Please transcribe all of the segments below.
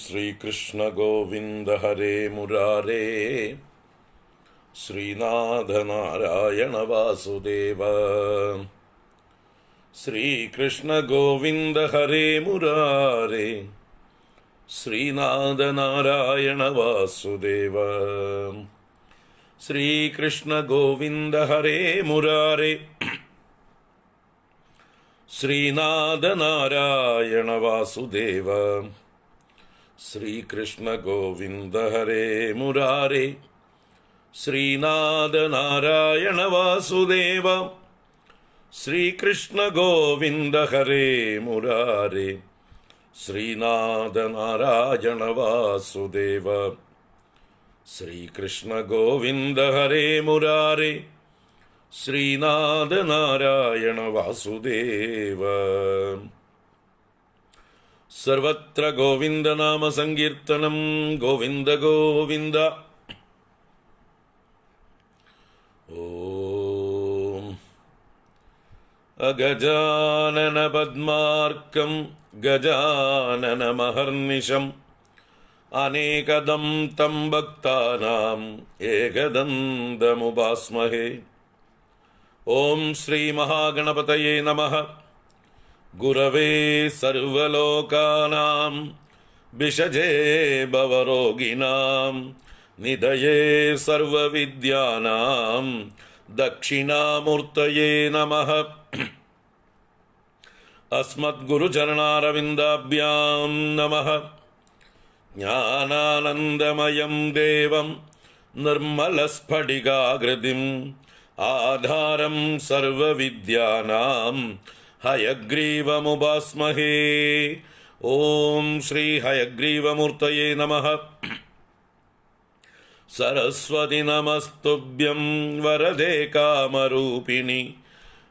श्रीकृष्ण गोविंद हरे मुरारे, श्रीनाथ नारायण वासुदेव। श्रीकृष्ण गोविंद हरे मुरारे, श्रीनाथ नारायण वासुदेव। श्रीकृष्ण गोविंद हरे मुरारे, श्रीनाथ नारायण वासुदेव। श्रीकृष्ण गोविंद हरे मुरारे, श्रीनाथ नारायण वासुदेव। श्रीकृष्ण गोविंद हरे मुरारे, श्रीनाथ नारायण वासुदेव। श्रीकृष्ण गोविंद हरे मुरारे, श्रीनाथ नारायण वासुदेव। सर्वत्र गोविंद नाम संकीर्तनम, गोविंद गोविंद। ओम अगजानन पद्मार्कं गजानन महर्निशम् अनेकदं तं भक्तानां एकदन्तमुपास्महे। ओम श्री महागणपतये नमः। गुरवे सर्वलोकानां विषजे भवरोगिणां निधये सर्वविद्यानां दक्षिणामूर्तये नमः। अस्मद्गुरुचरणारविन्दाभ्यां नमः। ज्ञानानन्दमयं देवं निर्मलस्फटिकाकृतिम् आधारं सर्वविद्यानां हयग्रीवमुपास्महे। ओम श्री हयग्रीवमूर्तये नमः। सरस्वती नमस्तुभ्यं वरदे कामरूपिणि,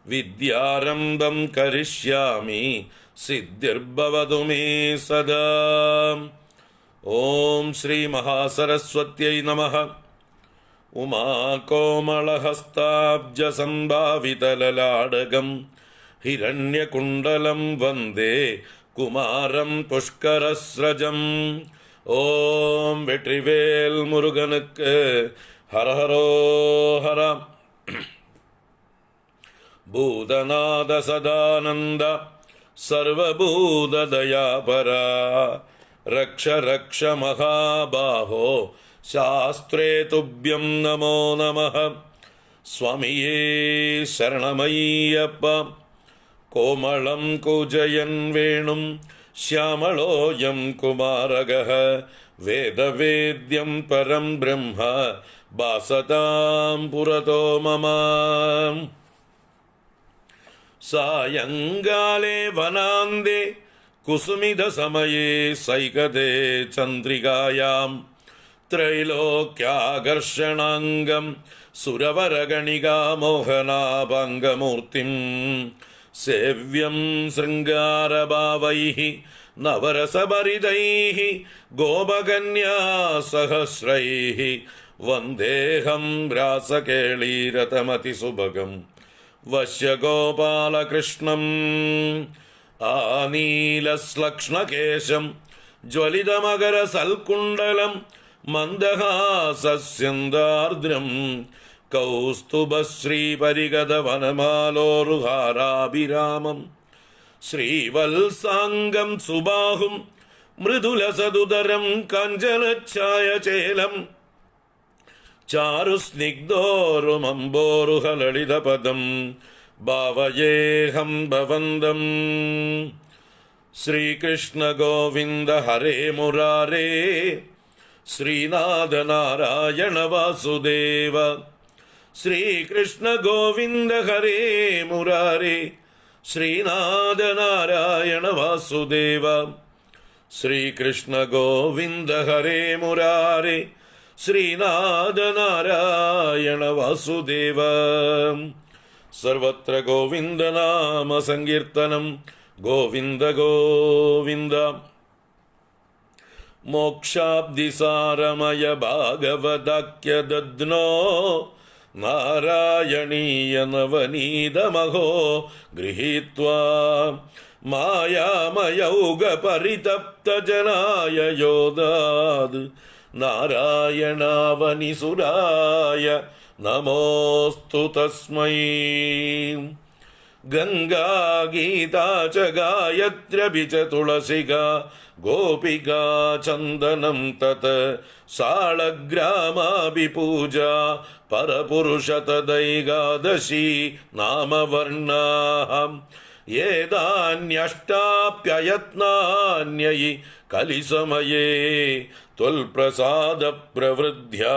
विद्यारम्भं करिष्यामि सिद्धिर्भवतु मे सदा। ओम श्री महासरस्वत्यै नमः। उमाकोमलहस्ताब्जसंभावितललाडगं हिरण्यकुण्डलं वन्दे कुमारं पुष्करस्रजम्। ओम வெற்றிவேல் முருகனுக்கு ஹரஹரோஹர। பூதநாத சதானந்த சர்வபூததயாபரா, रक्ष रक्ष महाबाहो शास्त्रे तुभ्यं नमो नमः। स्वामिये शरणमय्यप्पा। कोमलं कूजयन् वेणुं श्यामलोऽयं कुमारगः, वेदवेद्यं परं ब्रह्म भासतां पुरतो मम। सायङ्काले वनान्दे कुसुमिधसमये सैकते चन्द्रिकायां, त्रैलोक्याकर्षणाङ्गं सुरवरगणिका मोहनाभङ्गमूर्तिं, सेव्यं शृङ्गारभावैः नवरसभरितैः गोपकन्या सहस्रैः, वन्देऽहं रासकेळीरतमतिसुभगं वश्यगोपालकृष्णम्। आनीलश्लक्ष्णकेशं ज्वलितमकरसल्कुण्डलं मन्दहासस्यन्दार्द्रं, कौस्तुभश्रीपरिगतवनमालोरुहाराभिरामं, श्रीवत्साङ्गं सुबाहुं मृदुलसदुदरं काञ्चनच्छायचेलं, चारुस्निग्धोरुमम्बोरुहललितपदं भावयेऽहं भवन्दम्। श्रीकृष्ण गोविंद हरे मुरारे, श्रीनाथ नारायण वासुदेव। श्रीकृष्ण गोविंद हरे मुरारे, श्रीनाथ नारायण वासुदेव। श्रीकृष्ण गोविंद हरे मुरारे, श्रीनाथ नारायण वासुदेव। सर्वत्र गोविंद नाम संकीर्तनम, गोविंद गोविंद। मोक्षाब्धिसारमय भागवदाख्य दद्नो, नारायणीय नवनीतमहो गृहीत्वा മായാമയൗഗപരിതപ്തജനായ യോദാത് നാരായണാവനിസുരായ നമോസ്തു തസ്മൈ. ഗംഗാ ഗീതാ ച ഗായത്ര്യപി ച തുളസികാ ഗോപികാ ചന്ദനം തത് സാളഗ്രാമാഭി പൂജാ പരപുരുഷ തദൈകാദശി നാമവർണ്ണാഃ ഏതാന്യഷ്ടാപ്യയത്നാന്യയി കലിസമയേ ത്വൽപ്രസാദ പ്രവൃദ്ധ്യാ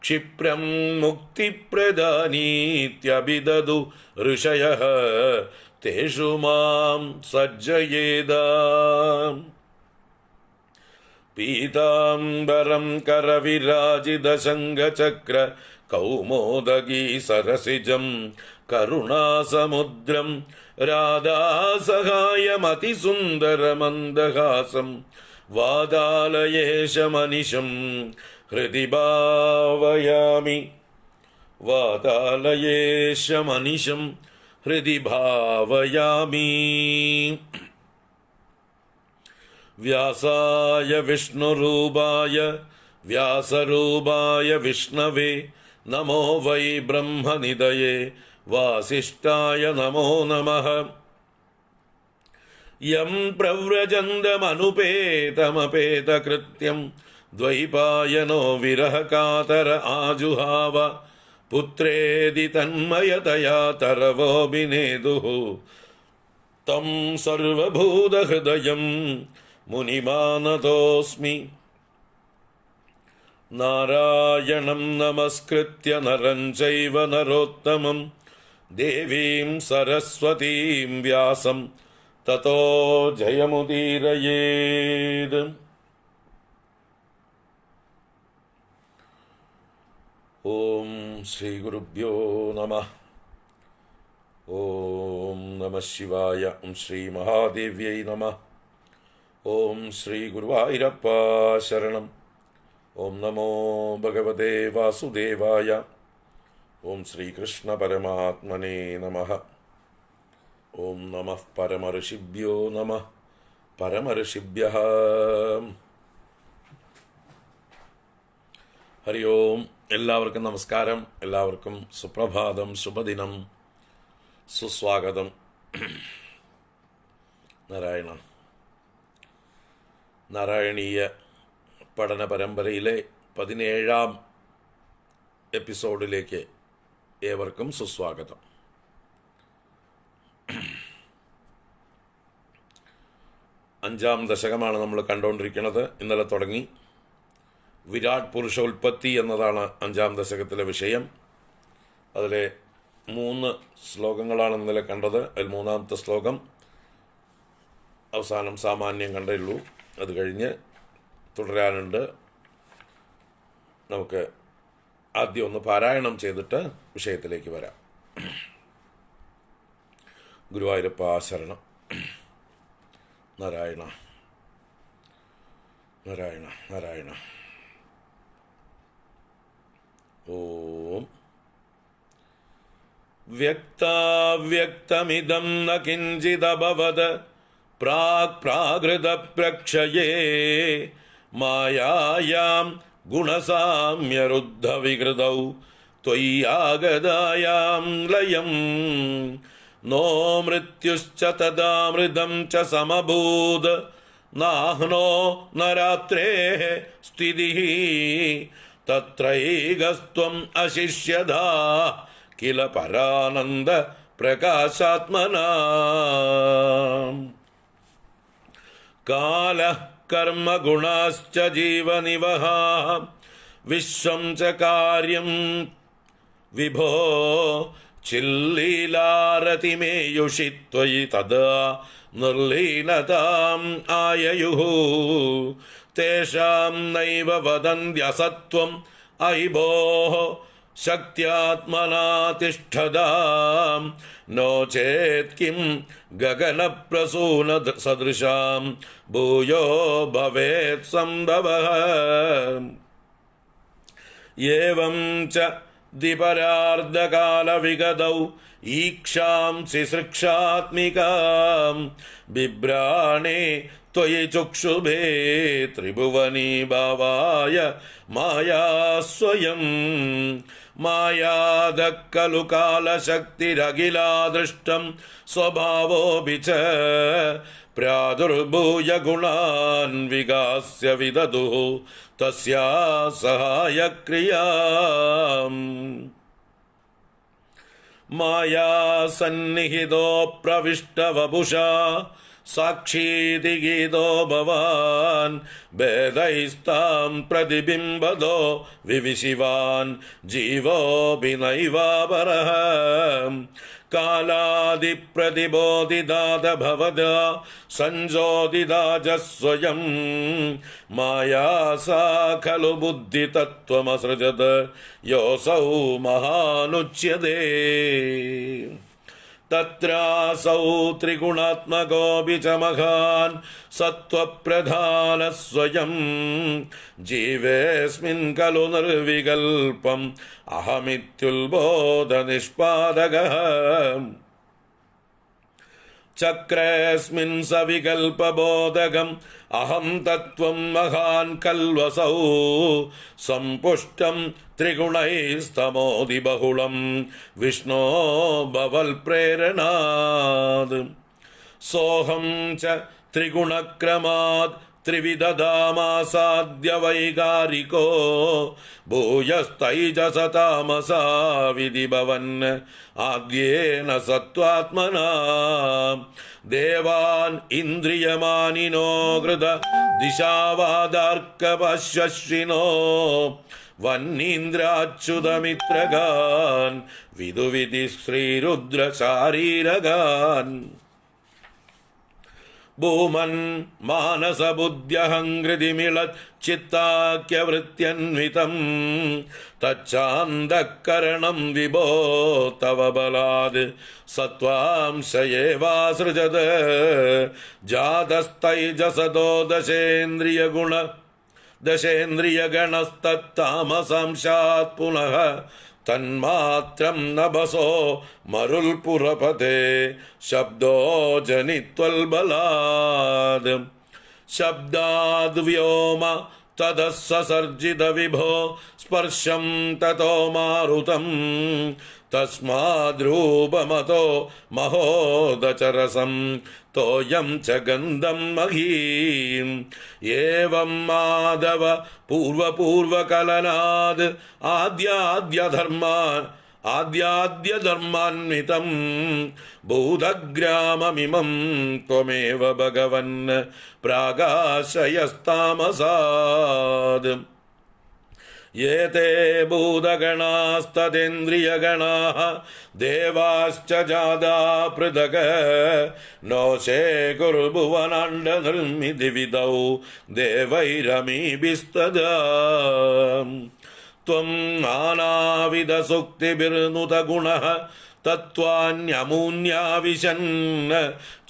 ക്ഷിപ്രം മുക്തിപ്രദാനീത്യഭിദദു ഋഷയഃ തേഷു മാം സജ്ജയേതാം. പീതാംബരം കരവിരാജിതശങ്കചക്ര കൗമോദഗീ സരസിജം കരുണാസമുദ്രം രാധാസഹായമതിസുന്ദരമന്ദഹാസം വാതാലയേശമനിശം ഹൃദി ഭാവയാമി. വാതാലയേശമനിശം ഹൃദി ഭാവയാമി. വ്യാസായ വിഷ്ണുരൂപായ വ്യാസരൂപായ വിഷ്ണവേ നമോ വൈ ബ്രഹ്മനിധയേ വാസിഷ്ഠായ നമോ നമഃ. യം പ്രവ്രജന്തമനുപേതമപേതകൃത്യം ദ്വൈപായനോ വിരഹകാതര ആജുഹാവ പുത്രേതി തന്മയതയാ തരവോഭിനേതുഃ തം സർവഭൂതഹൃദയം മുനിമാനതോസ്മി. നാരായണം നമസ്കൃത്യ നരം ചൈവ നരോത്തമം ദേവീം സരസ്വതീം വ്യാസം തതോ ജയമുദീരയേത്. ഓം ശ്രീ ഗുരുഭ്യോ നമഃ. ഓം നമഃ ശിവായ. ഓം ശ്രീ മഹാദേവ്യൈ നമഃ. ഓം ശ്രീ ഗുരുവായൂരപ്പ ശരണം. ഓം നമോ ഭഗവതേ വാസുദേവായ. ഓം ശ്രീകൃഷ്ണ പരമാത്മനേ നമഃ. ഓം നമഃ പരമഋഷിഭ്യോ നമഃ. പരമഋഷിഭ്യഃ ഹരി ഓം. എല്ലാവർക്കും നമസ്കാരം. എല്ലാവർക്കും സുപ്രഭാതം, ശുഭദിനം, സുസ്വാഗതം. നാരായണ നാരായണീയ പഠന പരമ്പരയിലെ 17ാം എപ്പിസോഡിലേക്ക് ഏവർക്കും സുസ്വാഗതം. അഞ്ചാം ദശകമാണ് നമ്മൾ കണ്ടുകൊണ്ടിരിക്കുന്നത്. ഇന്നലെ തുടങ്ങി. വിരാട് പുരുഷ ഉൽപ്പത്തി എന്നതാണ് 5ാം ദശകത്തിലെ വിഷയം. അതിലെ 3 ശ്ലോകങ്ങളാണ് ഇന്നലെ കണ്ടത്. അതിൽ 3ാമത്തെ ശ്ലോകം അവസാനം സാമാന്യം കണ്ടേ ഉള്ളൂ. അത് കഴിഞ്ഞ് തുടരാനുണ്ട്. നമുക്ക് ആദ്യം ഒന്ന് പാരായണം ചെയ്തിട്ട് വിഷയത്തിലേക്ക് വരാം. ഗുരുവായൂരപ്പ ശരണം. നാരായണ നാരായണ നാരായണ. ഓം. വ്യക്താവ്യക്തമിദം ന കിഞ്ചിദഭവത് പ്രാക് പ്രാകൃത പ്രക്ഷയേ മായായാം ഗുണസാമ്യരുദ്ധ വികൃതൗ ത്വയ്യാഗതായാം ലയം നോ മൃത്യുശ്ച തദാമൃതം ച സമഭൂത് നാഹ്നോ ന രാത്രേഃ സ്ഥിതിഃ തത്രൈകസ്ത്വം അശിഷ്യദാ കില പരാനന്ദ പ്രകാശാത്മനാ. കാലഃ കർമ്മ ഗുണാശ്ച ജീവനിവഹാഃ വിശ്വം ച കാര്യം വിഭോ ചില്ലീലാരതിമേയുഷി ത്വയി തദാ നിർലീനതാം ആയയുഃ തേഷാം നൈവ വദന്ത്യസത്വം അയി ഭോഃ ശക്ത്യാത്മനാ തിഷ്ഠതാം നോ ചേത് കിം ഗഗനപ്രസൂന സദൃശാം ഭൂയോ ഭവേത് സംഭവഃ. ഏവം ച ദ്വിപരാർദ്ധകാല വിഗതൗ ഈക്ഷാം ശിശൃക്ഷാത്മികാം ബിഭ്രാണേ ത്വയി ചക്ഷുഭേ ത്രിഭുവനീ ഭാവായ മായാ സ്വയം മായാദഃ ഖലു കാലശക്തിരഖിലാദൃഷ്ടം സ്വഭാവോऽപി ച പ്രാദുർഭൂയ ഗുണാൻ വികാസ്യ വിദധുഃ തസ്യാ സഹായക്രിയാം മായാ സന്നിഹിതോ പ്രവിഷ്ടവപുഷാ സാക്ഷീതി ഗീതോ ഭവാൻ ഭേദൈസ്താം പ്രതിബിംബദോ വിവിശിവാൻ ജീവോऽപി നൈവാപരഃ കാലാദിപ്രതിബോധിതാത ഭവതാ സഞ്ജോതിതാജ സ്വയം മായാ സാ ഖലു ബുദ്ധിതത്വമസൃജത് യോസൗ മഹാനുച്യതേ തത്രാസൗ ത്രിഗുണാത്മകോऽപി ച മഹാൻ സത്വപ്രധാനഃ സ്വയം ജീവേസ്മിൻ ഖലു നിർവികൽപം അഹമിത്യുൽബോധനിഷ്പാദകഃ ചക്രേസ്മിൻ സവികൽപബോധകം അഹം തത്വം മഹാൻ കൽവസൗ സംപുഷ്ടം ത്രിഗുണൈസ്തമോതി ബഹുളം വിഷ്ണോ ഭവൽ പ്രേരണാത് സോഹം ച ത്രിഗുണക്രമാത് ത്രിവിധധാമാസാദ്യ വൈകാരികോ ഭൂയസ്തൈജസ താമസാ വിധിഭവൻ ആദ്യേന സത്വാത്മനാ ദേവാൻ ഇന്ദ്രിയമാനിനോ കൃത ദിശാവാദാർക്കപശ്വശ്വിനോ വന്നീന്ദ്രാച്യുതമിത്രഗാൻ വിദുവിധി ശ്രീരുദ്രശാരീരഗാൻ ഭൂമൻ മാനസബുദ്ധ്യഹങ്കൃതിമിളത് ചിത്താക്യവൃത്യന്വിതം തച്ചാന്തഃകരണം വിഭോ തവ ബലാത് സത്വാംശയേവാസൃജത് ജാതസ്തൈജസദോ ദശേന്ദ്രിയഗണസ്തത്താമസംശാത് പുനഃ തന്മാത്രം നഭസോ മരുൽപുരപതേ ശബ്ദോ ജനിത്വൽബലാത് ശബ്ദാദ് വ്യോമ തദസ്സർജിത വിഭോ സ്പർശം തതോ മാരുതം തസ്മാദ്രൂപമതോ മഹോദചരസം തോയം ച ഗന്ധം മഹീം ഏവം മാധവ പൂർവപൂർവകലനാദ് ആദ്യാദ്യധർമാന്വിതം ഭൂതഗ്രാമമിമം ത്വമേവ ഭഗവൻ പ്രാകാശയസ്താമസാദ് യേതേ ഭൂതഗണാസ്തദേന്ദ്രിയഗണാഃ ദേവാശ്ച ജാതാ പൃഥക് നോശേ കുർഭുവനാണ്ഡനിർമ്മിതിവിദൗ ദേവൈരമീഭിസ്തദാ ത്വം നാനാവിധസുക്തിഭിർനുതഗുണഃ തത്വാന്യമൂന്യാവിശൻ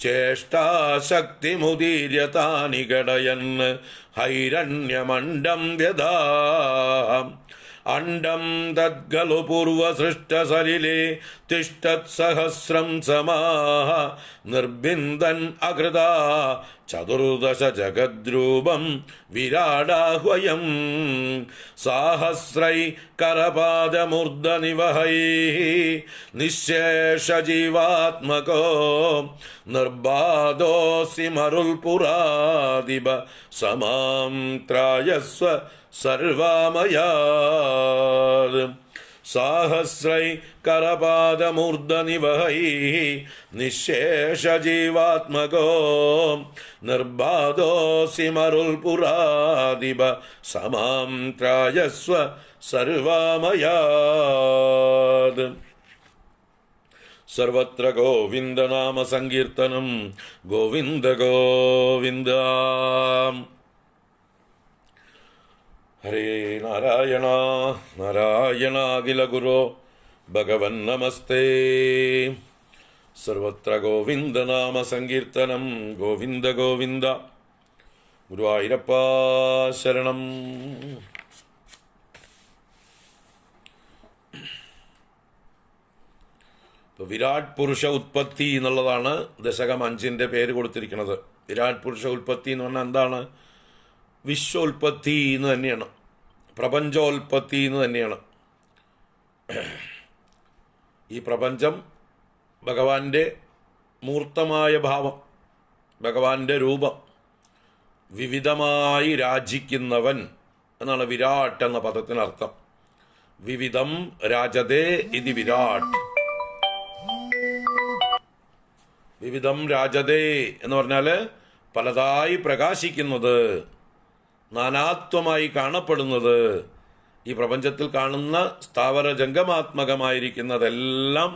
ചേഷ്ടാശക്തിമുദീര്യ താനി ഘടയൻ ഹൈരണ്യമണ്ഡം വ്യധാ അണ്ഡം തദ്ഖലു പൂർവസൃഷ്ടസലിലേ തിഷ്ടത്സഹസ്രം സമാഃ നിർബിന്ദൻ അകൃതാ ചതുർദശ ജഗദ്രൂപം വിരാടാഹ്വയം സാഹസ്രൈ കരപാദമൂർധനിവഹൈഃ നിശേഷജീവാത്മകോ നിർബാധോऽസി മരുൽപുരാദിപ സമാം ത്രായസ്വ സർവാമയാത് സാഹസ്രൈ കരപാദമൂർധനിവഹൈഃ നിശേഷജീവാത്മകോ നിർബാധോऽസി മരുൽപുരാദിപ സമാം ത്രായസ്വ സർവാമയാത് സർവത്ര ഗോവിന്ദനാമ സങ്കീർത്തനം ഗോവിന്ദ ഗോവിന്ദ. ഹരേ നാരായണ നാരായണ അഖില ഗുരോ ഭഗവൻ നമസ്തേ. സർവത്ര ഗോവിന്ദനാമ സങ്കീർത്തനം ഗോവിന്ദ ഗോവിന്ദ. ഗുരുവായൂരപ്പ ശരണം. ഇപ്പോൾ വിരാട് പുരുഷ ഉത്പത്തി എന്നുള്ളതാണ് ദശകം 5 പേര് കൊടുത്തിരിക്കുന്നത്. വിരാട് പുരുഷ ഉത്പത്തി എന്ന് പറഞ്ഞാൽ എന്താണ്? വിശ്വോൽപത്തി എന്ന് തന്നെയാണ്, പ്രപഞ്ചോൽപത്തി എന്ന് തന്നെയാണ്. ഈ പ്രപഞ്ചം ഭഗവാന്റെ മൂർത്തമായ ഭാവം, ഭഗവാന്റെ രൂപം, വിവിധമായി രാജിക്കുന്നവൻ എന്നാണ് വിരാട് എന്ന പദത്തിനർത്ഥം. വിവിധം രാജതേ ഇതി വിരാട്. വിവിധം രാജതേ എന്ന് പറഞ്ഞാൽ പലതായി പ്രകാശിക്കുന്നത്, നാനാത്വമായി കാണപ്പെടുന്നത്. ഈ പ്രപഞ്ചത്തിൽ കാണുന്ന സ്ഥാവര ജംഗമാത്മകമായിരിക്കുന്നതെല്ലാം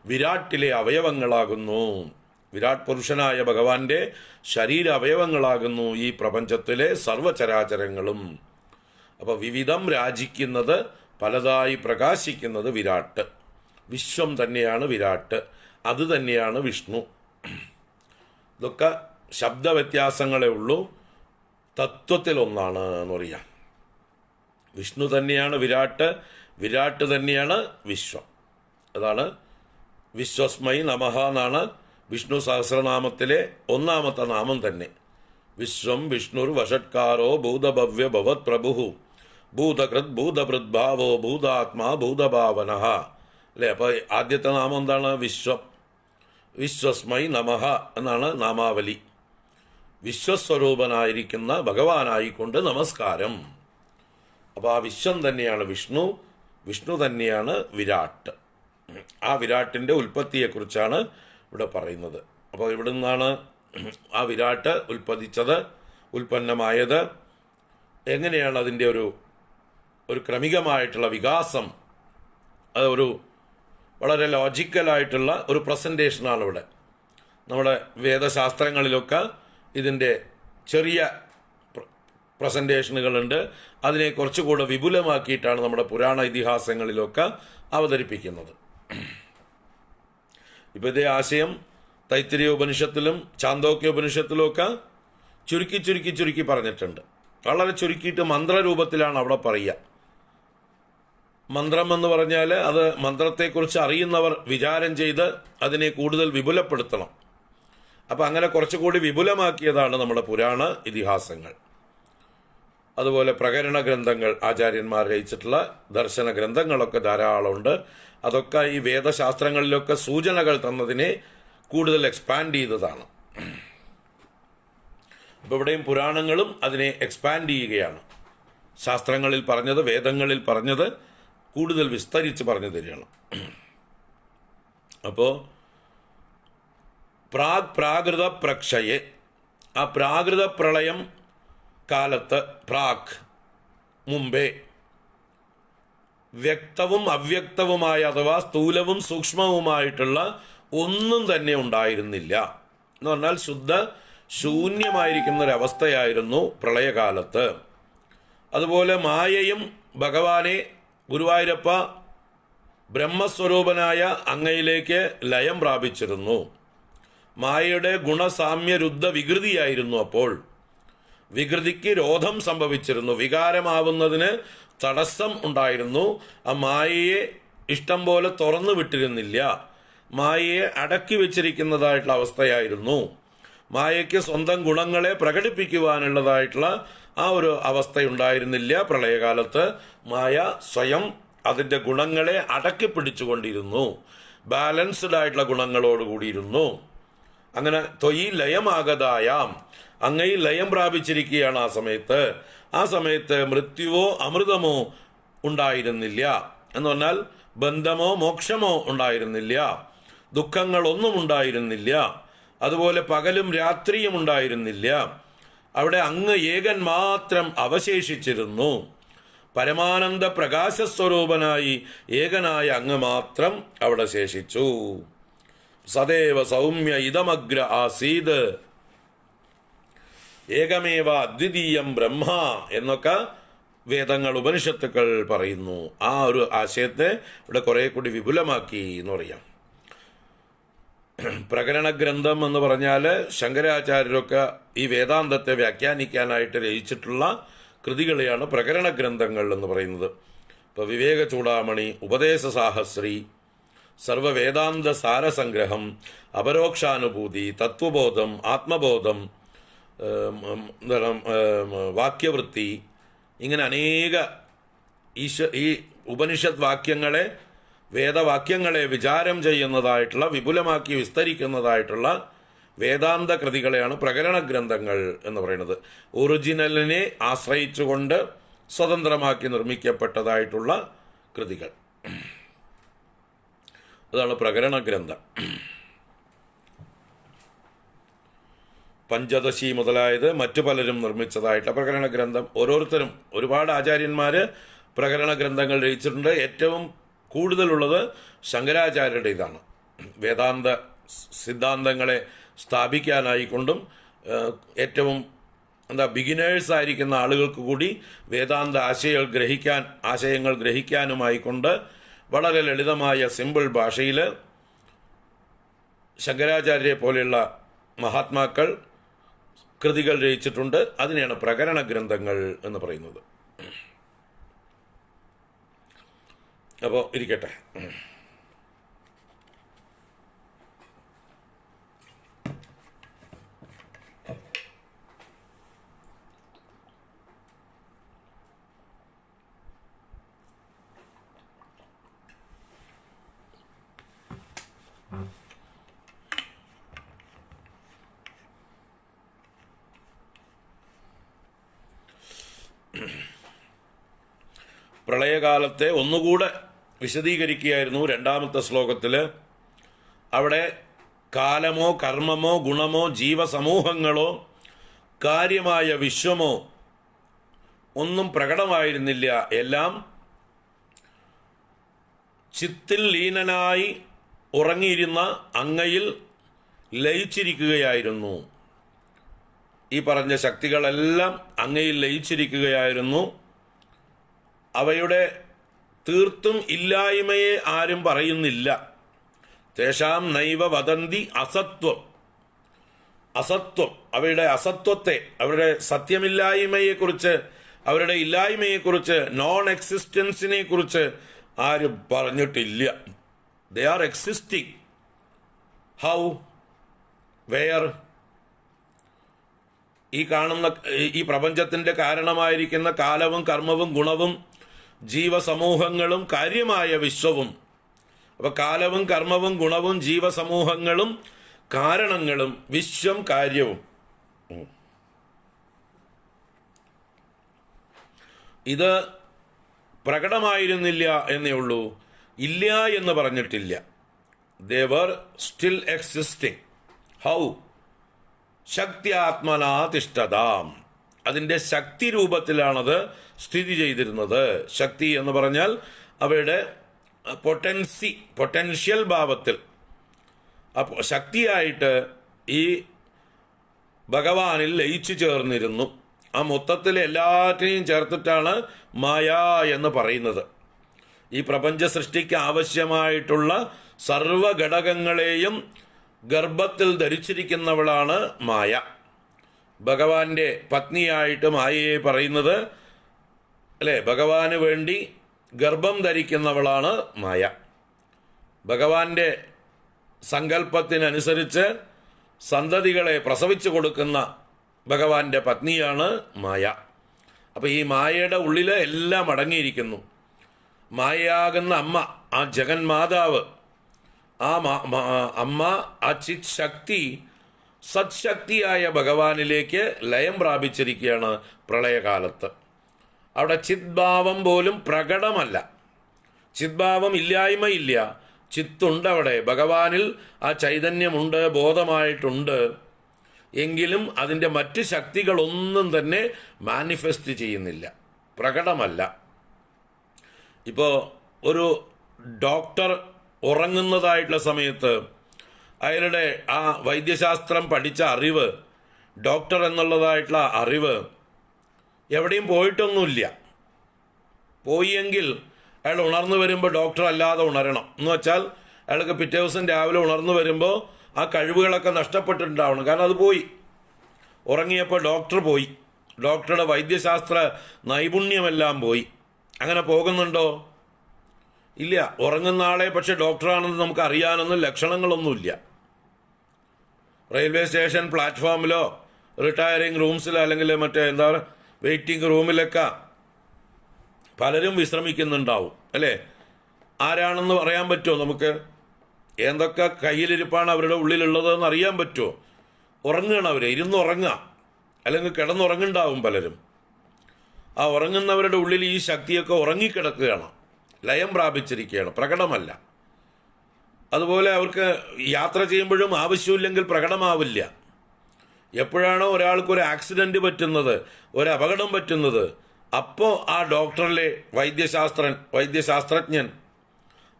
വിരാട്ടിലെ അവയവങ്ങളാകുന്നു. വിരാട് പുരുഷനായ ഭഗവാന്റെ ശരീര അവയവങ്ങളാകുന്നു ഈ പ്രപഞ്ചത്തിലെ സർവചരാചരങ്ങളും. അപ്പോൾ വിവിധം രാജിക്കുന്നത്, പലതായി പ്രകാശിക്കുന്നത് വിരാട്ട്. വിശ്വം തന്നെയാണ് വിരാട്ട്, അത് തന്നെയാണ് വിഷ്ണു. ഇതൊക്കെ ശബ്ദവ്യത്യാസങ്ങളേ ഉള്ളൂ, തത്വത്തിൽ ഒന്നാണ് എന്ന് പറയാം. വിഷ്ണു തന്നെയാണ് വിരാട്ട്, വിരാട്ട് തന്നെയാണ് വിശ്വം. അതാണ് വിശ്വസ്മൈ നമഃ എന്നാണ് വിഷ്ണു സഹസ്രനാമത്തിലെ 1ാമത്തെ നാമം തന്നെ. വിശ്വം വിഷ്ണുർ വഷട്കാരോ ഭൂതഭവ്യ ഭവത് പ്രഭു ഭൂതകൃത് ഭൂതഭൃദ്ഭാവോ ഭൂതാത്മാ ഭൂതഭാവനഃ അല്ലേ. അപ്പോൾ ആദ്യത്തെ നാമം എന്താണ്? വിശ്വം. വിശ്വസ്മൈ നമഃ എന്നാണ് നാമാവലി. വിശ്വസ്വരൂപനായിരിക്കുന്ന ഭഗവാനായിക്കൊണ്ട് നമസ്കാരം. അപ്പോൾ ആ വിശ്വം തന്നെയാണ് വിഷ്ണു, വിഷ്ണു തന്നെയാണ് വിരാട്ട്. ആ വിരാട്ടിൻ്റെ ഉൽപ്പത്തിയെക്കുറിച്ചാണ് ഇവിടെ പറയുന്നത്. അപ്പോൾ ഇവിടെ നിന്നാണ് ആ വിരാട്ട് ഉൽപ്പതിച്ചത്, ഉൽപ്പന്നമായത്, എങ്ങനെയാണ് അതിൻ്റെ ഒരു ക്രമികമായിട്ടുള്ള വികാസം. അത് വളരെ ലോജിക്കലായിട്ടുള്ള ഒരു പ്രസൻറ്റേഷനാണ് ഇവിടെ. നമ്മുടെ വേദശാസ്ത്രങ്ങളിലൊക്കെ ഇതിൻ്റെ ചെറിയ പ്രസൻറ്റേഷനുകളുണ്ട്. അതിനെ കുറച്ചുകൂടെ വിപുലമാക്കിയിട്ടാണ് നമ്മുടെ പുരാണ ഇതിഹാസങ്ങളിലൊക്കെ അവതരിപ്പിക്കുന്നത്. ഇപ്പോൾ ഇതേ ആശയം തൈത്തിരീയ ഉപനിഷത്തിലും ചാന്തോക്യ ഉപനിഷത്തിലും ഒക്കെ ചുരുക്കി പറഞ്ഞിട്ടുണ്ട്. വളരെ ചുരുക്കിയിട്ട് മന്ത്രരൂപത്തിലാണ് അവിടെ പറയുക. മന്ത്രം എന്ന് പറഞ്ഞാൽ അത് മന്ത്രത്തെക്കുറിച്ച് അറിയുന്നവർ വിചാരം ചെയ്ത് അതിനെ കൂടുതൽ വിപുലപ്പെടുത്തണം. അപ്പം അങ്ങനെ കുറച്ചുകൂടി വിപുലമാക്കിയതാണ് നമ്മുടെ പുരാണ ഇതിഹാസങ്ങൾ. അതുപോലെ പ്രകരണ ഗ്രന്ഥങ്ങൾ, ആചാര്യന്മാർ രചിച്ചിട്ടുള്ള ദർശന ഗ്രന്ഥങ്ങളൊക്കെ ധാരാളമുണ്ട്. അതൊക്കെ ഈ വേദശാസ്ത്രങ്ങളിലൊക്കെ സൂചനകൾ തന്നതിനെ കൂടുതൽ എക്സ്പാൻഡ് ചെയ്തതാണ്. അപ്പോൾ ഇവിടെയും പുരാണങ്ങളും അതിനെ എക്സ്പാൻഡ് ചെയ്യുകയാണ്. ശാസ്ത്രങ്ങളിൽ പറഞ്ഞത്, വേദങ്ങളിൽ പറഞ്ഞത് കൂടുതൽ വിസ്തരിച്ച് പറഞ്ഞു തരികയാണ്. അപ്പോൾ പ്രാകൃത പ്രക്ഷയെ, ആ പ്രാകൃത പ്രളയം കാലത്ത്, മുമ്പേ വ്യക്തവും അവ്യക്തവുമായ അഥവാ സ്ഥൂലവും സൂക്ഷ്മവുമായിട്ടുള്ള ഒന്നും തന്നെ ഉണ്ടായിരുന്നില്ല എന്ന് പറഞ്ഞാൽ ശുദ്ധ ശൂന്യമായിരിക്കുന്ന ഒരവസ്ഥയായിരുന്നു പ്രളയകാലത്ത്. അതുപോലെ മായയും ഭഗവാനെ, ഗുരുവായൂരപ്പ ബ്രഹ്മസ്വരൂപനായ അങ്ങയിലേക്ക് ലയം പ്രാപിച്ചിരുന്നു. മായയുടെ ഗുണസാമ്യരുദ്ധ വികൃതിയായിരുന്നു. അപ്പോൾ വികൃതിക്ക് രോധം സംഭവിച്ചിരുന്നു, വികാരമാവുന്നതിന് തടസ്സം ഉണ്ടായിരുന്നു. ആ മായയെ ഇഷ്ടം പോലെ തുറന്നു വിട്ടിരുന്നില്ല, മായയെ അടക്കി വെച്ചിരിക്കുന്നതായിട്ടുള്ള അവസ്ഥയായിരുന്നു. മായയ്ക്ക് സ്വന്തം ഗുണങ്ങളെ പ്രകടിപ്പിക്കുവാനുള്ളതായിട്ടുള്ള ആ ഒരു അവസ്ഥയുണ്ടായിരുന്നില്ല പ്രളയകാലത്ത്. മായ സ്വയം അതിൻ്റെ ഗുണങ്ങളെ അടക്കി പിടിച്ചുകൊണ്ടിരുന്നു, ബാലൻസ്ഡ് ആയിട്ടുള്ള ഗുണങ്ങളോടുകൂടിയിരുന്നു. അങ്ങനെ ത്വയി ലയമാകതായാം, അങ്ങയിൽ ലയം പ്രാപിച്ചിരിക്കുകയാണ് ആ സമയത്ത് മൃത്യുവോ അമൃതമോ ഉണ്ടായിരുന്നില്ല. എന്ന് പറഞ്ഞാൽ ബന്ധമോ മോക്ഷമോ ഉണ്ടായിരുന്നില്ല, ദുഃഖങ്ങളൊന്നും ഉണ്ടായിരുന്നില്ല, അതുപോലെ പകലും രാത്രിയും ഉണ്ടായിരുന്നില്ല. അവിടെ അങ്ങ് ഏകൻ മാത്രം അവശേഷിച്ചിരുന്നു. പരമാനന്ദ പ്രകാശസ്വരൂപനായി ഏകനായ അങ്ങ് മാത്രം അവിടെ ശേഷിച്ചു. സദേവ സൗമ്യ ഇതമഗ്ര ആസീത് ഏകമേവ അദ്വിതീയം ബ്രഹ്മ എന്നൊക്കെ വേദങ്ങൾ, ഉപനിഷത്തുക്കൾ പറയുന്നു. ആ ഒരു ആശയത്തെ ഇവിടെ കുറെ കൂടി വിപുലമാക്കി എന്ന് പറയാം. പ്രകരണ ഗ്രന്ഥം എന്ന് പറഞ്ഞാൽ ശങ്കരാചാര്യരൊക്കെ ഈ വേദാന്തത്തെ വ്യാഖ്യാനിക്കാനായിട്ട് രചിച്ചിട്ടുള്ള കൃതികളെയാണ് പ്രകരണ ഗ്രന്ഥങ്ങൾ എന്ന് പറയുന്നത്. ഇപ്പോൾ വിവേക ചൂടാമണി, ഉപദേശ സാഹസ്രി, സർവവേദാന്ത സാരസംഗ്രഹം, അപരോക്ഷാനുഭൂതി, തത്വബോധം, ആത്മബോധം, വാക്യവൃത്തി, ഇങ്ങനെ അനേക ഈ ഉപനിഷത് വാക്യങ്ങളെ, വേദവാക്യങ്ങളെ വിചാരം ചെയ്യുന്നതായിട്ടുള്ള, വിപുലമാക്കി വിസ്തരിക്കുന്നതായിട്ടുള്ള വേദാന്ത കൃതികളെയാണ് പ്രകരണ ഗ്രന്ഥങ്ങൾ എന്ന് പറയുന്നത്. ഒറിജിനലിനെ ആശ്രയിച്ചുകൊണ്ട് സ്വതന്ത്രമാക്കി നിർമ്മിക്കപ്പെട്ടതായിട്ടുള്ള കൃതികൾ, അതാണ് പ്രകരണ ഗ്രന്ഥം. പഞ്ചദശി മുതലായത് മറ്റു പലരും നിർമ്മിച്ചതായിട്ടുള്ള പ്രകരണ ഗ്രന്ഥം. ഓരോരുത്തരും, ഒരുപാട് ആചാര്യന്മാർ പ്രകരണ ഗ്രന്ഥങ്ങൾ രചിച്ചിട്ടുണ്ട്. ഏറ്റവും കൂടുതലുള്ളത് ശങ്കരാചാര്യരുടെ ഇതാണ്. വേദാന്ത സിദ്ധാന്തങ്ങളെ സ്ഥാപിക്കാനായിക്കൊണ്ടും ഏറ്റവും ബിഗിനേഴ്സ് ആയിരിക്കുന്ന ആളുകൾക്ക് കൂടി വേദാന്ത ആശയങ്ങൾ ഗ്രഹിക്കാനുമായിക്കൊണ്ട് വളരെ ലളിതമായ സിമ്പിൾ ഭാഷയിൽ ശങ്കരാചാര്യരെ പോലെയുള്ള മഹാത്മാക്കൾ കൃതികൾ രചിച്ചിട്ടുണ്ട്. അതിനെയാണ് പ്രകരണ ഗ്രന്ഥങ്ങൾ എന്ന് പറയുന്നത്. അപ്പോൾ ഇരിക്കട്ടെ. പ്രളയകാലത്തെ ഒന്നുകൂടെ വിശദീകരിക്കുകയായിരുന്നു രണ്ടാമത്തെ ശ്ലോകത്തിൽ. അവിടെ കാലമോ കർമ്മമോ ഗുണമോ ജീവസമൂഹങ്ങളോ കാര്യമായ വിശ്വമോ ഒന്നും പ്രകടമായിരുന്നില്ല. എല്ലാം ചിത്തിൽ ലീനനായി ഉറങ്ങിയിരുന്ന അങ്ങയിൽ ലയിച്ചിരിക്കുകയായിരുന്നു. ഈ പറഞ്ഞ ശക്തികളെല്ലാം അങ്ങയിൽ ലയിച്ചിരിക്കുകയായിരുന്നു. അവയുടെ തീർത്തും ഇല്ലായ്മയെ ആരും പറയുന്നില്ല. തേഷാം നൈവ വദന്തി അസത്വം. അവയുടെ അസത്വത്തെ, അവരുടെ സത്യമില്ലായ്മയെക്കുറിച്ച്, അവരുടെ ഇല്ലായ്മയെക്കുറിച്ച്, നോൺ എക്സിസ്റ്റൻസിനെ കുറിച്ച് ആരും പറഞ്ഞിട്ടില്ല. They are existing. How? Where? ഈ കാണുന്ന ഈ പ്രപഞ്ചത്തിന്റെ കാരണമായിരിക്കുന്ന കാലവും കർമ്മവും ഗുണവും ജീവസമൂഹങ്ങളും കാര്യമായ വിശ്വവും. അപ്പൊ കാലവും കർമ്മവും ഗുണവും ജീവസമൂഹങ്ങളും കാരണങ്ങളും വിശ്വം കാര്യവും. ഇത് പ്രകടമായിരുന്നില്ല എന്നേ ഉള്ളൂ, ഇല്ല എന്ന് പറഞ്ഞിട്ടില്ല. ദേ വർ സ്റ്റിൽ എക്സിസ്റ്റിംഗ്. ഹൗ? ശക്തിയാത്മനാ തിഷ്ഠതാം. അതിൻ്റെ ശക്തി രൂപത്തിലാണത് സ്ഥിതി ചെയ്തിരുന്നത്. ശക്തി എന്ന് പറഞ്ഞാൽ അവയുടെ പൊട്ടൻഷ്യൽ ഭാവത്തിൽ. അപ്പോൾ ശക്തിയായിട്ട് ഈ ഭഗവാനിൽ ലയിച്ചു ചേർന്നിരുന്നു. ആ മൊത്തത്തിൽ എല്ലാറ്റിനെയും ചേർത്തിട്ടാണ് മായ എന്ന് പറയുന്നത്. ഈ പ്രപഞ്ച സൃഷ്ടിക്ക് ആവശ്യമായിട്ടുള്ള സർവഘടകങ്ങളെയും ഗർഭത്തിൽ ധരിച്ചിരിക്കുന്നവളാണ് മായ. ഭഗവാന്റെ പത്നിയായിട്ട് മായയെ പറയുന്നത് അല്ലേ? ഭഗവാന് വേണ്ടി ഗർഭം ധരിക്കുന്നവളാണ് മായ. ഭഗവാന്റെ സങ്കല്പത്തിനനുസരിച്ച് സന്തതികളെ പ്രസവിച്ചു കൊടുക്കുന്ന ഭഗവാന്റെ പത്നിയാണ് മായ. അപ്പം ഈ മായയുടെ ഉള്ളിൽ എല്ലാം അടങ്ങിയിരിക്കുന്നു. മായയാകുന്ന അമ്മ, ആ ജഗന്മാതാവ്, ആ അമ്മ, ആ ചിത് ശക്തി സത്ശക്തിയായ ഭഗവാനിലേക്ക് ലയം പ്രാപിച്ചിരിക്കുകയാണ് പ്രളയകാലത്ത്. അവിടെ ചിദ്ഭാവം പോലും പ്രകടമല്ല. ചിദ്ഭാവം ഇല്ലായ്മയില്ല, ചിത്തുണ്ട് അവിടെ. ഭഗവാനിൽ ആ ചൈതന്യമുണ്ട്, ബോധമായിട്ടുണ്ട്. എങ്കിലും അതിൻ്റെ മറ്റ് ശക്തികളൊന്നും തന്നെ മാനിഫെസ്റ്റ് ചെയ്യുന്നില്ല, പ്രകടമല്ല. ഇപ്പോൾ ഒരു ഡോക്ടർ ഉറങ്ങുന്നതായിട്ടുള്ള സമയത്ത് അയാളുടെ ആ വൈദ്യശാസ്ത്രം പഠിച്ച അറിവ്, ഡോക്ടർ എന്നുള്ളതായിട്ടുള്ള അറിവ് എവിടെയും പോയിട്ടൊന്നുമില്ല. പോയെങ്കിൽ അയാൾ ഉണർന്നു വരുമ്പോൾ ഡോക്ടർ അല്ലാതെ ഉണരണം എന്ന് വെച്ചാൽ അയാൾക്ക് പിറ്റേ ദിവസം രാവിലെ ഉണർന്നു വരുമ്പോൾ ആ കഴിവുകളൊക്കെ നഷ്ടപ്പെട്ടിട്ടുണ്ടാവണം. കാരണം അത് പോയി. ഉറങ്ങിയപ്പോൾ ഡോക്ടർ പോയി, ഡോക്ടറുടെ വൈദ്യശാസ്ത്ര നൈപുണ്യമെല്ലാം പോയി. അങ്ങനെ പോകുന്നുണ്ടോ? ഇല്ല. ഉറങ്ങുന്ന ആളെ പക്ഷെ ഡോക്ടറാണെന്ന് നമുക്ക് അറിയാനൊന്നും ലക്ഷണങ്ങളൊന്നുമില്ല. റെയിൽവേ സ്റ്റേഷൻ പ്ലാറ്റ്ഫോമിലോ റിട്ടയറിംഗ് റൂംസിലോ അല്ലെങ്കിൽ മറ്റേ വെയിറ്റിംഗ് റൂമിലൊക്കെ പലരും വിശ്രമിക്കുന്നുണ്ടാവും അല്ലേ? ആരാണെന്ന് പറയാൻ പറ്റുമോ നമുക്ക്? എന്തൊക്കെ കയ്യിലിരിപ്പാണ് അവരുടെ ഉള്ളിലുള്ളതെന്ന് അറിയാൻ പറ്റുമോ? ഉറങ്ങുകയാണ് അവർ, ഇരുന്നുറങ്ങുക, അല്ലെങ്കിൽ കിടന്നുറങ്ങുണ്ടാവും പലരും. ആ ഉറങ്ങുന്നവരുടെ ഉള്ളിൽ ഈ ശക്തിയൊക്കെ ഉറങ്ങിക്കിടക്കുകയാണ്, ലയം പ്രാപിച്ചിരിക്കുകയാണ്, പ്രകടമല്ല. അതുപോലെ അവർക്ക് യാത്ര ചെയ്യുമ്പോഴും ആവശ്യമില്ലെങ്കിൽ പ്രകടമാവില്ല. എപ്പോഴാണോ ഒരാൾക്കൊരു ആക്സിഡൻറ്റ് പറ്റുന്നത്, ഒരു അപകടം പറ്റുന്നത്, അപ്പോൾ ആ ഡോക്ടറിലെ വൈദ്യശാസ്ത്രജ്ഞൻ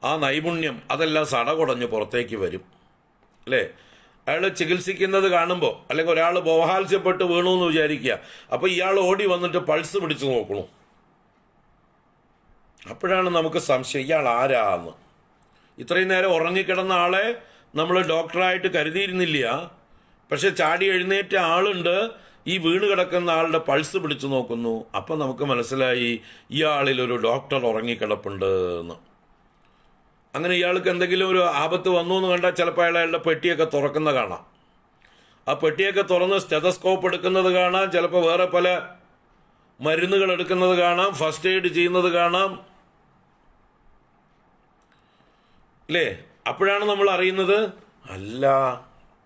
ആ നൈപുണ്യം അതെല്ലാം സടകുടഞ്ഞ് പുറത്തേക്ക് വരും അല്ലേ? അയാൾ ചികിത്സിക്കുന്നത് കാണുമ്പോൾ, അല്ലെങ്കിൽ ഒരാൾ ബോഹാത്സ്യപ്പെട്ട് വീണു എന്ന് വിചാരിക്കുക, അപ്പോൾ ഇയാൾ ഓടി വന്നിട്ട് പൾസ് പിടിച്ചു നോക്കണു. അപ്പോഴാണ് നമുക്ക് സംശയം, ഇയാൾ ആരാന്ന്. ഇത്രയും നേരം ഉറങ്ങിക്കിടന്ന ആളെ നമ്മൾ ഡോക്ടറായിട്ട് കരുതിയിരുന്നില്ല. പക്ഷെ ചാടി എഴുന്നേറ്റ ആളുണ്ട്, ഈ വീണ് കിടക്കുന്ന ആളുടെ പൾസ് പിടിച്ചു നോക്കുന്നു. അപ്പം നമുക്ക് മനസ്സിലായി ഇയാളിൽ ഒരു ഡോക്ടർ ഉറങ്ങിക്കിടപ്പുണ്ട് എന്ന്. അങ്ങനെ ഇയാൾക്ക് എന്തെങ്കിലും ഒരു ആപത്ത് വന്നു എന്ന് കണ്ടാൽ ചിലപ്പോൾ അയാളുടെ പെട്ടിയൊക്കെ തുറക്കുന്ന കാണാം. ആ പെട്ടിയൊക്കെ തുറന്ന് സ്റ്റെതസ്കോപ്പ് എടുക്കുന്നത് കാണാം, ചിലപ്പോൾ വേറെ പല മരുന്നുകൾ എടുക്കുന്നത് കാണാം, ഫസ്റ്റ് എയ്ഡ് ചെയ്യുന്നത് കാണാം അല്ലേ? അപ്പോഴാണ് നമ്മൾ അറിയുന്നത്, അല്ല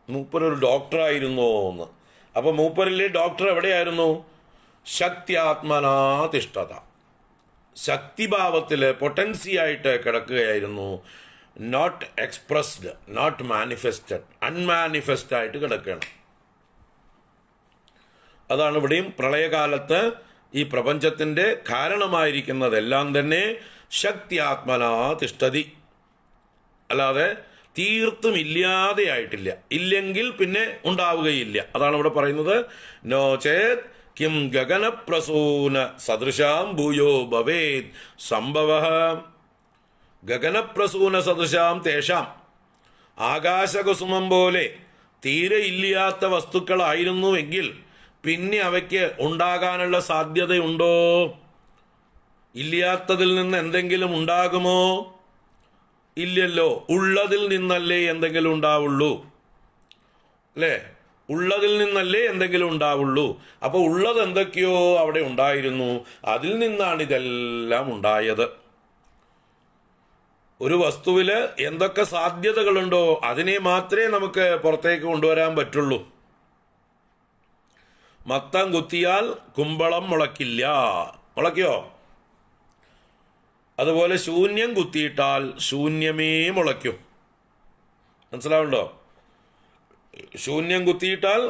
മൂപ്പരൊരു ഡോക്ടറായിരുന്നോ എന്ന്. അപ്പോൾ മൂപ്പരിലെ ഡോക്ടർ എവിടെയായിരുന്നു? ശക്തിയാത്മനാ തിഷ്ഠത, ശക്തിഭാവത്തിൽ പൊട്ടൻസി ആയിട്ട് കിടക്കുകയായിരുന്നു. Not expressed, not manifested, unmanifest ആയിട്ട് കിടക്കുകയാണ്. അതാണ് ഇവിടെയും പ്രളയകാലത്ത് ഈ പ്രപഞ്ചത്തിൻ്റെ കാരണമായിരിക്കുന്നതെല്ലാം തന്നെ ശക്തിയാത്മനാ തിഷ്ഠതി, അല്ലാതെ തീർത്തും ഇല്ലാതെ ആയിട്ടില്ല. ഇല്ലെങ്കിൽ പിന്നെ ഉണ്ടാവുകയില്ല. അതാണ് ഇവിടെ പറയുന്നത്. നോ ചേത് കിം ഗഗനപ്രസൂന സദൃശാം ഭൂയോ ഭവേത് സംഭവ. ഗഗനപ്രസൂന സദൃശാം തേഷാം, ആകാശകുസുമം പോലെ തീരെ ഇല്ലാത്ത വസ്തുക്കളായിരുന്നുവെങ്കിൽ പിന്നെ അവയ്ക്ക് ഉണ്ടാകാനുള്ള സാധ്യതയുണ്ടോ? ഇല്ലാത്തതിൽ നിന്ന് എന്തെങ്കിലും ഉണ്ടാകുമോ? ഇല്ലല്ലോ. ഉള്ളതിൽ നിന്നല്ലേ എന്തെങ്കിലും ഉണ്ടാവുള്ളൂ അല്ലേ? ഉള്ളതിൽ നിന്നല്ലേ എന്തെങ്കിലും ഉണ്ടാവുള്ളൂ. അപ്പോൾ ഉള്ളത് എന്തൊക്കെയോ അവിടെ ഉണ്ടായിരുന്നു, അതിൽ നിന്നാണ് ഇതെല്ലാം ഉണ്ടായത്. ഒരു വസ്തുവിൽ എന്തൊക്കെ സാധ്യതകളുണ്ടോ അതിനെ മാത്രമേ നമുക്ക് പുറത്തേക്ക് കൊണ്ടുവരാൻ പറ്റുള്ളൂ. മത്തം കുത്തിയാൽ കുമ്പളം മുളയ്ക്കില്ല, മുളയ്ക്കോ? അതുപോലെ ശൂന്യം കുത്തിയിട്ടാൽ ശൂന്യമേ മുളയ്ക്കും. മനസ്സിലാവുണ്ടോ? ശൂന്യം കുത്തിയിട്ടാൽ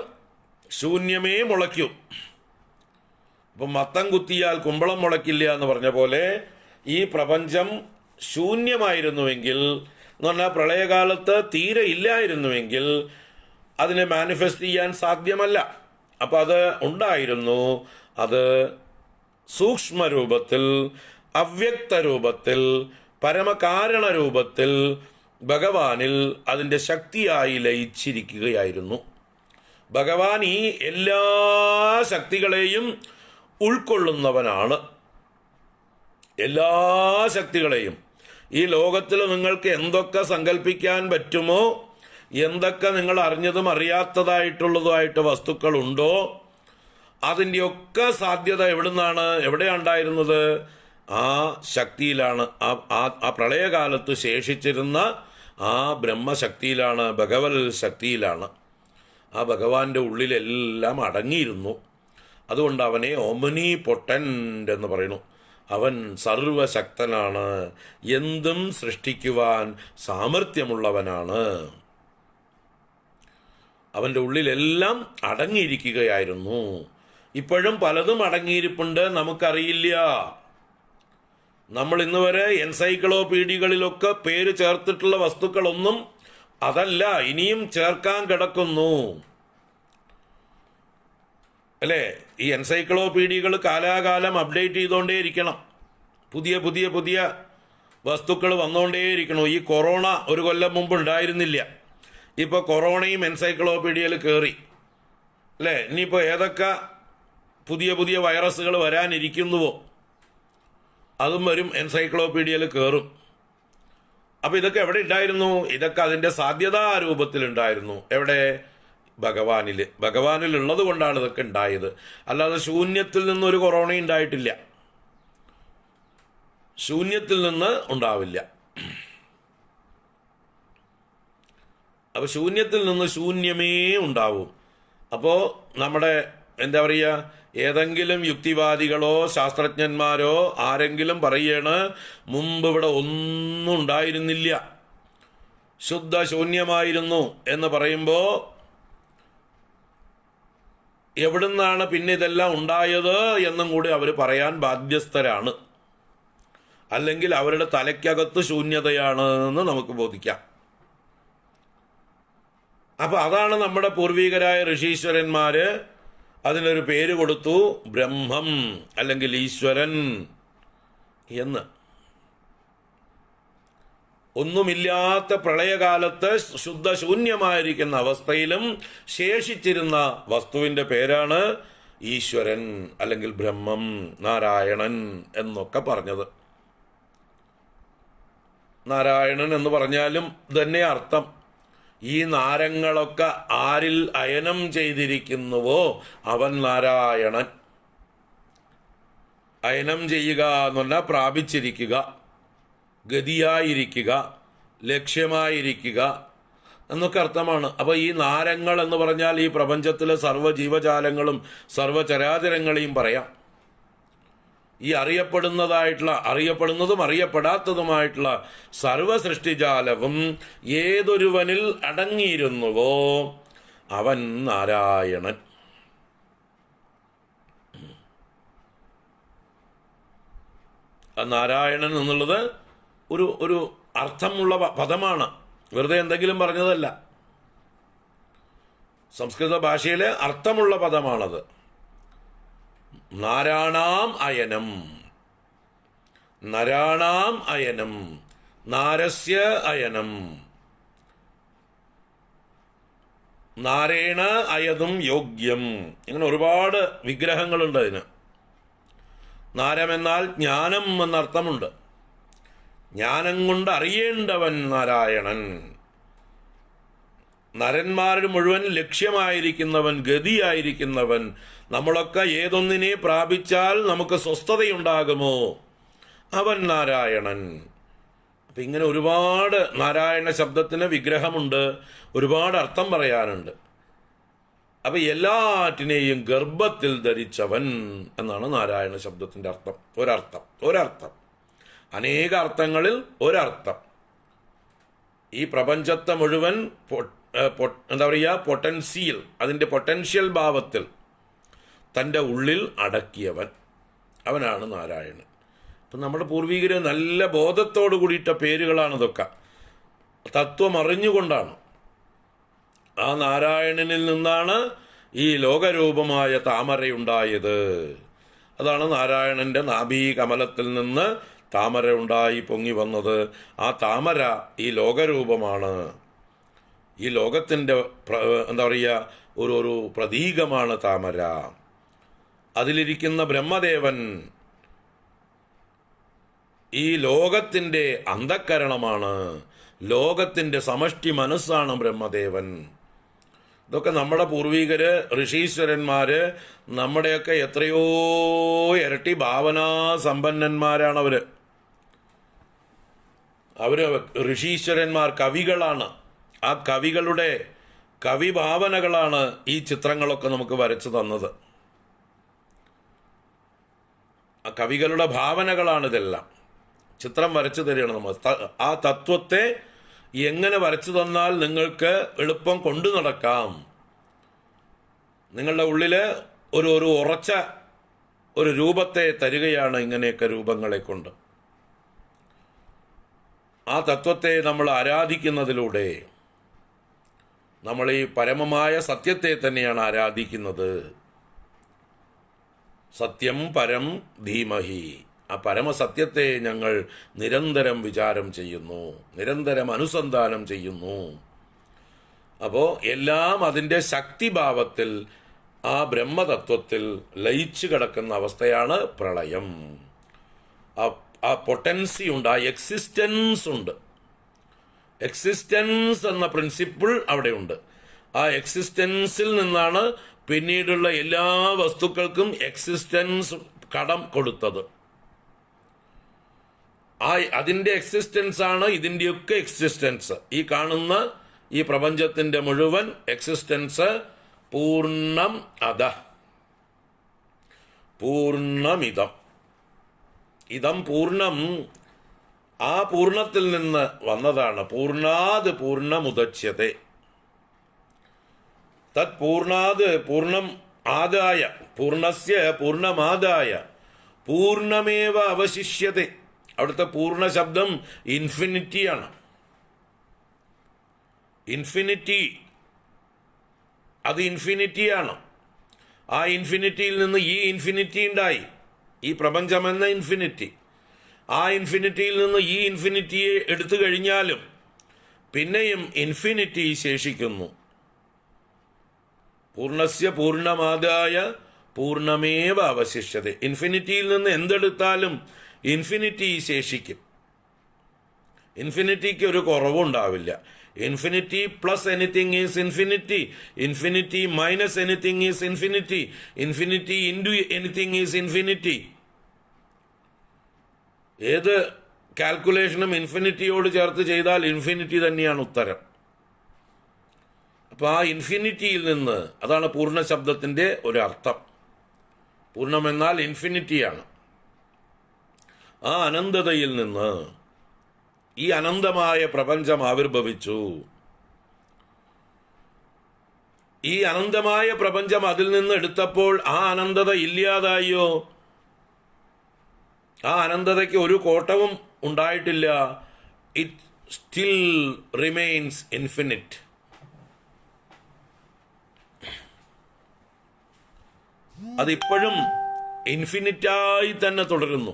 ശൂന്യമേ മുളയ്ക്കും. അപ്പം മത്തം കുത്തിയാൽ കുമ്പളം മുളയ്ക്കില്ല എന്ന് പറഞ്ഞ പോലെ ഈ പ്രപഞ്ചം ശൂന്യമായിരുന്നുവെങ്കിൽ, എന്ന് പറഞ്ഞാൽ പ്രളയകാലത്ത് തീരെ ഇല്ലായിരുന്നുവെങ്കിൽ അതിനെ മാനിഫെസ്റ്റ് ചെയ്യാൻ സാധ്യമല്ല. അപ്പം അത് ഉണ്ടായിരുന്നു. അത് സൂക്ഷ്മരൂപത്തിൽ, അവ്യക്ത രൂപത്തിൽ, പരമകാരണ രൂപത്തിൽ ഭഗവാനിൽ അതിൻ്റെ ശക്തിയായി ലയിച്ചിരിക്കുകയായിരുന്നു. ഭഗവാൻ ഈ എല്ലാ ശക്തികളെയും ഉൾക്കൊള്ളുന്നവനാണ്. എല്ലാ ശക്തികളെയും. ഈ ലോകത്തിൽ നിങ്ങൾക്ക് എന്തൊക്കെ സങ്കല്പിക്കാൻ പറ്റുമോ, എന്തൊക്കെ നിങ്ങൾ അറിഞ്ഞതും അറിയാത്തതായിട്ടുള്ളതുമായിട്ട് വസ്തുക്കളുണ്ടോ, അതിൻ്റെയൊക്കെ സാധ്യത എവിടെയാണ് ഉണ്ടായിരുന്നത്? ആ ശക്തിയിലാണ്. ആ പ്രളയകാലത്ത് ശേഷിച്ചിരുന്ന ആ ബ്രഹ്മശക്തിയിലാണ്, ഭഗവത് ശക്തിയിലാണ്. ആ ഭഗവാന്റെ ഉള്ളിലെല്ലാം അടങ്ങിയിരുന്നു. അതുകൊണ്ട് അവനെ ഓമനി പൊട്ടൻ്റ് എന്ന് പറയുന്നു. അവൻ സർവശക്തനാണ്, എന്തും സൃഷ്ടിക്കുവാൻ സാമർഥ്യമുള്ളവനാണ്. അവൻ്റെ ഉള്ളിലെല്ലാം അടങ്ങിയിരിക്കുകയായിരുന്നു. ഇപ്പോഴും പലതും അടങ്ങിയിരിപ്പുണ്ട്, നമുക്കറിയില്ല. നമ്മൾ ഇന്ന് വരെ എൻസൈക്ലോപീഡിയകളിലൊക്കെ പേര് ചേർത്തിട്ടുള്ള വസ്തുക്കളൊന്നും അതല്ല, ഇനിയും ചേർക്കാൻ കിടക്കുന്നു അല്ലേ? ഈ എൻസൈക്ലോപീഡിയകൾ കാലാകാലം അപ്ഡേറ്റ് ചെയ്തുകൊണ്ടേയിരിക്കണം. പുതിയ പുതിയ പുതിയ വസ്തുക്കൾ വന്നുകൊണ്ടേയിരിക്കണം. ഈ കൊറോണ ഒരു കൊല്ലം മുമ്പ് ഉണ്ടായിരുന്നില്ല. ഇപ്പോൾ കൊറോണയും എൻസൈക്ലോപീഡിയയിൽ കയറി അല്ലേ? ഇനിയിപ്പോൾ ഏതൊക്കെ പുതിയ പുതിയ വൈറസുകൾ വരാനിരിക്കുന്നുവോ അതും വരും, എൻസൈക്ലോപീഡിയയിൽ കയറും. അപ്പൊ ഇതൊക്കെ എവിടെ ഉണ്ടായിരുന്നു? ഇതൊക്കെ അതിന്റെ സാധ്യതാ രൂപത്തിലുണ്ടായിരുന്നു. എവിടെ? ഭഗവാനിൽ ഉള്ളത് കൊണ്ടാണ് ഇതൊക്കെ ഉണ്ടായത്. അല്ലാതെ ശൂന്യത്തിൽ നിന്നൊരു കൊറോണ ഉണ്ടായിട്ടില്ല. ശൂന്യത്തിൽ നിന്ന് ഉണ്ടാവില്ല. അപ്പൊ ശൂന്യത്തിൽ നിന്ന് ശൂന്യമേ ഉണ്ടാവും. അപ്പോ നമ്മുടെ എന്താ പറയുക, ഏതെങ്കിലും യുക്തിവാദികളോ ശാസ്ത്രജ്ഞന്മാരോ ആരെങ്കിലും പറയാണ് മുമ്പ് ഇവിടെ ഒന്നും ഉണ്ടായിരുന്നില്ല, ശുദ്ധ ശൂന്യമായിരുന്നു എന്ന് പറയുമ്പോൾ എവിടുന്നാണ് പിന്നെ ഇതെല്ലാം ഉണ്ടായത് എന്നും കൂടി അവർ പറയാൻ ബാധ്യസ്ഥരാണ്. അല്ലെങ്കിൽ അവരുടെ തലയ്ക്കകത്ത് ശൂന്യതയാണ് എന്ന് നമുക്ക് ബോധിക്കാം. അപ്പൊ അതാണ് നമ്മുടെ പൂർവികരായ ഋഷീശ്വരന്മാര് അതിനൊരു പേര് കൊടുത്തു, ബ്രഹ്മം അല്ലെങ്കിൽ ഈശ്വരൻ എന്ന്. ഒന്നുമില്ലാത്ത പ്രളയകാലത്ത് ശുദ്ധശൂന്യമായിരിക്കുന്ന അവസ്ഥയിലും ശേഷിച്ചിരുന്ന വസ്തുവിന്റെ പേരാണ് ഈശ്വരൻ അല്ലെങ്കിൽ ബ്രഹ്മം, നാരായണൻ എന്നൊക്കെ പറഞ്ഞത്. നാരായണൻ എന്ന് പറഞ്ഞാലും തന്നെ അർത്ഥം, ഈ നാരങ്ങളൊക്കെ ആരിൽ അയനം ചെയ്തിരിക്കുന്നുവോ അവൻ നാരായണൻ. അയനം ചെയ്യുക എന്ന് പറഞ്ഞാൽ പ്രാപിച്ചിരിക്കുക, ഗതിയായിരിക്കുക, ലക്ഷ്യമായിരിക്കുക എന്നൊക്കെ അർത്ഥമാണ്. അപ്പൊ ഈ നാരങ്ങൾ എന്ന് പറഞ്ഞാൽ ഈ പ്രപഞ്ചത്തിലെ സർവ്വ ജീവജാലങ്ങളും സർവ്വചരാചരങ്ങളെയും പറയാം. ഈ അറിയപ്പെടുന്നതും അറിയപ്പെടാത്തതുമായിട്ടുള്ള സർവ സൃഷ്ടിജാലവും ഏതൊരുവനിൽ അടങ്ങിയിരുന്നുവോ അവൻ നാരായണൻ. നാരായണൻ എന്നുള്ളത് ഒരു അർത്ഥമുള്ള പദമാണ്, വെറുതെ എന്തെങ്കിലും പറഞ്ഞതല്ല. സംസ്കൃത ഭാഷയിലെ അർത്ഥമുള്ള പദമാണത്. നാരാണാം അയനം, നരാണാം അയനം, നാരസ്യ അയനം, നാരേണ അയതും യോഗ്യം. ഇങ്ങനെ ഒരുപാട് വിഗ്രഹങ്ങളുണ്ട് അതിന്. നാരമെന്നാൽ ജ്ഞാനം എന്നർത്ഥമുണ്ട്. ജ്ഞാനം കൊണ്ട് അറിയേണ്ടവൻ നാരായണൻ. നരന്മാരുടെ മുഴുവൻ ലക്ഷ്യമായിരിക്കുന്നവൻ, ഗതിയായിരിക്കുന്നവൻ. നമ്മളൊക്കെ ഏതൊന്നിനെ പ്രാപിച്ചാൽ നമുക്ക് സ്വസ്ഥതയുണ്ടാകുമോ അവൻ നാരായണൻ. അപ്പം ഇങ്ങനെ ഒരുപാട് നാരായണ ശബ്ദത്തിന് വിഗ്രഹമുണ്ട്, ഒരുപാട് അർത്ഥം പറയാനുണ്ട്. അപ്പം എല്ലാറ്റിനെയും ഗർഭത്തിൽ ധരിച്ചവൻ എന്നാണ് നാരായണ ശബ്ദത്തിൻ്റെ അർത്ഥം. ഒരർത്ഥം അനേക അർത്ഥങ്ങളിൽ ഒരർത്ഥം. ഈ പ്രപഞ്ചത്തെ മുഴുവൻ എന്താ പറയുക, പൊട്ടൻഷ്യൽ, അതിൻ്റെ പൊട്ടൻഷ്യൽ ഭാവത്തിൽ തൻ്റെ ഉള്ളിൽ അടക്കിയവൻ, അവനാണ് നാരായണൻ. അപ്പം നമ്മുടെ പൂർവികർ നല്ല ബോധത്തോടു കൂടിയിട്ട പേരുകളാണ് ഇതൊക്കെ. തത്വം അറിഞ്ഞുകൊണ്ടാണ്. ആ നാരായണനിൽ നിന്നാണ് ഈ ലോകരൂപമായ താമരയുണ്ടായത്. അതാണ് നാരായണന്റെ നാഭീ കമലത്തിൽ നിന്ന് താമര ഉണ്ടായി പൊങ്ങി വന്നത്. ആ താമര ഈ ലോകരൂപമാണ്. ഈ ലോകത്തിൻ്റെ എന്താ പറയുക, ഒരു പ്രതീകമാണ് താമര. അതിലിരിക്കുന്ന ബ്രഹ്മദേവൻ ഈ ലോകത്തിൻ്റെ അന്ധക്കരണമാണ്, ലോകത്തിൻ്റെ സമഷ്ടി മനസ്സാണ് ബ്രഹ്മദേവൻ. ഇതൊക്കെ നമ്മുടെ പൂർവികര് ഋഷീശ്വരന്മാര് നമ്മുടെയൊക്കെ എത്രയോ ഇരട്ടി ഭാവനാ സമ്പന്നന്മാരാണ് അവര് ഋഷീശ്വരന്മാർ കവികളാണ്. ആ കവികളുടെ കവിഭാവനകളാണ് ഈ ചിത്രങ്ങളൊക്കെ നമുക്ക് വരച്ചു തന്നത്. ആ കവികളുടെ ഭാവനകളാണിതെല്ലാം. ചിത്രം വരച്ചു തരികയാണ് നമ്മൾ. ആ തത്വത്തെ എങ്ങനെ വരച്ചു തന്നാൽ നിങ്ങൾക്ക് എളുപ്പം കൊണ്ടു നടക്കാം. നിങ്ങളുടെ ഉള്ളില് ഒരു ഉറച്ച ഒരു രൂപത്തെ തരികയാണ് ഇങ്ങനെയൊക്കെ രൂപങ്ങളെ കൊണ്ട്. ആ തത്വത്തെ നമ്മൾ ആരാധിക്കുന്നതിലൂടെ നമ്മൾ ഈ പരമമായ സത്യത്തെ തന്നെയാണ് ആരാധിക്കുന്നത്. സത്യം പരം ധീമഹി. ആ പരമസത്യത്തെ ഞങ്ങൾ നിരന്തരം വിചാരം ചെയ്യുന്നു, നിരന്തരം അനുസന്ധാനം ചെയ്യുന്നു. അപ്പോൾ എല്ലാം അതിൻ്റെ ശക്തിഭാവത്തിൽ, ആ ബ്രഹ്മതത്വത്തിൽ ലയിച്ചു കിടക്കുന്ന അവസ്ഥയാണ് പ്രളയം. ആ പൊട്ടൻസി ഉണ്ട്, ആ എക്സിസ്റ്റൻസ് ഉണ്ട്. എക്സിസ്റ്റൻസ് എന്ന പ്രിൻസിപ്പിൾ അവിടെയുണ്ട്. ആ എക്സിസ്റ്റൻസിൽ നിന്നാണ് പിന്നീടുള്ള എല്ലാ വസ്തുക്കൾക്കും എക്സിസ്റ്റൻസ് കടം കൊടുത്തത്. അതിൻ്റെ എക്സിസ്റ്റൻസ് ആണ് ഇതിൻ്റെയൊക്കെ എക്സിസ്റ്റൻസ്. ഈ കാണുന്ന ഈ പ്രപഞ്ചത്തിൻ്റെ മുഴുവൻ എക്സിസ്റ്റൻസ് പൂർണ്ണം അധ പൂർണ്ണമിതം. ഇതം പൂർണ്ണം, ആ പൂർണ്ണത്തിൽ നിന്ന് വന്നതാണ്. പൂർണ്ണാത് പൂർണ്ണമുദച്യത്തെ. തത് പൂർണ്ണാത് പൂർണ്ണം ആദായ പൂർണ്ണസ്യ പൂർണ്ണമാദായ പൂർണ്ണമേവ അവശിഷ്യത്തെ. അവിടുത്തെ പൂർണ്ണ ശബ്ദം ഇൻഫിനിറ്റിയാണ്. ഇൻഫിനിറ്റി, അത് ഇൻഫിനിറ്റിയാണ്. ആ ഇൻഫിനിറ്റിയിൽ നിന്ന് ഈ ഇൻഫിനിറ്റി ഉണ്ടായി, ഈ പ്രപഞ്ചമെന്ന ഇൻഫിനിറ്റി. ആ ഇൻഫിനിറ്റിയിൽ നിന്ന് ഈ ഇൻഫിനിറ്റിയെ എടുത്തു കഴിഞ്ഞാലും പിന്നെയും ഇൻഫിനിറ്റി ശേഷിക്കുന്നു. പൂർണ്ണസ്യ പൂർണ്ണമാദായ പൂർണ്ണമേവ അവശിഷ്യത. ഇൻഫിനിറ്റിയിൽ നിന്ന് എന്തെടുത്താലും ഇൻഫിനിറ്റി ശേഷിക്കും. ഇൻഫിനിറ്റിക്ക് ഒരു കുറവുണ്ടാവില്ല. Infinity plus anything is infinity, infinity minus anything is infinity, infinity into anything is infinity. ഏത് കാൽക്കുലേഷനും ഇൻഫിനിറ്റിയോട് ചേർത്ത് ചെയ്താൽ ഇൻഫിനിറ്റി തന്നെയാണ് ഉത്തരം. അപ്പോൾ ആ ഇൻഫിനിറ്റിയിൽ നിന്ന്, അതാണ് പൂർണ്ണ ശബ്ദത്തിൻ്റെ ഒരു അർത്ഥം. പൂർണ്ണമെന്നാൽ ഇൻഫിനിറ്റിയാണ്. ആ അനന്തതയിൽ നിന്ന് ഈ അനന്തമായ പ്രപഞ്ചം ആവിർഭവിച്ചു. ഈ അനന്തമായ പ്രപഞ്ചം അതിൽ നിന്ന് എടുത്തപ്പോൾ ആ അനന്തത ഇല്ലാതായോ? ആ അനന്തതയ്ക്ക് ഒരു കോട്ടവും ഉണ്ടായിട്ടില്ല. It still remains infinite. അതിപ്പോഴും ഇൻഫിനിറ്റായി തന്നെ തുടരുന്നു.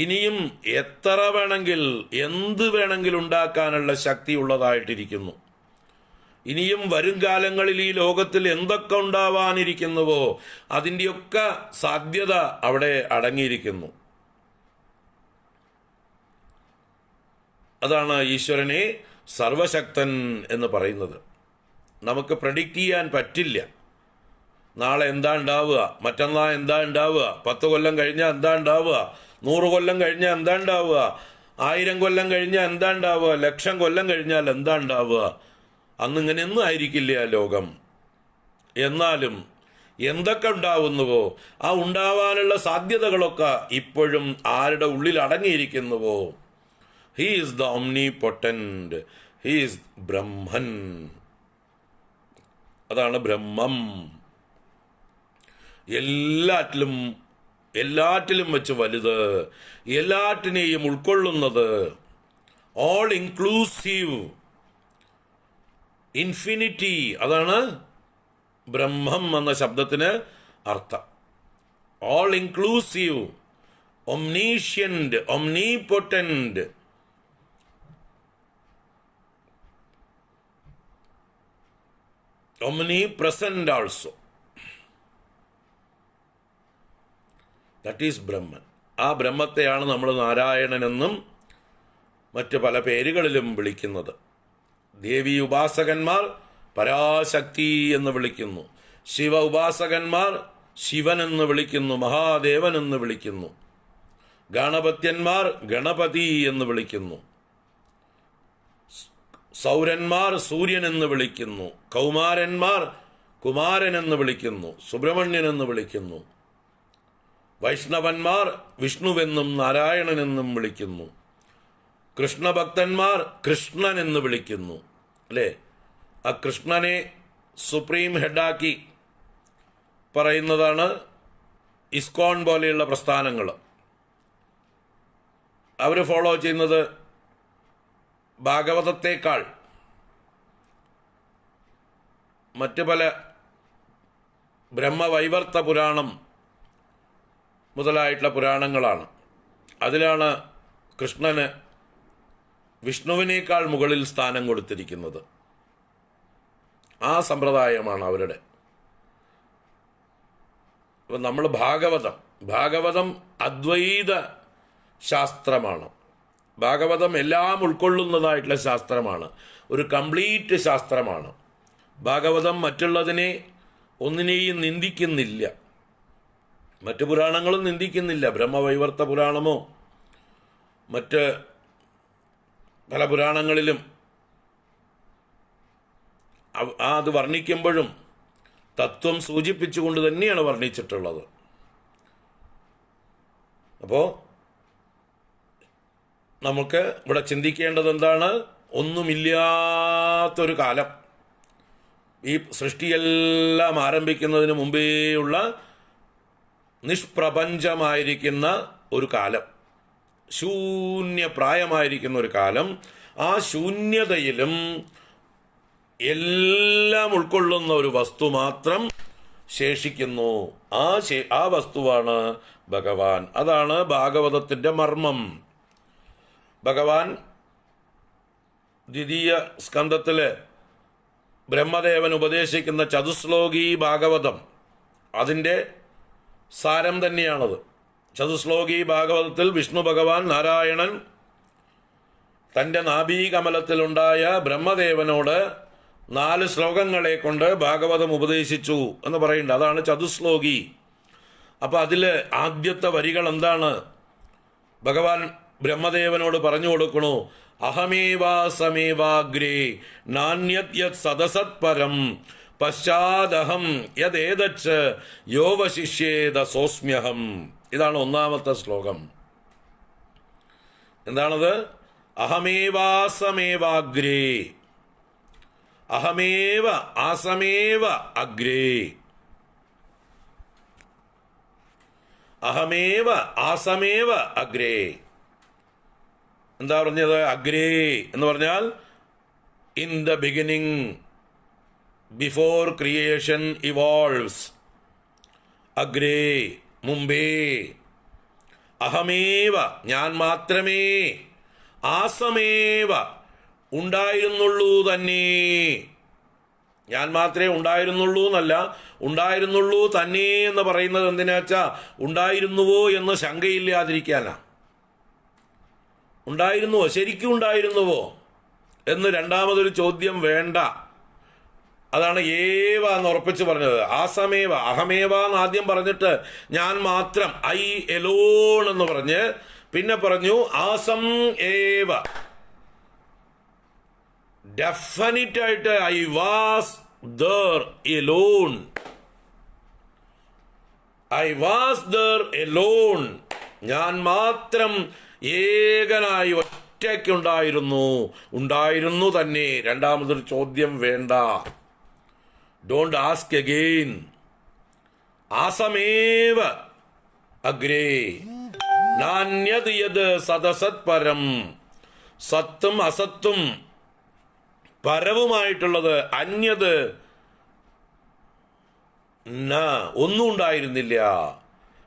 ഇനിയും എത്ര വേണമെങ്കിൽ എന്ത് വേണമെങ്കിൽ ഉണ്ടാക്കാനുള്ള ശക്തി ഉള്ളതായിട്ടിരിക്കുന്നു. ഇനിയും വരും കാലങ്ങളിൽ ഈ ലോകത്തിൽ എന്തൊക്കെ ഉണ്ടാവാനിരിക്കുന്നുവോ അതിൻ്റെയൊക്കെ സാധ്യത അവിടെ അടങ്ങിയിരിക്കുന്നു. അതാണ് ഈശ്വരനെ സർവശക്തൻ എന്ന് പറയുന്നത്. നമുക്ക് പ്രഡിക്റ്റ് ചെയ്യാൻ പറ്റില്ല. നാളെ എന്താ ഉണ്ടാവുക, മറ്റന്നാൾ എന്താ ഉണ്ടാവുക, 10 കൊല്ലം കഴിഞ്ഞാൽ എന്താ ഉണ്ടാവുക, 100 കൊല്ലം കഴിഞ്ഞാൽ എന്താ ഉണ്ടാവുക, 1000 കൊല്ലം കഴിഞ്ഞാൽ എന്താ ഉണ്ടാവുക, 1,00,000 കൊല്ലം കഴിഞ്ഞാൽ എന്താ ഉണ്ടാവുക. അന്നിങ്ങനെയൊന്നും ആയിരിക്കില്ല ലോകം. എന്നാലും എന്തൊക്കെ ഉണ്ടാവുന്നുവോ ആ ഉണ്ടാവാനുള്ള സാധ്യതകളൊക്കെ ഇപ്പോഴും ആരുടെ ഉള്ളിൽ അടങ്ങിയിരിക്കുന്നുവോ. He is the omnipotent, he is Brahman. അതാണ് ബ്രഹ്മം. എല്ലാറ്റിലും വെച്ച് വലുത്, എല്ലാറ്റിനെയും ഉൾക്കൊള്ളുന്നത്, ഓൾ ഇൻക്ലൂസീവ്, ഇൻഫിനിറ്റി. അതാണ് ബ്രഹ്മം എന്ന ശബ്ദത്തിന് അർത്ഥം. All inclusive, omniscient, omnipotent, omnipresent also. That is Brahman. ആ ബ്രഹ്മത്തെയാണ് നമ്മൾ നാരായണനെന്നും മറ്റ് പല പേരുകളിലും വിളിക്കുന്നത്. ദേവി ഉപാസകന്മാർ പരാശക്തി എന്ന് വിളിക്കുന്നു. ശിവ ഉപാസകന്മാർ ശിവൻ എന്ന് വിളിക്കുന്നു, മഹാദേവൻ എന്ന് വിളിക്കുന്നു. ഗണപത്യന്മാർ ഗണപതി എന്ന് വിളിക്കുന്നു. സൗരന്മാർ സൂര്യൻ എന്ന് വിളിക്കുന്നു. കൗമാരന്മാർ കുമാരൻ എന്ന് വിളിക്കുന്നു, സുബ്രഹ്മണ്യൻ എന്ന് വിളിക്കുന്നു. വൈഷ്ണവന്മാർ വിഷ്ണുവെന്നും നാരായണനെന്നും വിളിക്കുന്നു. കൃഷ്ണഭക്തന്മാർ കൃഷ്ണൻ എന്ന് വിളിക്കുന്നു. അല്ലേ? ആ കൃഷ്ണനെ സുപ്രീം ഹെഡാക്കി പറയുന്നതാണ് ഇസ്കോൺ പോലെയുള്ള പ്രസ്ഥാനങ്ങൾ. അവർ ഫോളോ ചെയ്യുന്നത് ഭാഗവതത്തേക്കാൾ മറ്റ് പല ബ്രഹ്മവൈവർത്ത പുരാണം മുതലായിട്ടുള്ള പുരാണങ്ങളാണ്. അതിലാണ് കൃഷ്ണന് വിഷ്ണുവിനേക്കാൾ മുകളിൽ സ്ഥാനം കൊടുത്തിരിക്കുന്നത്. ആ സമ്പ്രദായമാണ് അവരുടെ. ഇപ്പം നമ്മൾ ഭാഗവതം അദ്വൈത ശാസ്ത്രമാണ്. ഭാഗവതം എല്ലാം ഉൾക്കൊള്ളുന്നതായിട്ടുള്ള ശാസ്ത്രമാണ്, ഒരു കംപ്ലീറ്റ് ശാസ്ത്രമാണ്. ഭാഗവതം മറ്റുള്ളതിനെ ഒന്നിനെയും നിന്ദിക്കുന്നില്ല, മറ്റു പുരാണങ്ങളും നിന്ദിക്കുന്നില്ല. ബ്രഹ്മവൈവർത്ത പുരാണമോ മറ്റ് പല പുരാണങ്ങളിലും അത് വർണ്ണിക്കുമ്പോഴും തത്വം സൂചിപ്പിച്ചുകൊണ്ട് തന്നെയാണ് വർണ്ണിച്ചിട്ടുള്ളത്. അപ്പോൾ നമുക്ക് ഇവിടെ ചിന്തിക്കേണ്ടത് എന്താണ്? ഒന്നുമില്ലാത്തൊരു കാലം, ഈ സൃഷ്ടിയെല്ലാം ആരംഭിക്കുന്നതിന് മുമ്പേയുള്ള നിഷ്പ്രപഞ്ചമായിരിക്കുന്ന ഒരു കാലം, ശൂന്യപ്രായമായിരിക്കുന്ന ഒരു കാലം. ആ ശൂന്യതയിലും എല്ലാം ഉൾക്കൊള്ളുന്ന ഒരു വസ്തു മാത്രം ശേഷിക്കുന്നു. ആ വസ്തുവാണ് ഭഗവാൻ. അതാണ് ഭാഗവതത്തിൻ്റെ മർമ്മം. ഭഗവാൻ ദ്വിതീയ സ്കന്ധത്തില് ബ്രഹ്മദേവൻ ഉപദേശിക്കുന്ന ചതുശ്ലോകി ഭാഗവതം, അതിൻ്റെ സാരം തന്നെയാണത്. ചതുശ്ലോകി ഭാഗവതത്തിൽ വിഷ്ണു ഭഗവാൻ നാരായണൻ തൻ്റെ നാഭീകമലത്തിലുണ്ടായ ബ്രഹ്മദേവനോട് 4 ശ്ലോകങ്ങളെ കൊണ്ട് ഭാഗവതം ഉപദേശിച്ചു എന്ന് പറയുന്നുണ്ട്. അതാണ് ചതുശ്ലോകി. അപ്പം അതിൽ ആദ്യത്തെ വരികൾ എന്താണ്? ഭഗവാൻ ബ്രഹ്മദേവനോട് പറഞ്ഞു കൊടുക്കണു, അഹമേവാസമേവാഗ്രേ നാന്യത് യത് സദസത് പരം പശ്ചാദഹം യദേതച്ച് യോവശിഷ്യേത സോസ്മ്യഹം. ഇതാണ് ഒന്നാമത്തെ ശ്ലോകം. എന്താണത്? അഹമേവാസമേവാഗ്രേ, അഹമേവ ആസമേവ അഗ്രേ, അഹമേവ ആസമേവ അഗ്രേ. എന്താ പറഞ്ഞത്? അഗ്രേ എന്ന് പറഞ്ഞാൽ in the beginning, before creation evolves. അഗ്രേ മുമ്പേ, അഹമേവ ഞാൻ മാത്രമേ, ആസമേവ ഉണ്ടായിരുന്നുള്ളൂ തന്നെ. ഞാൻ മാത്രമേ ഉണ്ടായിരുന്നുള്ളൂ എന്നല്ല, ഉണ്ടായിരുന്നുള്ളൂ തന്നെ എന്ന് പറയുന്നത് എന്തിനാച്ചാ ഉണ്ടായിരുന്നുവോ എന്ന് ശങ്കയില്ലാതിരിക്കാനാ. ഉണ്ടായിരുന്നുവോ, ശരിക്കും ഉണ്ടായിരുന്നുവോ എന്ന് രണ്ടാമതൊരു ചോദ്യം വേണ്ട. അതാണ് ഏവ എന്ന് ഉറപ്പിച്ച് പറഞ്ഞത്. ആസമേവ, അഹമേവ എന്ന് ആദ്യം പറഞ്ഞിട്ട് ഞാൻ മാത്രം, ഐ എലോൺ എന്ന് പറഞ്ഞ് പിന്നെ പറഞ്ഞു ആസം ഏവ, ഡെഫിനറ്റ് ആയിട്ട് I was there alone, I was there alone, ഞാൻ മാത്രം ഏകനായി ഒറ്റയ്ക്കുണ്ടായിരുന്നു, ഉണ്ടായിരുന്നു തന്നെ. രണ്ടാമതൊരു ചോദ്യം വേണ്ട. Don't ask again. ആസമേവ അഗ്രേ നാന്യത് യത് സദസത് പരം, സത്തും അസത്തും പരവുമായിട്ടുള്ളത് അന്യത് ഒന്നും ഉണ്ടായിരുന്നില്ല.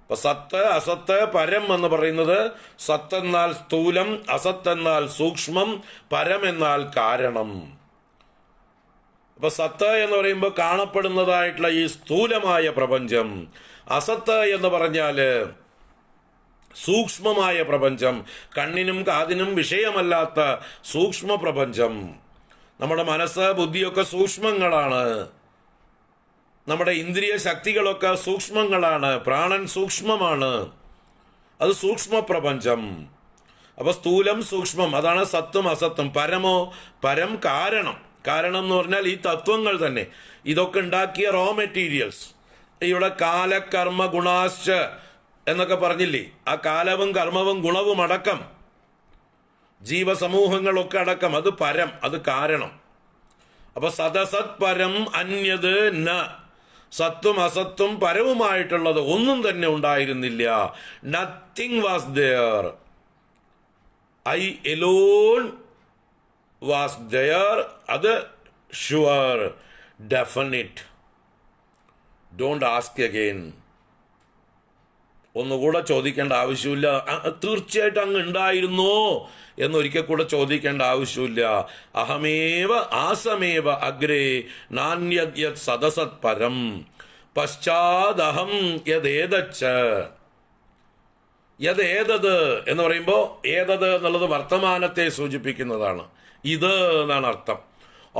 അപ്പൊ സത്ത് അസത്ത് പരം എന്ന് പറയുന്നത്, സത്ത് എന്നാൽ സ്ഥൂലം, അസത്ത് എന്നാൽ സൂക്ഷ്മം, പരം എന്നാൽ കാരണം. അപ്പൊ സത്ത് എന്ന് പറയുമ്പോൾ കാണപ്പെടുന്നതായിട്ടുള്ള ഈ സ്ഥൂലമായ പ്രപഞ്ചം, അസത്ത് എന്ന് പറഞ്ഞാല് സൂക്ഷ്മമായ പ്രപഞ്ചം, കണ്ണിനും കാതിനും വിഷയമല്ലാത്ത സൂക്ഷ്മ പ്രപഞ്ചം. നമ്മുടെ മനസ്സ് ബുദ്ധിയൊക്കെ സൂക്ഷ്മങ്ങളാണ്, നമ്മുടെ ഇന്ദ്രിയ ശക്തികളൊക്കെ സൂക്ഷ്മങ്ങളാണ്, പ്രാണൻ സൂക്ഷ്മമാണ്, അത് സൂക്ഷ്മ പ്രപഞ്ചം. അപ്പൊ സ്ഥൂലം സൂക്ഷ്മം, അതാണ് സത്തും അസത്തും. പരമോ, പരം കാരണം. കാരണം എന്ന് പറഞ്ഞാൽ ഈ തത്വങ്ങൾ തന്നെ, ഇതൊക്കെ ഉണ്ടാക്കിയ റോ മെറ്റീരിയൽസ്. ഇവിടെ കാലകർമ്മ ഗുണാശ്ച എന്നൊക്കെ പറഞ്ഞില്ലേ, ആ കാലവും കർമ്മവും ഗുണവും അടക്കം, ജീവസമൂഹങ്ങളൊക്കെ അടക്കം, അത് പരം, അത് കാരണം. അപ്പൊ സദസത് പരം അന്യത് ന, സത്തും അസത്തും പരവുമായിട്ടുള്ളത് ഒന്നും തന്നെ ഉണ്ടായിരുന്നില്ല. Nothing was there, I alone was there. അത് sure, definite. Don't ask again. ഒന്നുകൂടെ ചോദിക്കേണ്ട ആവശ്യമില്ല. തീർച്ചയായിട്ടും അങ്ങ് ഉണ്ടായിരുന്നോ എന്നൊരിക്കൽ കൂടെ ചോദിക്കേണ്ട ആവശ്യമില്ല. അഹമേവ ആസമേവ അഗ്രേ നാന്യത് യത് സദസത് പരം പശ്ചാദഹം യദേതച്ച്. യതേതത് എന്ന് പറയുമ്പോൾ ഏതത് എന്നുള്ളത് വർത്തമാനത്തെ സൂചിപ്പിക്കുന്നതാണ്. ഇത് എന്നാണ് അർത്ഥം.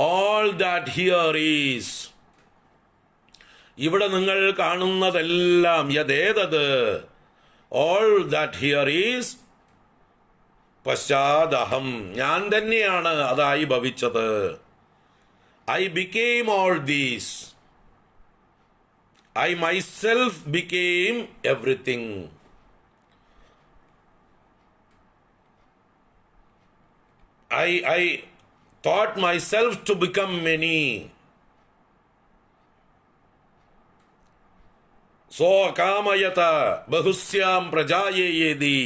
ഓൾ ദാറ്റ് ഹിയർ ഈസ്, ഇവിടെ നിങ്ങൾ കാണുന്നതെല്ലാം, യതേതത് ഓൾ ദാറ്റ് ഹിയർ ഈസ് പശ്ചാദഹം, ഞാൻ തന്നെയാണ് അതായി ഭവിച്ചത്. I became all these, I myself became everything. I taught myself to become many. So അകാമയത ബഹുസ്യാം പ്രജായേതി,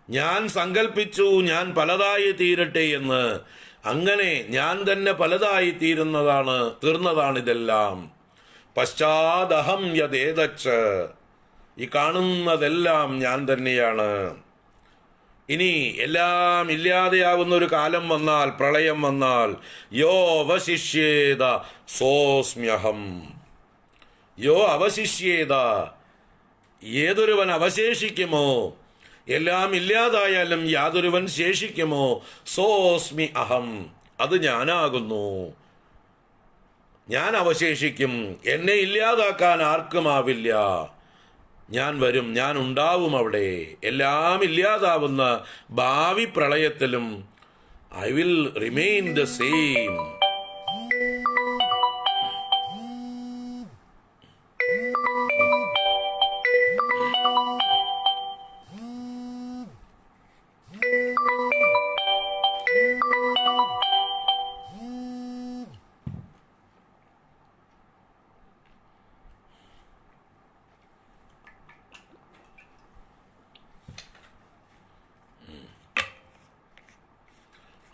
ഞാൻ സങ്കൽപ്പിച്ചു ഞാൻ പലതായി തീരട്ടെ എന്ന്. അങ്ങനെ ഞാൻ തന്നെ പലതായി തീർന്നതാണിതെല്ലാം. പശ്ചാദഹം യദേതച്ച്, ഈ കാണുന്നതെല്ലാം ഞാൻ തന്നെയാണ്. ഇനി എല്ലാം ഇല്ലാതെയാകുന്ന ഒരു കാലം വന്നാൽ, പ്രളയം വന്നാൽ, യോ അവശിഷ്യേത സോസ്മ്യഹം, യോ അവശിഷ്യേത, ഏതൊരുവൻ അവശേഷിക്കുമോ, എല്ലാം ഇല്ലാതായാലും യാതൊരുവൻ ശേഷിക്കുമോ, സോസ്മി അഹം, അത് ഞാനാകുന്നു. ഞാൻ അവശേഷിക്കും, എന്നെ ഇല്ലാതാക്കാൻ ആർക്കുമാവില്ല. ഞാൻ വരും, ഞാൻ ഉണ്ടാവും അവിടെ. എല്ലാം ഇല്ലാതാവുന്ന ഭാവി പ്രളയത്തിലും I will remain the same.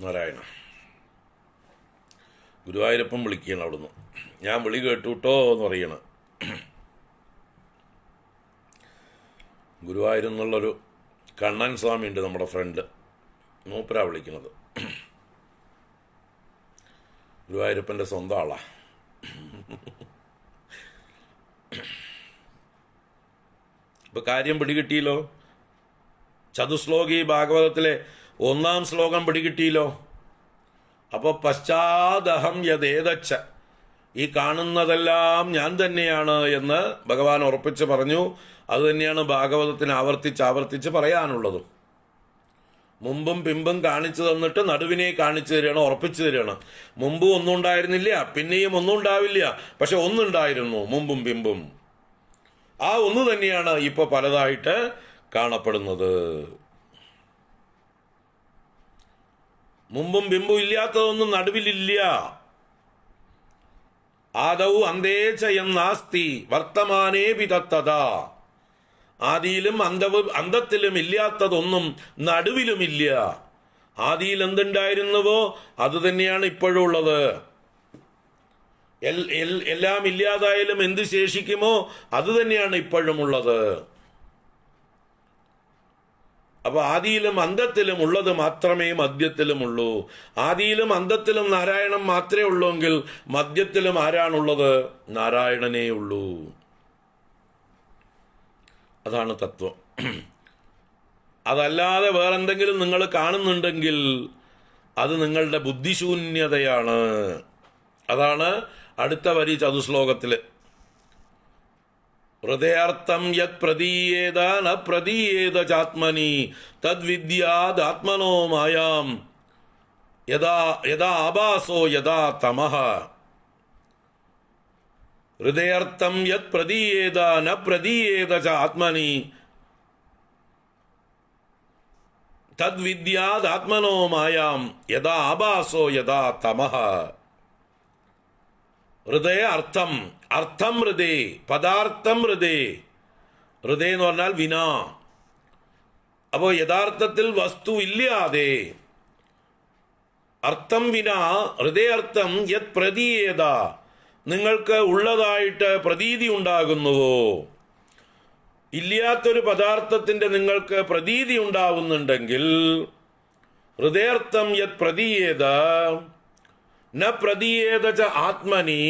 Narayana Guruvayurappan വിളിക്കുകയാണ് അവിടുന്ന്. ഞാൻ വിളി കേട്ടുട്ടോ എന്ന് പറയണം. ഗുരുവായൂർ എന്നുള്ളൊരു കണ്ണൻ സ്വാമി ഉണ്ട്, നമ്മുടെ ഫ്രണ്ട്, മൂപ്പരാ വിളിക്കുന്നത്. ഗുരുവായൂരപ്പൻ്റെ സ്വന്തം ആളാ. ഇപ്പൊ കാര്യം പിടികിട്ടിയല്ലോ. ചതുശ്ലോകി ഭാഗവതത്തിലെ 1-ാം ശ്ലോകം പിടികിട്ടിയല്ലോ. അപ്പോൾ പശ്ചാദഹം യദേതച്ച, ഈ കാണുന്നതെല്ലാം ഞാൻ തന്നെയാണ് എന്ന് ഭഗവാൻ ഉറപ്പിച്ച് പറഞ്ഞു. അത് തന്നെയാണ് ഭാഗവതത്തിന് ആവർത്തിച്ച് പറയാനുള്ളതും. മുമ്പും പിമ്പും കാണിച്ചു തന്നിട്ട് നടുവിനെ കാണിച്ചു തരികയാണ്, ഉറപ്പിച്ചു തരികയാണ്. മുമ്പ് ഒന്നും ഉണ്ടായിരുന്നില്ല, പിന്നെയും ഒന്നും ഉണ്ടാവില്ല, പക്ഷെ ഒന്നുണ്ടായിരുന്നു മുമ്പും പിമ്പും. ആ ഒന്ന് തന്നെയാണ് ഇപ്പോൾ പലതായിട്ട് കാണപ്പെടുന്നത്. മുമ്പും പിമ്പും ഇല്ലാത്തതൊന്നും നടുവിലില്ല. ആദൗ അന്തേചയം നാസ്തി വർത്തമാനേപി തത്തതാ, ആദിയിലും അന്തത്തിലും ഇല്ലാത്തതൊന്നും നടുവിലുമില്ല. ആദിയിൽ എന്തുണ്ടായിരുന്നുവോ അത് തന്നെയാണ് ഇപ്പോഴും ഉള്ളത്. എല്ലാം ഇല്ലാതായാലും എന്ത് ശേഷിക്കുമോ അത് തന്നെയാണ് ഇപ്പോഴും ഉള്ളത്. അപ്പൊ ആദിയിലും അന്തത്തിലും ഉള്ളത് മാത്രമേ മധ്യത്തിലുമുള്ളൂ. ആദിയിലും അന്തത്തിലും നാരായണൻ മാത്രമേ ഉള്ളൂവെങ്കിൽ മധ്യത്തിലും ആരാണുള്ളത്? നാരായണനേ ഉള്ളൂ. അതാണ് തത്വം. അതല്ലാതെ വേറെന്തെങ്കിലും നിങ്ങൾ കാണുന്നുണ്ടെങ്കിൽ അത് നിങ്ങളുടെ ബുദ്ധിശൂന്യതയാണ്. അതാണ് അടുത്ത വരി ചതുശ്ലോകത്തില്. ഹൃദയാർത്ഥം യത് പ്രതീയേത ന പ്രതീയേത ചാത്മനി തദ്വിദ്യാദാത്മനോ മായാം യഥാ ആഭാസോ യഥാ തമഃ. ഹൃദയാർത്ഥം യത് പ്രതീയേത ന പ്രതീയേത ചാത്മനി തദ്വിദ്യാദാത്മനോ മായാം യഥാ ആഭാസോ യഥാ തമഃ. ഹൃദയ അർത്ഥം, അർത്ഥം ഹൃദയ, പദാർത്ഥം ഹൃദയ. ഹൃദയ എന്ന് പറഞ്ഞാൽ വിനാ. അപ്പോ യഥാർത്ഥത്തിൽ വസ്തു ഇല്ലാതെ അർത്ഥം വിനാ ഹൃദയാർത്ഥം യത് പ്രതീയേത, നിങ്ങൾക്ക് ഉള്ളതായിട്ട് പ്രതീതി ഉണ്ടാകുന്നുവോ? ഇല്ലാത്തൊരു പദാർത്ഥത്തിന്റെ നിങ്ങൾക്ക് പ്രതീതി ഉണ്ടാവുന്നുണ്ടെങ്കിൽ ഹൃദയാർത്ഥം യത് പ്രതീയേത ന പ്രതീയേത ച ആത്മനി,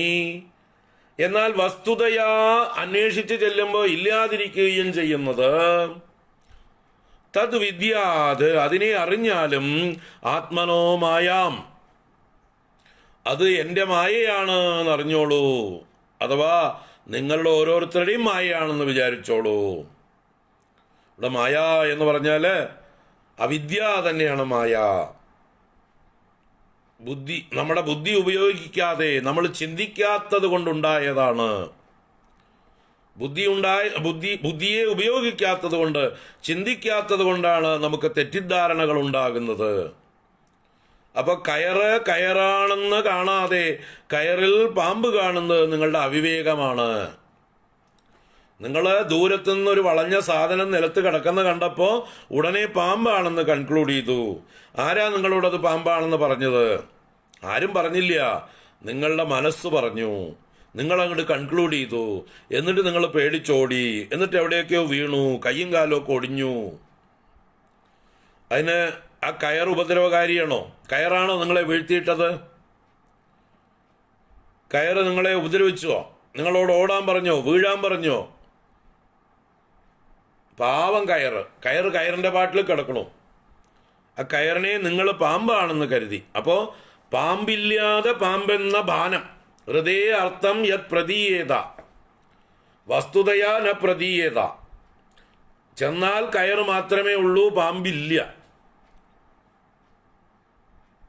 എന്നാൽ വസ്തുതയാ അന്വേഷിച്ച് ചെല്ലുമ്പോൾ ഇല്ലാതിരിക്കുകയും ചെയ്യുന്നത് തദ് വിദ്യാത് അതിനെ അറിഞ്ഞാലും ആത്മനോ മായാം അത് എൻ്റെ മായയാണ് എന്നറിഞ്ഞോളൂ. അഥവാ നിങ്ങളുടെ ഓരോരുത്തരുടെയും മായയാണെന്ന് വിചാരിച്ചോളൂ. ഇവിടെ മായ എന്ന് പറഞ്ഞാൽ അവിദ്യ തന്നെയാണ് മായ. നമ്മുടെ ബുദ്ധി ഉപയോഗിക്കാതെ നമ്മൾ ചിന്തിക്കാത്തത് കൊണ്ടുണ്ടായതാണ്. ബുദ്ധിയെ ഉപയോഗിക്കാത്തത് കൊണ്ട്, ചിന്തിക്കാത്തത് കൊണ്ടാണ് നമുക്ക് തെറ്റിദ്ധാരണകൾ ഉണ്ടാകുന്നത്. അപ്പൊ കയറാണെന്ന് കാണാതെ കയറിൽ പാമ്പ് കാണുന്നത് നിങ്ങളുടെ അവിവേകമാണ്. നിങ്ങൾ ദൂരത്തുനിന്ന് ഒരു വളഞ്ഞ സാധനം നിലത്ത് കിടക്കുന്ന കണ്ടപ്പോൾ ഉടനെ പാമ്പാണെന്ന് കൺക്ലൂഡ് ചെയ്തു. ആരാ നിങ്ങളോടത് പാമ്പാണെന്ന് പറഞ്ഞത്? ആരും പറഞ്ഞില്ല, നിങ്ങളുടെ മനസ്സ് പറഞ്ഞു. നിങ്ങൾ അങ്ങോട്ട് കൺക്ലൂഡ് ചെയ്തു. എന്നിട്ട് നിങ്ങൾ പേടിച്ചോടി. എന്നിട്ട് എവിടെയൊക്കെയോ വീണു, കയ്യും കാലമൊക്കെ ഒടിഞ്ഞു. അതിന് ആ കയർ ഉപദ്രവകാരിയാണോ? കയറാണോ നിങ്ങളെ വീഴ്ത്തിയിട്ടത്? കയറ് നിങ്ങളെ ഉപദ്രവിച്ചോ? നിങ്ങളോട് ഓടാൻ പറഞ്ഞോ? വീഴാൻ പറഞ്ഞോ? പാവം കയറിന്റെ പാട്ടിൽ കിടക്കണു. ആ കയറിനെ നിങ്ങൾ പാമ്പാണെന്ന് കരുതി. അപ്പോ പാമ്പില്ലാതെ പാമ്പെന്ന ഭാനം. ഹൃദയ അർത്ഥം യത് പ്രതീയേത വസ്തുതയാ ന പ്രതീയേത. ചെന്നാൽ കയറ് മാത്രമേ ഉള്ളൂ, പാമ്പില്ല.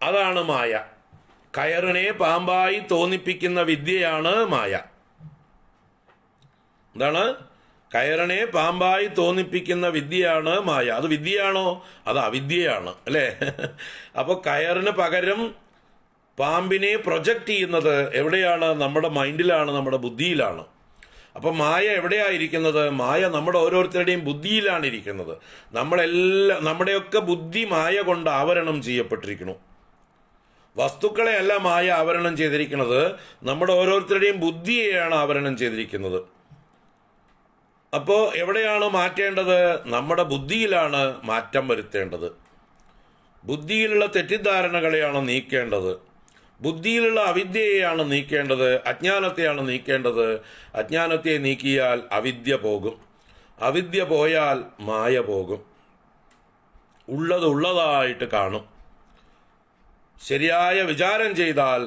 അതാണ് മായ. കയറിനെ പാമ്പായി തോന്നിപ്പിക്കുന്ന വിദ്യയാണ് മായ. എന്താണ്? കയറിനെ പാമ്പായി തോന്നിപ്പിക്കുന്ന വിദ്യയാണ് മായ. അത് വിദ്യയാണോ? അത് അവിദ്യയാണ്, അല്ലേ? അപ്പോൾ കയറിന് പകരം പാമ്പിനെ പ്രൊജക്റ്റ് ചെയ്യുന്നത് എവിടെയാണ്? നമ്മുടെ മൈൻഡിലാണ്, നമ്മുടെ ബുദ്ധിയിലാണ്. അപ്പം മായ എവിടെയായിരിക്കുന്നത്? മായ നമ്മുടെ ഓരോരുത്തരുടെയും ബുദ്ധിയിലാണ് ഇരിക്കുന്നത്. നമ്മുടെയൊക്കെ ബുദ്ധി മായ കൊണ്ട് ആവരണം ചെയ്യപ്പെട്ടിരിക്കുന്നു. വസ്തുക്കളെ അല്ല മായ ആവരണം ചെയ്തിരിക്കുന്നത്, നമ്മുടെ ഓരോരുത്തരുടെയും ബുദ്ധിയെയാണ് ആവരണം ചെയ്തിരിക്കുന്നത്. അപ്പോൾ എവിടെയാണ് മാറ്റേണ്ടത്? നമ്മുടെ ബുദ്ധിയിലാണ് മാറ്റം വരുത്തേണ്ടത്. ബുദ്ധിയിലുള്ള തെറ്റിദ്ധാരണകളെയാണ് നീക്കേണ്ടത്. ബുദ്ധിയിലുള്ള അവിദ്യയെയാണ് നീക്കേണ്ടത്. അജ്ഞാനത്തെയാണ് നീക്കേണ്ടത്. അജ്ഞാനത്തെ നീക്കിയാൽ അവിദ്യ പോകും. അവിദ്യ പോയാൽ മായ പോകും. ഉള്ളതായിട്ട് കാണും. ശരിയായ വിചാരം ചെയ്താൽ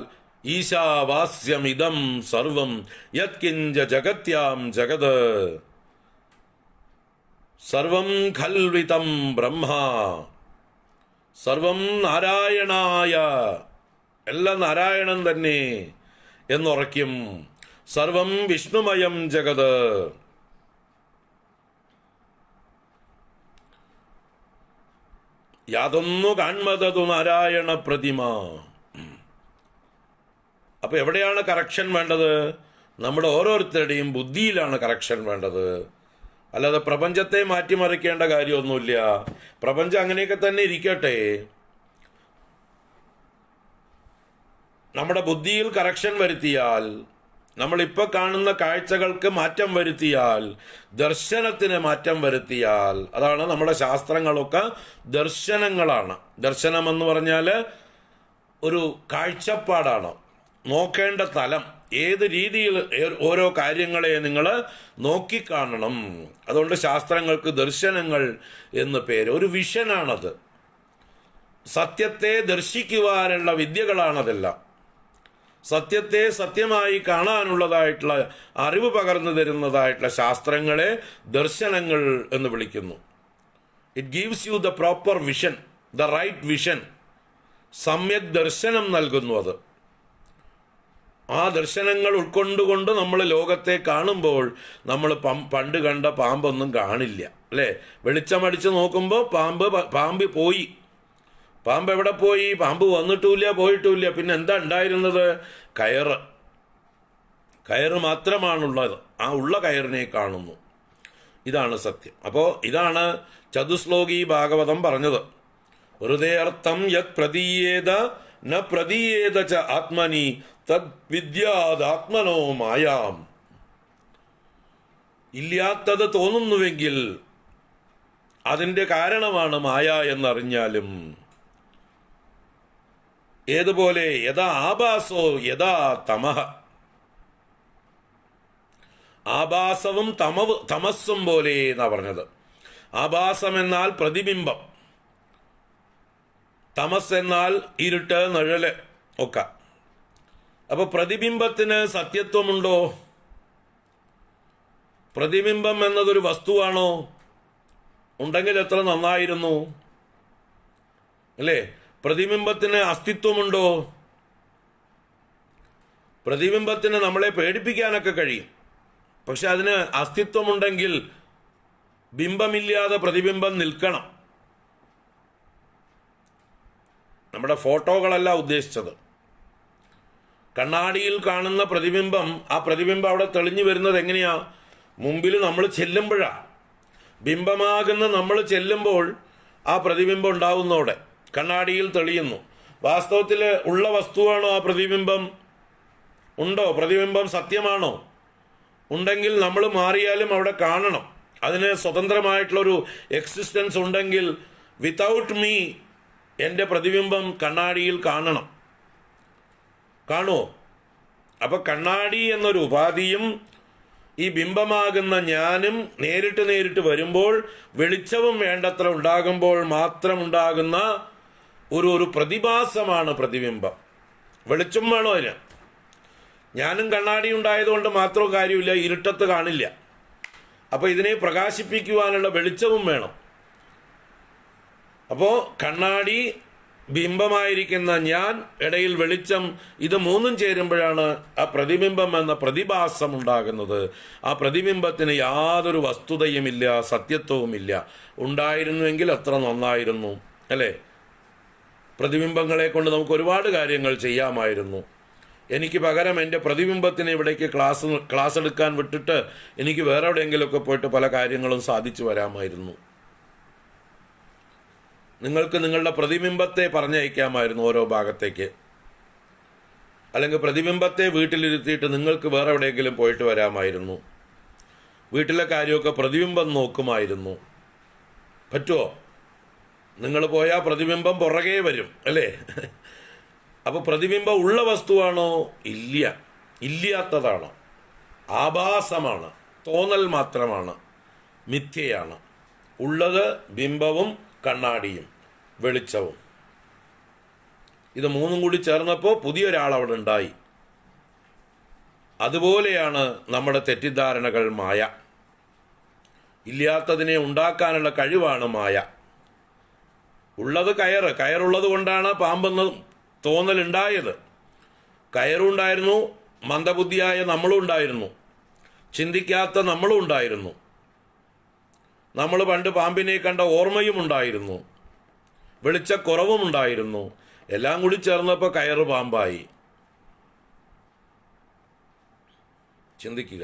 ഈശാവാസ്യമിദം സർവം യത്കിഞ്ച ജഗത്യാം ജഗത് സർവം ഖൽവിതം ബ്രഹ്മ സർവം നാരായണായ, എല്ലാം നാരായണൻ തന്നെ എന്നുറയ്ക്കും. സർവം വിഷ്ണുമയം ജഗത്. യാതൊന്നു കാൺമതതു നാരായണ പ്രതിമ. അപ്പൊ എവിടെയാണ് കറക്ഷൻ വേണ്ടത്? നമ്മുടെ ഓരോരുത്തരുടെയും ബുദ്ധിയിലാണ് കറക്ഷൻ വേണ്ടത്. അല്ലാതെ പ്രപഞ്ചത്തെ മാറ്റിമറിക്കേണ്ട കാര്യമൊന്നുമില്ല. പ്രപഞ്ചം അങ്ങനെയൊക്കെ തന്നെ ഇരിക്കട്ടെ. നമ്മുടെ ബുദ്ധിയിൽ കറക്ഷൻ വരുത്തിയാൽ, നമ്മളിപ്പോൾ കാണുന്ന കാഴ്ചകൾക്ക് മാറ്റം വരുത്തിയാൽ, ദർശനത്തിന് മാറ്റം വരുത്തിയാൽ, അതാണ് നമ്മുടെ ശാസ്ത്രങ്ങളൊക്കെ ദർശനങ്ങളാണ്. ദർശനം എന്ന് പറഞ്ഞാൽ ഒരു കാഴ്ചപ്പാടാണ്, നോക്കേണ്ട തലം. ഏത് രീതിയിൽ ഓരോ കാര്യങ്ങളെ നിങ്ങൾ നോക്കിക്കാണണം. അതുകൊണ്ട് ശാസ്ത്രങ്ങൾക്ക് ദർശനങ്ങൾ എന്ന് പേര്. ഒരു വിഷനാണത്. സത്യത്തെ ദർശിക്കുവാനുള്ള വിദ്യകളാണതെല്ലാം. സത്യത്തെ സത്യമായി കാണാനുള്ളതായിട്ടുള്ള അറിവ് പകർന്നു തരുന്നതായിട്ടുള്ള ശാസ്ത്രങ്ങളെ ദർശനങ്ങൾ എന്ന് വിളിക്കുന്നു. It gives you the proper vision, the right vision. സമ്യക് ദർശനം നൽകുന്നു അത്. ആ ദർശനങ്ങൾ ഉൾക്കൊണ്ടുകൊണ്ട് നമ്മൾ ലോകത്തെ കാണുമ്പോൾ നമ്മൾ പണ്ട് കണ്ട പാമ്പൊന്നും കാണില്ല, അല്ലേ? വെളിച്ചമടിച്ച് നോക്കുമ്പോൾ പാമ്പ് പോയി. പാമ്പ് എവിടെ പോയി? പാമ്പ് വന്നിട്ടുമില്ല, പോയിട്ടുമില്ല. പിന്നെ എന്താ ഉണ്ടായിരുന്നത്? കയറ് മാത്രമാണുള്ളത്. ആ ഉള്ള കയറിനെ കാണുന്നു. ഇതാണ് സത്യം. അപ്പോൾ ഇതാണ് ചതുശ്ലോകി ഭാഗവതം പറഞ്ഞത്. ഹൃദയർത്ഥം യത് പ്രതീയേത ന പ്രതീയേത ച ആത്മനി തദ് വിദ്യാദാത്മനോ മായാം. ഇല്ലാത്തത് തോന്നുന്നുവെങ്കിൽ അതിൻ്റെ കാരണമാണ് മായ എന്നറിഞ്ഞാലും. ഏതുപോലെ? യഥാ ആഭാസോ യഥാ തമഹ. ആഭാസവും തമസ്സും പോലെ എന്നാ പറഞ്ഞത്. ആഭാസം എന്നാൽ പ്രതിബിംബം, തമസ് എന്നാൽ ഇരുട്ട്, നിഴല് ഒക്കെ. അപ്പോൾ പ്രതിബിംബത്തിന് സത്യത്വമുണ്ടോ? പ്രതിബിംബം എന്നതൊരു വസ്തുവാണോ? ഉണ്ടെങ്കിൽ എത്ര നന്നായിരുന്നു അല്ലേ? പ്രതിബിംബത്തിന് അസ്തിത്വമുണ്ടോ? പ്രതിബിംബത്തിന് നമ്മളെ പേടിപ്പിക്കാനൊക്കെ കഴിയും. പക്ഷെ അതിന് അസ്തിത്വമുണ്ടെങ്കിൽ ബിംബമില്ലാതെ പ്രതിബിംബം നിൽക്കണം. നമ്മുടെ ഫോട്ടോകളല്ല ഉദ്ദേശിച്ചത്. കണ്ണാടിയിൽ കാണുന്ന പ്രതിബിംബം, ആ പ്രതിബിംബം അവിടെ തെളിഞ്ഞു വരുന്നത് എങ്ങനെയാ? മുമ്പിൽ നമ്മൾ ചെല്ലുമ്പോഴാണ്. ബിംബമാകുന്ന നമ്മൾ ചെല്ലുമ്പോൾ ആ പ്രതിബിംബം ഉണ്ടാവുന്നതോടെ കണ്ണാടിയിൽ തെളിയുന്നു. വാസ്തവത്തിൽ ഉള്ള വസ്തുവാണോ ആ പ്രതിബിംബം? ഉണ്ടോ? പ്രതിബിംബം സത്യമാണോ? ഉണ്ടെങ്കിൽ നമ്മൾ മാറിയാലും അവിടെ കാണണം. അതിന് സ്വതന്ത്രമായിട്ടുള്ളൊരു എക്സിസ്റ്റൻസ് ഉണ്ടെങ്കിൽ വിത്തൗട്ട് മീ എൻ്റെ പ്രതിബിംബം കണ്ണാടിയിൽ കാണണം. കാണുമോ? അപ്പൊ കണ്ണാടി എന്നൊരു ഉപാധിയും ഈ ബിംബമാകുന്ന ഞാനും നേരിട്ട് വരുമ്പോൾ വെളിച്ചവും വേണ്ടത്ര ഉണ്ടാകുമ്പോൾ മാത്രം ഉണ്ടാകുന്ന ഒരു പ്രതിഭാസമാണ് പ്രതിബിംബം. വെളിച്ചം വേണോ അതിന്? ഞാനും കണ്ണാടി ഉണ്ടായതുകൊണ്ട് മാത്രം കാര്യമില്ല, ഇരുട്ടത്ത് കാണില്ല. അപ്പോൾ ഇതിനെ പ്രകാശിപ്പിക്കുവാനുള്ള വെളിച്ചവും വേണം. അപ്പോൾ കണ്ണാടി, ബിംബമായിരിക്കുന്ന ഞാൻ, ഇടയിൽ വെളിച്ചം, ഇത് മൂന്നും ചേരുമ്പോഴാണ് ആ പ്രതിബിംബം എന്ന പ്രതിഭാസം ഉണ്ടാകുന്നത്. ആ പ്രതിബിംബത്തിന് യാതൊരു വസ്തുതയുമില്ല, സത്യത്വവുമില്ല. ഉണ്ടായിരുന്നുവെങ്കിൽ എത്ര നന്നായിരുന്നു അല്ലേ? പ്രതിബിംബങ്ങളെ കൊണ്ട് നമുക്ക് ഒരുപാട് കാര്യങ്ങൾ ചെയ്യാമായിരുന്നു. എനിക്ക് പകരം എൻ്റെ പ്രതിബിംബത്തിന് ഇവിടേക്ക് ക്ലാസ് എടുക്കാൻ വിട്ടിട്ട് എനിക്ക് വേറെ എവിടെയെങ്കിലുമൊക്കെ പോയിട്ട് പല കാര്യങ്ങളും സാധിച്ചു വരാമായിരുന്നു. നിങ്ങൾക്ക് നിങ്ങളുടെ പ്രതിബിംബത്തെ പറഞ്ഞയക്കാമായിരുന്നു ഓരോ ഭാഗത്തേക്ക്. അല്ലെങ്കിൽ പ്രതിബിംബത്തെ വീട്ടിലിരുത്തിയിട്ട് നിങ്ങൾക്ക് വേറെ എവിടെയെങ്കിലും പോയിട്ട് വരാമായിരുന്നു. വീട്ടിലെ കാര്യമൊക്കെ പ്രതിബിംബം നോക്കുമായിരുന്നു. പറ്റുമോ? നിങ്ങൾ പോയാൽ പ്രതിബിംബം പുറകെ വരും അല്ലേ? അപ്പോൾ പ്രതിബിംബം ഉള്ള വസ്തുവാണോ? ഇല്ല, ഇല്ലാത്തതാണ്, ആഭാസമാണ്, തോന്നൽ മാത്രമാണ്, മിഥ്യയാണ്. ഉള്ളത് ബിംബവും കണ്ണാടിയും വെളിച്ചവും. ഇത് മൂന്നും കൂടി ചേർന്നപ്പോൾ പുതിയൊരാൾ അവിടെ ഉണ്ടായി. അതുപോലെയാണ് നമ്മുടെ തെറ്റിദ്ധാരണകൾ മായ. ഇല്ലാത്തതിനെ ഉണ്ടാക്കാനുള്ള കഴിവാണ് മായ. ഉള്ളത് കയറുള്ളത് കൊണ്ടാണ് പാമ്പെന്ന് തോന്നലുണ്ടായത്. കയറുണ്ടായിരുന്നു, മന്ദബുദ്ധിയായ നമ്മളും ഉണ്ടായിരുന്നു, ചിന്തിക്കാത്ത നമ്മളും ഉണ്ടായിരുന്നു. നമ്മൾ പണ്ട് പാമ്പിനെ കണ്ട ഓർമ്മയും ഉണ്ടായിരുന്നു, വെളിച്ചക്കുറവും ഉണ്ടായിരുന്നു. എല്ലാം കൂടി ചേർന്നപ്പോൾ കയറ് പാമ്പായി. ചിന്തിക്കുക.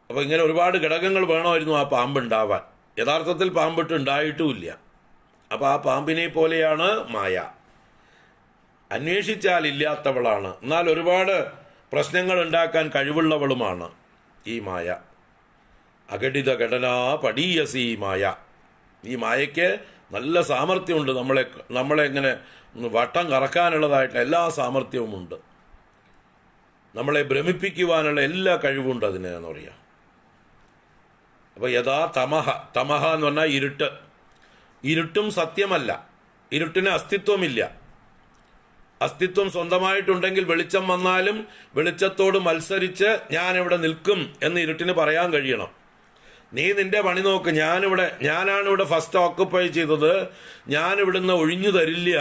അപ്പോൾ ഇങ്ങനെ ഒരുപാട് ഘടകങ്ങൾ വേണമായിരുന്നു ആ പാമ്പുണ്ടാവാൻ. യഥാർത്ഥത്തിൽ പാമ്പിട്ട് ഉണ്ടായിട്ടുമില്ല. അപ്പോൾ ആ പാമ്പിനെ പോലെയാണ് മായ. അന്വേഷിച്ചാൽ ഇല്ലാത്തവളാണ്, എന്നാൽ ഒരുപാട് പ്രശ്നങ്ങൾ ഉണ്ടാക്കാൻ കഴിവുള്ളവളുമാണ് ഈ മായ. അഘടിത ഘടന പടീയസി മായ. ഈ മായയ്ക്ക് നല്ല സാമർഥ്യമുണ്ട്. നമ്മളെ ഇങ്ങനെ വട്ടം കറക്കാനുള്ളതായിട്ടുള്ള എല്ലാ സാമർഥ്യവുമുണ്ട്. നമ്മളെ ഭ്രമിപ്പിക്കുവാനുള്ള എല്ലാ കഴിവുണ്ട് അതിന് എന്ന് പറയാം. അപ്പോൾ യഥാ തമഹ എന്ന് പറഞ്ഞാൽ ഇരുട്ട്. ഇരുട്ടും സത്യമല്ല, ഇരുട്ടിന് അസ്തിത്വമില്ല. അസ്തിത്വം സ്വന്തമായിട്ടുണ്ടെങ്കിൽ വെളിച്ചം വന്നാലും വെളിച്ചത്തോട് മത്സരിച്ച് ഞാനിവിടെ നിൽക്കും എന്ന് ഇരുട്ടിന് പറയാൻ കഴിയണം. നീ നിന്റെ പണി നോക്ക്, ഞാനാണ് ഇവിടെ ഫസ്റ്റ് ഓക്കുപ്പൈ ചെയ്തത്, ഞാനിവിടുന്ന് ഒഴിഞ്ഞു തരില്ല,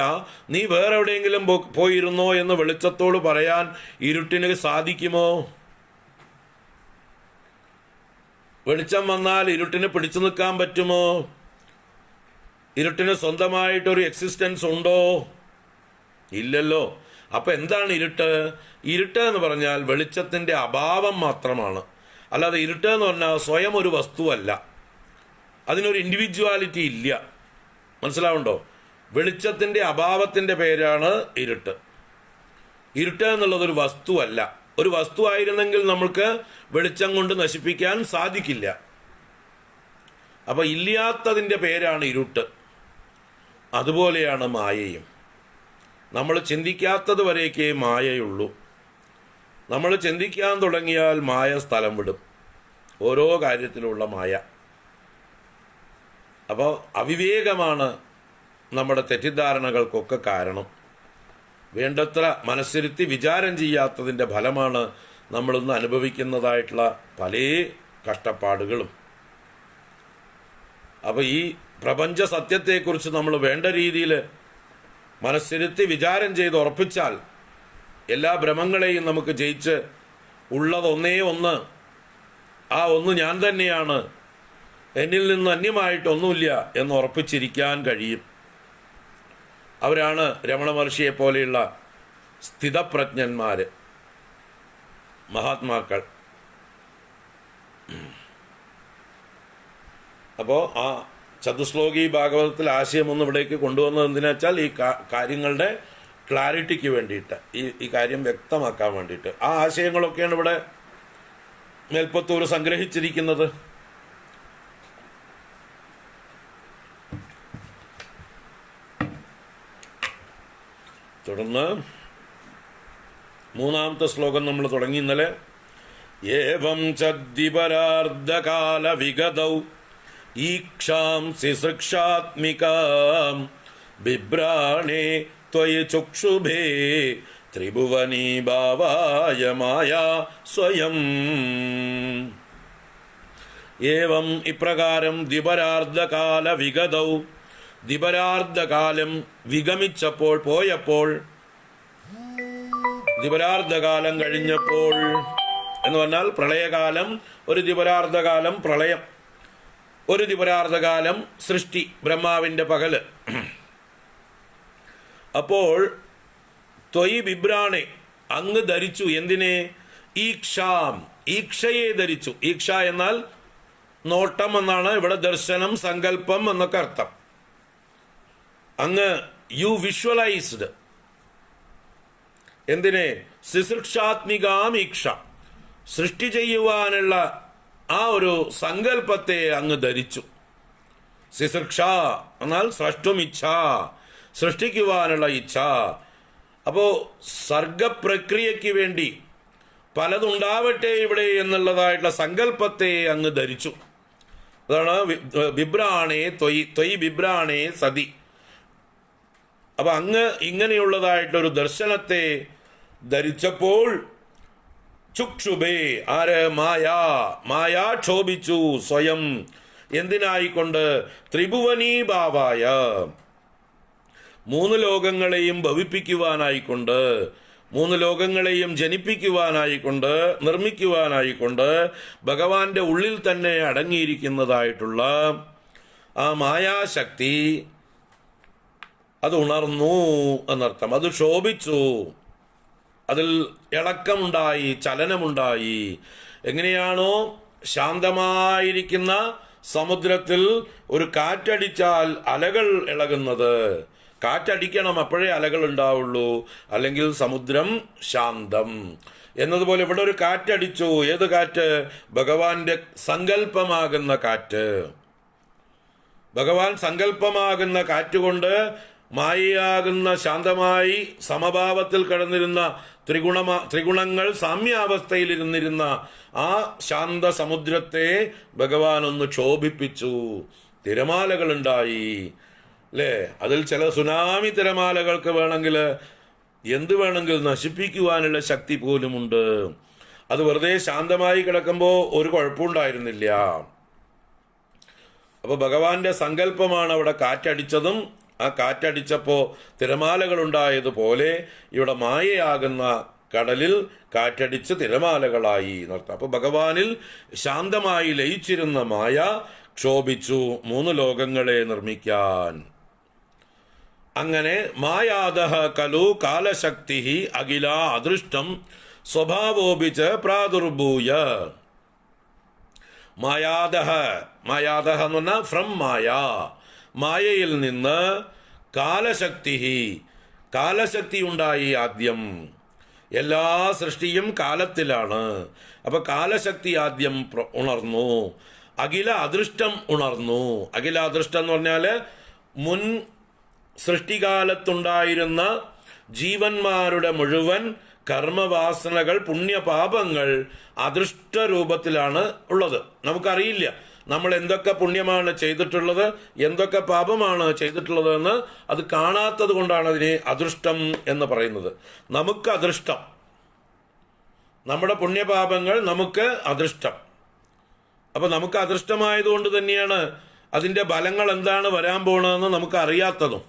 നീ വേറെ എവിടെയെങ്കിലും പോയിരുന്നോ എന്ന് വെളിച്ചത്തോട് പറയാൻ ഇരുട്ടിന് സാധിക്കുമോ? വെളിച്ചം വന്നാൽ ഇരുട്ടിന് പിടിച്ചു നിൽക്കാൻ പറ്റുമോ? ഇരുട്ടിന് സ്വന്തമായിട്ടൊരു എക്സിസ്റ്റൻസ് ഉണ്ടോ? ഇല്ലല്ലോ. അപ്പൊ എന്താണ് ഇരുട്ട്? ഇരുട്ട് എന്ന് പറഞ്ഞാൽ വെളിച്ചത്തിന്റെ അഭാവം മാത്രമാണ്. അല്ലാതെ ഇരുട്ട് എന്ന് പറഞ്ഞാൽ സ്വയം ഒരു വസ്തുവല്ല, അതിനൊരു ഇൻഡിവിജ്വാലിറ്റി ഇല്ല. മനസ്സിലാവുണ്ടോ? വെളിച്ചത്തിന്റെ അഭാവത്തിന്റെ പേരാണ് ഇരുട്ട്. ഇരുട്ട് എന്നുള്ളത് ഒരു വസ്തുവല്ല. ഒരു വസ്തു ആയിരുന്നെങ്കിൽ നമ്മൾക്ക് വെളിച്ചം കൊണ്ട് നശിപ്പിക്കാൻ സാധിക്കില്ല. അപ്പൊ ഇല്ലാത്തതിൻ്റെ പേരാണ് ഇരുട്ട്. അതുപോലെയാണ് മായയും. നമ്മൾ ചിന്തിക്കാത്തത് വരേക്കേ മായയുള്ളൂ. നമ്മൾ ചിന്തിക്കാൻ തുടങ്ങിയാൽ മായ സ്ഥലം വിടും. ഓരോ കാര്യത്തിലുള്ള മായ. അപ്പോൾ അവിവേകമാണ് നമ്മുടെ തെറ്റിദ്ധാരണകൾക്കൊക്കെ കാരണം. വേണ്ടത്ര മനസ്സിരുത്തി വിചാരം ചെയ്യാത്തതിൻ്റെ ഫലമാണ് നമ്മളിന്ന് അനുഭവിക്കുന്നതായിട്ടുള്ള പല കഷ്ടപ്പാടുകളും. അപ്പോൾ ഈ പ്രപഞ്ച സത്യത്തെക്കുറിച്ച് നമ്മൾ വേണ്ട രീതിയിൽ മനസ്സിരുത്തി വിചാരം ചെയ്ത് ഉറപ്പിച്ചാൽ എല്ലാ ഭ്രമങ്ങളെയും നമുക്ക് ജയിച്ച് ഉള്ളതൊന്നേ ഒന്ന്, ആ ഒന്ന് ഞാൻ തന്നെയാണ്, എന്നിൽ നിന്ന് അന്യമായിട്ടൊന്നുമില്ല എന്ന് ഉറപ്പിച്ചിരിക്കാൻ കഴിയും. അവരാണ് രമണ മഹർഷിയെ പോലെയുള്ള സ്ഥിതപ്രജ്ഞന്മാർ, മഹാത്മാക്കൾ. അപ്പോൾ ആ ചതുശ്ലോകി ഭാഗവതത്തിൽ ആശയം ഒന്ന് ഇവിടേക്ക് കൊണ്ടുവന്നത് എന്തിനാ വെച്ചാൽ ഈ കാര്യങ്ങളുടെ ക്ലാരിറ്റിക്ക് വേണ്ടിയിട്ട്, ഈ കാര്യം വ്യക്തമാക്കാൻ വേണ്ടിയിട്ട്. ആ ആശയങ്ങളൊക്കെയാണ് ഇവിടെ മേൽപ്പത്തൂർ സംഗ്രഹിച്ചിരിക്കുന്നത്. തുടർന്ന് മൂന്നാമത്തെ ശ്ലോകം നമ്മൾ തുടങ്ങി ഇന്നലെ. ഏവം ചദ്ദിപരാർദ്ധകാല വിഗതൗ ഈക്ഷാംസി സൃക്ഷാത്മികാം ബിഭ്രാണേ ത്വയി ചക്ഷുഭേ ത്രിഭുവനീ ഭാവായ മായാ സ്വയം. ഏവം ഇപ്രകാരം ദ്വിപരാർദ്ധകാല വിഗതൗ, ദ്വിപരാർദ്ധകാലം വിഗമിച്ചപ്പോൾ, പോയപ്പോൾ, ദ്വിപരാർദ്ധകാലം കഴിഞ്ഞപ്പോൾ എന്ന് പറഞ്ഞാൽ പ്രളയകാലം, ഒരു ദ്വിപരാർദ്ധകാലം പ്രളയം, ഒരു ദ്വിപരാർദ്ധകാലം സൃഷ്ടി, ബ്രഹ്മാവിൻ്റെ പകല്. അപ്പോൾ ത്വയി ബിഭ്രാണെ, അങ്ങ് ധരിച്ചു. എന്തിനെ? ഈക്ഷാം, ഈക്ഷയെ ധരിച്ചു. ഈക്ഷ എന്നാൽ നോട്ടം എന്നാണ്, ഇവിടെ ദർശനം, സങ്കല്പം എന്നൊക്കെ അർത്ഥം. അങ്ങ് യു വിഷ്വലൈസ്ഡ്. എന്തിനെ? ശുശ്രൂഷാത്മികാം ഈക്ഷ, സൃഷ്ടി ചെയ്യുവാനുള്ള ആ ഒരു സങ്കല്പത്തെ അങ്ങ് ധരിച്ചു. ശുശ്രൂഷ എന്നാൽ സ്രഷ്ടുമിച്ഛ, സൃഷ്ടിക്കുവാനുള്ള ഇച്ഛ. അപ്പോൾ സർഗപ്രക്രിയയ്ക്ക് വേണ്ടി പലതുണ്ടാവട്ടെ ഇവിടെ എന്നുള്ളതായിട്ടുള്ള സങ്കല്പത്തെ അങ്ങ് ധരിച്ചു. അതാണ് ബിഭ്രാണേ ത്വയി, ത്വയി ബിഭ്രാണേ സതി. അപ്പൊ അങ്ങ് ഇങ്ങനെയുള്ളതായിട്ടൊരു ദർശനത്തെ ധരിച്ചപ്പോൾ ചുക്ഷുബേ, ആര്? മായാ, മായാ ക്ഷോഭിച്ചു സ്വയം. എന്തിനായിക്കൊണ്ട്? ത്രിഭുവനീ ഭാവായ, മൂന്ന് ലോകങ്ങളെയും ഭവിപ്പിക്കുവാനായിക്കൊണ്ട്, മൂന്ന് ലോകങ്ങളെയും ജനിപ്പിക്കുവാനായിക്കൊണ്ട്, നിർമ്മിക്കുവാനായിക്കൊണ്ട് ഭഗവാന്റെ ഉള്ളിൽ തന്നെ അടങ്ങിയിരിക്കുന്നതായിട്ടുള്ള ആ മായാശക്തി അത് ഉണർന്നു എന്നർത്ഥം. അത് ശോഭിച്ചു, അതിൽ ഇളക്കമുണ്ടായി, ചലനമുണ്ടായി. എങ്ങനെയാണോ ശാന്തമായിരിക്കുന്ന സമുദ്രത്തിൽ ഒരു കാറ്റടിച്ചാൽ അലകൾ ഇളകുന്നത്, കാറ്റടിക്കണം അപ്പോഴേ അലകൾ ഉണ്ടാവുള്ളൂ, അല്ലെങ്കിൽ സമുദ്രം ശാന്തം എന്നതുപോലെ ഇവിടെ ഒരു കാറ്റടിച്ചു. ഏത് കാറ്റ്? ഭഗവാന്റെ സങ്കല്പമാകുന്ന കാറ്റ്. ഭഗവാൻ സങ്കല്പമാകുന്ന കാറ്റുകൊണ്ട് മായയാകുന്ന ശാന്തമായി സമഭാവത്തിൽ കിടന്നിരുന്ന ത്രിഗുണങ്ങൾ സാമ്യാവസ്ഥയിലിരുന്നിരുന്ന ആ ശാന്ത സമുദ്രത്തെ ഭഗവാൻ ഒന്ന് ക്ഷോഭിപ്പിച്ചു. തിരമാലകളുണ്ടായി, അല്ലേ? അതിൽ ചില സുനാമി തിരമാലകൾക്ക് വേണമെങ്കിൽ എന്ത് വേണമെങ്കിൽ നശിപ്പിക്കുവാനുള്ള ശക്തി പോലുമുണ്ട്. അത് വെറുതെ ശാന്തമായി കിടക്കുമ്പോൾ ഒരു കുഴപ്പമുണ്ടായിരുന്നില്ല. അപ്പോൾ ഭഗവാന്റെ സങ്കല്പമാണ് അവിടെ കാറ്റടിച്ചതും, ആ കാറ്റടിച്ചപ്പോൾ തിരമാലകളുണ്ടായതുപോലെ ഇവിടെ മായയാകുന്ന കടലിൽ കാറ്റടിച്ച് തിരമാലകളായി എന്നർത്ഥം. അപ്പോൾ ഭഗവാനിൽ ശാന്തമായി ലയിച്ചിരുന്ന മായ ക്ഷോഭിച്ചു മൂന്ന് ലോകങ്ങളെ നിർമ്മിക്കാൻ. അങ്ങനെ മായാദഹ കലു കാലശക്തി അഖില അദൃഷ്ടം സ്വഭാവോപിച്ച പ്രാദുർഭൂയ. മായാദഹ, മായാദഹ എന്ന് പറഞ്ഞാൽ ഫ്രം മായ, മായയിൽ നിന്ന് കാലശക്തി, കാലശക്തി ഉണ്ടായി. ആദ്യം എല്ലാ സൃഷ്ടിയും കാലത്തിലാണ്. അപ്പൊ കാലശക്തി ആദ്യം ഉണർന്നു. അഖില അദൃഷ്ടം ഉണർന്നു. അഖില അദൃഷ്ടം എന്ന് പറഞ്ഞാൽ മുൻ സൃഷ്ടികാലത്തുണ്ടായിരുന്ന ജീവന്മാരുടെ മുഴുവൻ കർമ്മവാസനകൾ, പുണ്യപാപങ്ങൾ അദൃഷ്ട രൂപത്തിലാണ് ഉള്ളത്. നമുക്കറിയില്ല നമ്മൾ എന്തൊക്കെ പുണ്യമാണ് ചെയ്തിട്ടുള്ളത്, എന്തൊക്കെ പാപമാണ് ചെയ്തിട്ടുള്ളത് എന്ന്. അത് കാണാത്തത് കൊണ്ടാണ് അതിനെ അദൃഷ്ടം എന്ന് പറയുന്നത്. നമുക്ക് അദൃഷ്ടം, നമ്മുടെ പുണ്യപാപങ്ങൾ നമുക്ക് അദൃഷ്ടം. അപ്പം നമുക്ക് അദൃഷ്ടമായതുകൊണ്ട് തന്നെയാണ് അതിൻ്റെ ഫലങ്ങൾ എന്താണ് വരാൻ പോകണമെന്ന് നമുക്ക് അറിയാത്തതും.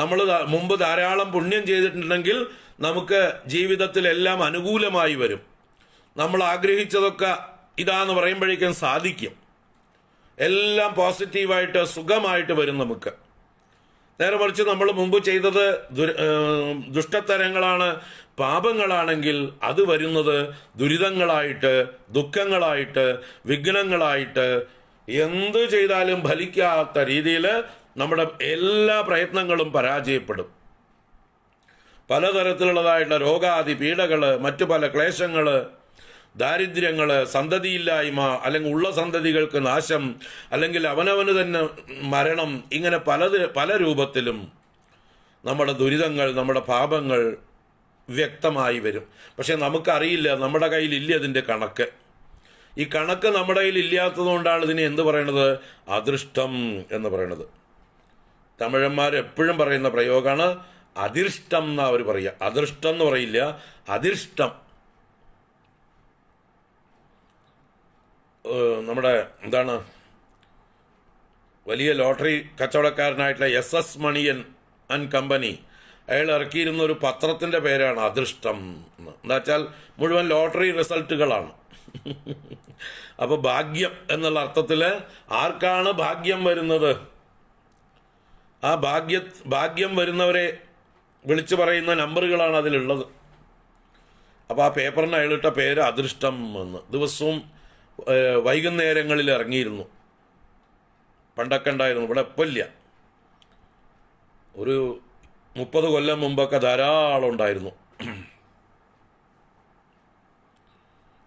നമ്മൾ മുമ്പ് ധാരാളം പുണ്യം ചെയ്തിട്ടുണ്ടെങ്കിൽ നമുക്ക് ജീവിതത്തിലെല്ലാം അനുകൂലമായി വരും. നമ്മൾ ആഗ്രഹിച്ചതൊക്കെ ഇതാന്ന് പറയുമ്പോഴേക്കും സാധിക്കും. എല്ലാം പോസിറ്റീവായിട്ട് സുഖമായിട്ട് വരും നമുക്ക്. നേരെ മറിച്ച് നമ്മൾ മുമ്പ് ചെയ്തത് ദുഷ്ടത്തരങ്ങളാണ്, പാപങ്ങളാണെങ്കിൽ അത് വരുന്നത് ദുരിതങ്ങളായിട്ട്, ദുഃഖങ്ങളായിട്ട്, വിഘ്നങ്ങളായിട്ട്, എന്ത് ചെയ്താലും ഫലിക്കാത്ത രീതിയിൽ നമ്മുടെ എല്ലാ പ്രയത്നങ്ങളും പരാജയപ്പെടും. പലതരത്തിലുള്ളതായിട്ടുള്ള രോഗാദി പീഡകൾ, മറ്റു പല ക്ലേശങ്ങൾ, ദാരിദ്ര്യങ്ങൾ, സന്തതിയില്ലായ്മ, അല്ലെങ്കിൽ ഉള്ള സന്തതികൾക്ക് നാശം, അല്ലെങ്കിൽ അവനവന് തന്നെ മരണം, ഇങ്ങനെ പല രൂപത്തിലും നമ്മുടെ ദുരിതങ്ങൾ, നമ്മുടെ പാപങ്ങൾ വ്യക്തമായി വരും. പക്ഷെ നമുക്കറിയില്ല, നമ്മുടെ കയ്യിലില്ല അതിൻ്റെ കണക്ക്. ഈ കണക്ക് നമ്മുടെ കയ്യിൽ ഇല്ലാത്തതുകൊണ്ടാണ് ഇതിനെ എന്ത് പറയണത്? അദൃഷ്ടം എന്ന് പറയണത്. തമിഴന്മാർ എപ്പോഴും പറയുന്ന പ്രയോഗമാണ് അധിർഷ്ടം എന്നാ അവർ പറയുക. അദൃഷ്ടം എന്ന് പറയില്ല, അധിർഷ്ടം. നമ്മുടെ എന്താണ് വലിയ ലോട്ടറി കച്ചവടക്കാരനായിട്ടുള്ള SS മണിയൻ ആൻഡ് കമ്പനി, അയാൾ ഇറക്കിയിരുന്ന ഒരു പത്രത്തിൻ്റെ പേരാണ് അദൃഷ്ടം എന്ന്. എന്താ വെച്ചാൽ മുഴുവൻ ലോട്ടറി റിസൾട്ടുകളാണ്. അപ്പോൾ ഭാഗ്യം എന്നുള്ള അർത്ഥത്തിൽ ആർക്കാണ് ഭാഗ്യം വരുന്നത്, ആ ഭാഗ്യം വരുന്നവരെ വിളിച്ചു പറയുന്ന നമ്പറുകളാണ് അതിലുള്ളത്. അപ്പോൾ ആ പേപ്പറിന് അയാളിട്ട പേര് അദൃഷ്ടം എന്ന്. ദിവസവും വൈകുന്നേരങ്ങളിൽ ഇറങ്ങിയിരുന്നു. പണ്ടൊക്കെ ഉണ്ടായിരുന്നു, ഇവിടെ ഇപ്പം ഇല്ല. ഒരു 30 കൊല്ലം മുമ്പൊക്കെ ധാരാളം ഉണ്ടായിരുന്നു.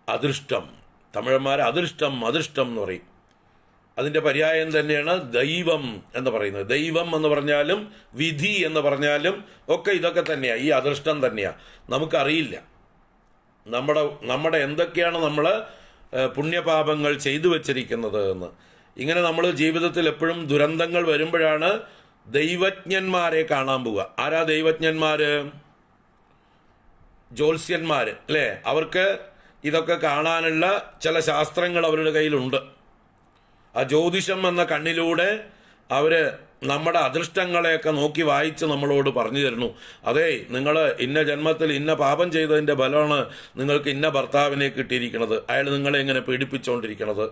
അദൃഷ്ടം, തമിഴന്മാർ അദൃഷ്ടം എന്ന് പറയും. അതിൻ്റെ പര്യായം തന്നെയാണ് ദൈവം എന്ന് പറയുന്നത്. ദൈവം എന്ന് പറഞ്ഞാലും വിധി എന്ന് പറഞ്ഞാലും ഒക്കെ ഇതൊക്കെ തന്നെയാണ്, ഈ അദൃഷ്ടം തന്നെയാണ്. നമുക്കറിയില്ല നമ്മുടെ എന്തൊക്കെയാണ് നമ്മൾ പുണ്യപാപങ്ങൾ ചെയ്തു വച്ചിരിക്കുന്നത് എന്ന്. ഇങ്ങനെ നമ്മൾ ജീവിതത്തിൽ എപ്പോഴും ദുരന്തങ്ങൾ വരുമ്പോഴാണ് ദൈവജ്ഞന്മാരെ കാണാൻ പോവുക. ആരാ ദൈവജ്ഞന്മാർ? ജ്യോത്സ്യന്മാർ അല്ലേ? അവർക്ക് ഇതൊക്കെ കാണാനുള്ള ചില ശാസ്ത്രങ്ങൾ അവരുടെ കയ്യിലുണ്ട്. ആ ജ്യോതിഷം എന്ന കണ്ണിലൂടെ അവർ നമ്മുടെ അദൃഷ്ടങ്ങളെയൊക്കെ നോക്കി വായിച്ച് നമ്മളോട് പറഞ്ഞു തരുന്നു. അതേ, നിങ്ങൾ ഇന്ന ജന്മത്തിൽ ഇന്ന പാപം ചെയ്തതിൻ്റെ ഫലമാണ് നിങ്ങൾക്ക് ഇന്ന ഭർത്താവിനെ കിട്ടിയിരിക്കുന്നത്, അയാൾ നിങ്ങളെ ഇങ്ങനെ പീഡിപ്പിച്ചുകൊണ്ടിരിക്കുന്നത്.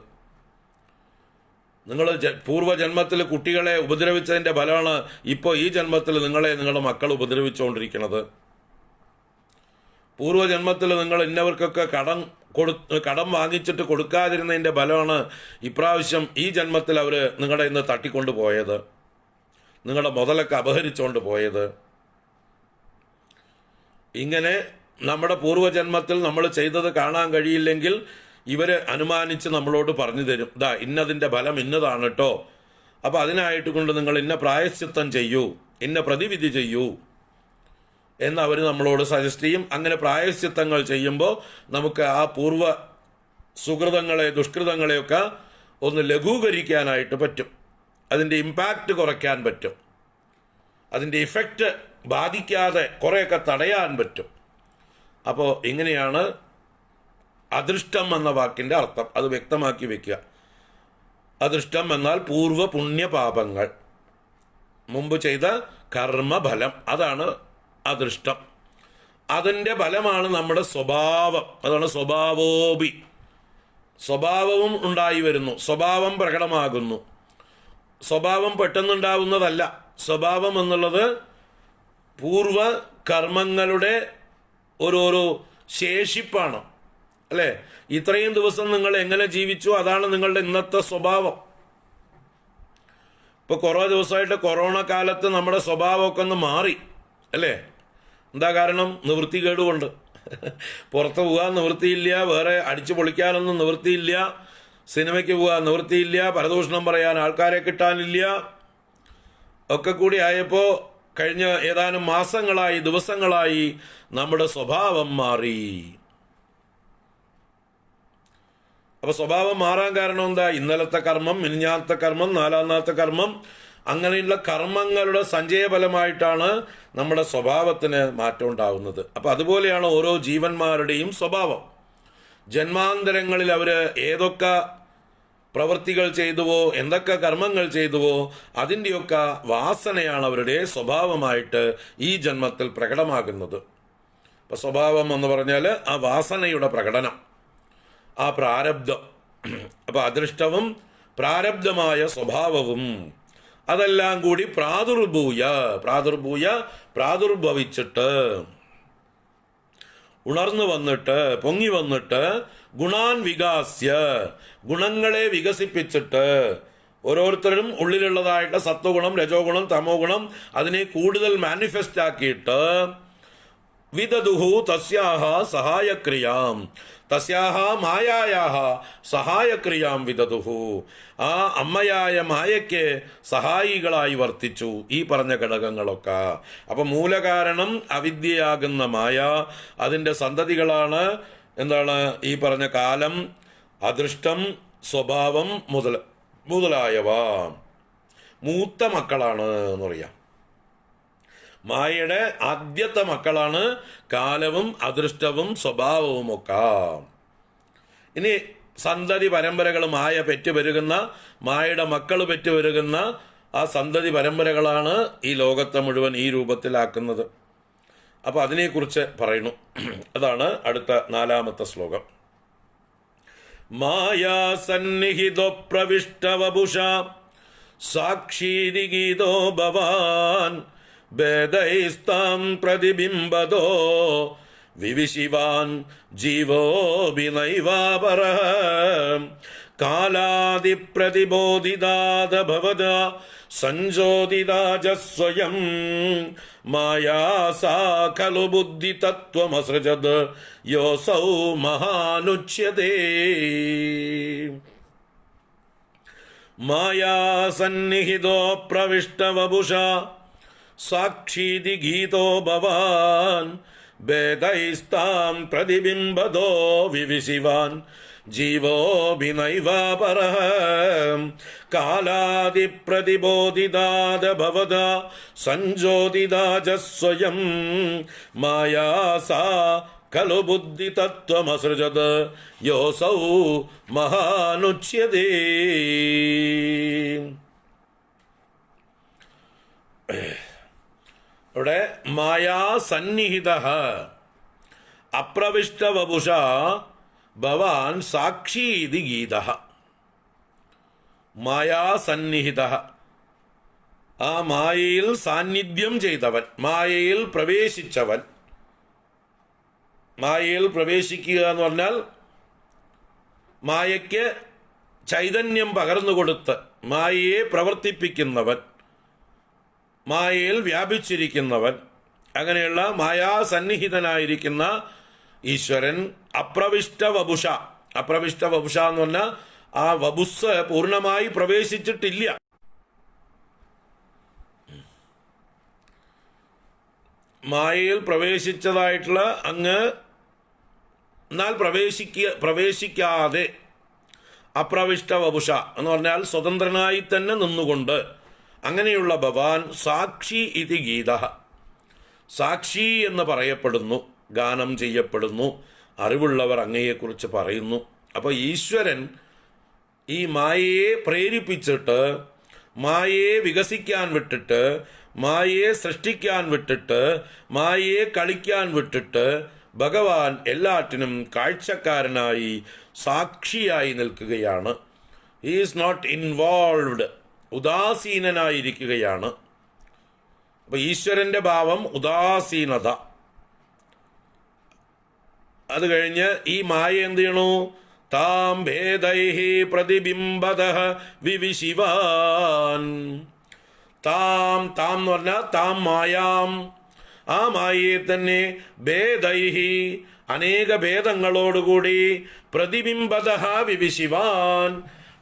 നിങ്ങൾ പൂർവ്വജന്മത്തിൽ കുട്ടികളെ ഉപദ്രവിച്ചതിൻ്റെ ഫലമാണ് ഇപ്പോൾ ഈ ജന്മത്തിൽ നിങ്ങളുടെ മക്കൾ ഉപദ്രവിച്ചുകൊണ്ടിരിക്കുന്നത്. പൂർവ്വജന്മത്തിൽ നിങ്ങൾ ഇന്നവർക്കൊക്കെ കടം വാങ്ങിച്ചിട്ട് കൊടുക്കാതിരുന്നതിൻ്റെ ഫലമാണ് ഇപ്രാവശ്യം ഈ ജന്മത്തിൽ അവർ നിങ്ങളുടെ ഇന്ന് തട്ടിക്കൊണ്ടു പോയത്, നിങ്ങളുടെ മുതലൊക്കെ അപഹരിച്ചുകൊണ്ട് പോയത്. ഇങ്ങനെ നമ്മുടെ പൂർവ്വജന്മത്തിൽ നമ്മൾ ചെയ്തത് കാണാൻ കഴിയില്ലെങ്കിൽ ഇവർ അനുമാനിച്ച് നമ്മളോട് പറഞ്ഞു തരും, ദാ ഇന്നതിൻ്റെ ഫലം ഇന്നതാണ് കേട്ടോ, അപ്പോൾ അതിനായിട്ട് കൊണ്ട് നിങ്ങൾ ഇന്ന പ്രായശ്ചിത്തം ചെയ്യൂ, ഇന്ന പ്രതിവിധി ചെയ്യൂ എന്ന് അവർ നമ്മളോട് സജസ്റ്റ് ചെയ്യും. അങ്ങനെ പ്രായശ്ചിത്തങ്ങൾ ചെയ്യുമ്പോൾ നമുക്ക് ആ പൂർവ്വ സുകൃതങ്ങളെ, ദുഷ്കൃതങ്ങളെയൊക്കെ ഒന്ന് ലഘൂകരിക്കാനായിട്ട് പറ്റും. അതിൻ്റെ ഇമ്പാക്റ്റ് കുറയ്ക്കാൻ പറ്റും. അതിൻ്റെ ഇഫക്റ്റ് ബാധിക്കാതെ കുറേയൊക്കെ തടയാൻ പറ്റും. അപ്പോൾ ഇങ്ങനെയാണ് അദൃഷ്ടം എന്ന വാക്കിൻ്റെ അർത്ഥം. അത് വ്യക്തമാക്കി വെക്കുക. അദൃഷ്ടം എന്നാൽ പൂർവ്വ പുണ്യപാപങ്ങൾ, മുമ്പ് ചെയ്ത കർമ്മഫലം, അതാണ് അദൃഷ്ടം. അതിൻ്റെ ഫലമാണ് നമ്മുടെ സ്വഭാവം. അതാണ് സ്വഭാവോപി. സ്വഭാവവും ഉണ്ടായി വരുന്നു, സ്വഭാവം പ്രകടമാകുന്നു. സ്വഭാവം പെട്ടെന്നുണ്ടാവുന്നതല്ല. സ്വഭാവം എന്നുള്ളത് പൂർവ കർമ്മങ്ങളുടെ ഓരോരോ ശേഷിപ്പാണ് അല്ലേ? ഇത്രയും ദിവസം നിങ്ങൾ എങ്ങനെ ജീവിച്ചു, അതാണ് നിങ്ങളുടെ ഇന്നത്തെ സ്വഭാവം. ഇപ്പോൾ കുറേ ദിവസമായിട്ട് കൊറോണ കാലത്ത് നമ്മുടെ സ്വഭാവമൊക്കെ ഒന്ന് മാറി അല്ലേ? എന്താ കാരണം? നിവൃത്തികേട് കൊണ്ട്. പുറത്ത് പോകാൻ നിവൃത്തിയില്ല, വേറെ അടിച്ചു പൊളിക്കാനൊന്നും നിവൃത്തിയില്ല, സിനിമയ്ക്ക് പോകാൻ നിവൃത്തിയില്ല, പരദൂഷണം പറയാൻ ആൾക്കാരെ കിട്ടാനില്ല, ഒക്കെ കൂടി ആയപ്പോൾ കഴിഞ്ഞ ഏതാനും മാസങ്ങളായി, ദിവസങ്ങളായി നമ്മുടെ സ്വഭാവം മാറി. അപ്പൊ സ്വഭാവം മാറാൻ കാരണം എന്താ? ഇന്നലത്തെ കർമ്മം, മിനിഞ്ഞാത്ത കർമ്മം, നാലാമത്തെ കർമ്മം, അങ്ങനെയുള്ള കർമ്മങ്ങളുടെ സഞ്ചയഫലമായിട്ടാണ് നമ്മുടെ സ്വഭാവത്തിന് മാറ്റം ഉണ്ടാകുന്നത്. അപ്പൊ അതുപോലെയാണ് ഓരോ ജീവന്മാരുടെയും സ്വഭാവം. ജന്മാന്തരങ്ങളിൽ അവര് ഏതൊക്കെ പ്രവൃത്തികൾ ചെയ്തുവോ, എന്തൊക്കെ കർമ്മങ്ങൾ ചെയ്തുവോ, അതിൻ്റെയൊക്കെ വാസനയാണ് അവരുടെ സ്വഭാവമായിട്ട് ഈ ജന്മത്തിൽ പ്രകടമാകുന്നത്. അപ്പൊ സ്വഭാവം എന്ന് പറഞ്ഞാൽ ആ വാസനയുടെ പ്രകടനം, ആ പ്രാരബ്ധം. അപ്പൊ അദൃഷ്ടവും പ്രാരബ്ധമായ സ്വഭാവവും അതെല്ലാം കൂടി പ്രാദുർഭവിച്ചിട്ട്, ഉണർന്നു വന്നിട്ട്, പൊങ്ങി വന്നിട്ട്, ഗുണാൻ വികാസ്യ, ഗുണങ്ങളെ വികസിപ്പിച്ചിട്ട്, ഓരോരുത്തരും ഉള്ളിലുള്ളതായിട്ട് സത്വഗുണം, രജോഗുണം, തമോ ഗുണം അതിനെ കൂടുതൽ മാനിഫെസ്റ്റ് ആക്കിയിട്ട് വിദദുഹു തസ്യാഹ സഹായക്രിയാം, തസ്യാഹ മായായാഹ സഹായക്രിയാം വിദദുഹു, ആ അമ്മയായ മായയ്ക്ക് സഹായികളായി വർത്തിച്ചു ഈ പറഞ്ഞ ഘടകങ്ങളൊക്കെ. അപ്പൊ മൂലകാരണം അവിദ്യയാകുന്ന മായ, അതിൻ്റെ സന്തതികളാണ് എന്താണ് ഈ പറഞ്ഞ കാലം, അദൃഷ്ടം, സ്വഭാവം മുതലായവ. മൂത്ത മക്കളാണ് എന്ന് പറയാം. മായയുടെ ആദ്യത്തെ മക്കളാണ് കാലവും അദൃഷ്ടവും സ്വഭാവവും ഒക്കെ. ഇനി സന്തതി പരമ്പരകൾ, മായ പെറ്റുപെരുകുന്ന, മായയുടെ മക്കൾ പെറ്റുപെരുകുന്ന ആ സന്തതി പരമ്പരകളാണ് ഈ ലോകത്തെ മുഴുവൻ ഈ രൂപത്തിലാക്കുന്നത്. അപ്പൊ അതിനെക്കുറിച്ച് പറയുന്നു. അതാണ് അടുത്ത 4-ാമത്തെ ശ്ലോകം. മായാ സന്നിഹിതോ പ്രവിഷ്ടവപുഷ സാക്ഷീരിഗീതോ ഭവാൻ ഭേദൈസ്താം പ്രതിബിംബദോ വിവിശിവാൻ ജീവോഭിനൈവാപരഃ കാലാദിപ്രതിബോധിതാദ ഭവത സഞ്ജോതിതാജ സ്വയം മായാസാ ഖലു ബുദ്ധിതത്വമസൃജത് യോസൗ മഹാനുച്യതേ. മായാ സന്നിഹിതോ പ്രവിഷ്ടവപുഷ സാക്ഷീതി ഗീതോ ഭവാൻ ഭേദൈസ്താം പ്രതിബിംബദോ വിവിശിവാൻ ജീവോഭിനൈവാപരഃ കാലാദിപ്രതിബോധിതാദ ഭവത സഞ്ജോതിതാജ സ്വയം മായാസാ ഖലു ബുദ്ധിതത്വമസൃജത് യോസൗ മഹാനുച്യതേ. ഇവിടെ മായാസന്നിഹിത അപ്രവിഷ്ടവപുഷ ഭവാൻ സാക്ഷീതി ഗീത. മായാസന്നിഹിത, ആ മായയിൽ സാന്നിധ്യം ചെയ്തവൻ, മായയിൽ പ്രവേശിച്ചവൻ. മായയിൽ പ്രവേശിക്കുക എന്ന് പറഞ്ഞാൽ മായയ്ക്ക് ചൈതന്യം പകർന്നുകൊടുത്ത് മായയെ പ്രവർത്തിപ്പിക്കുന്നവൻ, മായയിൽ വ്യാപിച്ചിരിക്കുന്നവൻ. അങ്ങനെയുള്ള മായാസന്നിഹിതനായിരിക്കുന്ന ഈശ്വരൻ അപ്രവിഷ്ടവപുഷ. അപ്രവിഷ്ടവപുഷ എന്ന് പറഞ്ഞാൽ ആ വപുസ് പൂർണ്ണമായി പ്രവേശിച്ചിട്ടില്ല. മായയിൽ പ്രവേശിച്ചതായിട്ടുള്ള അങ്ങ്, എന്നാൽ പ്രവേശിക്കാതെ അപ്രവിഷ്ടവപുഷ എന്ന് പറഞ്ഞാൽ സ്വതന്ത്രനായി തന്നെ നിന്നുകൊണ്ട്, അങ്ങനെയുള്ള ഭവാൻ സാക്ഷി ഇതി ഗീത, സാക്ഷി എന്ന് പറയപ്പെടുന്നു, ഗാനം ചെയ്യപ്പെടുന്നു, അറിവുള്ളവർ അങ്ങയെക്കുറിച്ച് പറയുന്നു. അപ്പോൾ ഈശ്വരൻ ഈ മായയെ പ്രേരിപ്പിച്ചിട്ട്, മായയെ വികസിക്കാൻ വിട്ടിട്ട്, മായയെ സൃഷ്ടിക്കാൻ വിട്ടിട്ട്, മായയെ കളിക്കാൻ വിട്ടിട്ട് ഭഗവാൻ എല്ലാറ്റിനും കാഴ്ചക്കാരനായി സാക്ഷിയായി നിൽക്കുകയാണ്. ഹി ഈസ് നോട്ട് ഇൻവോൾവ്ഡ്, ഉദാസീനനായിരിക്കുകയാണ്. അപ്പൊ ഈശ്വരന്റെ ഭാവം ഉദാസീനത. അത് കഴിഞ്ഞ് ഈ മായ എന്ത് ചെയ്യണു? താം ഭേദൈഹി പ്രതിബിംബതഃ വിവിശിവാൻ. താം എന്ന് പറഞ്ഞാൽ താം മായാം, ആ മായയെ തന്നെ ഭേദൈഹി അനേക ഭേദങ്ങളോടുകൂടി പ്രതിബിംബതഃ വിവിശിവാൻ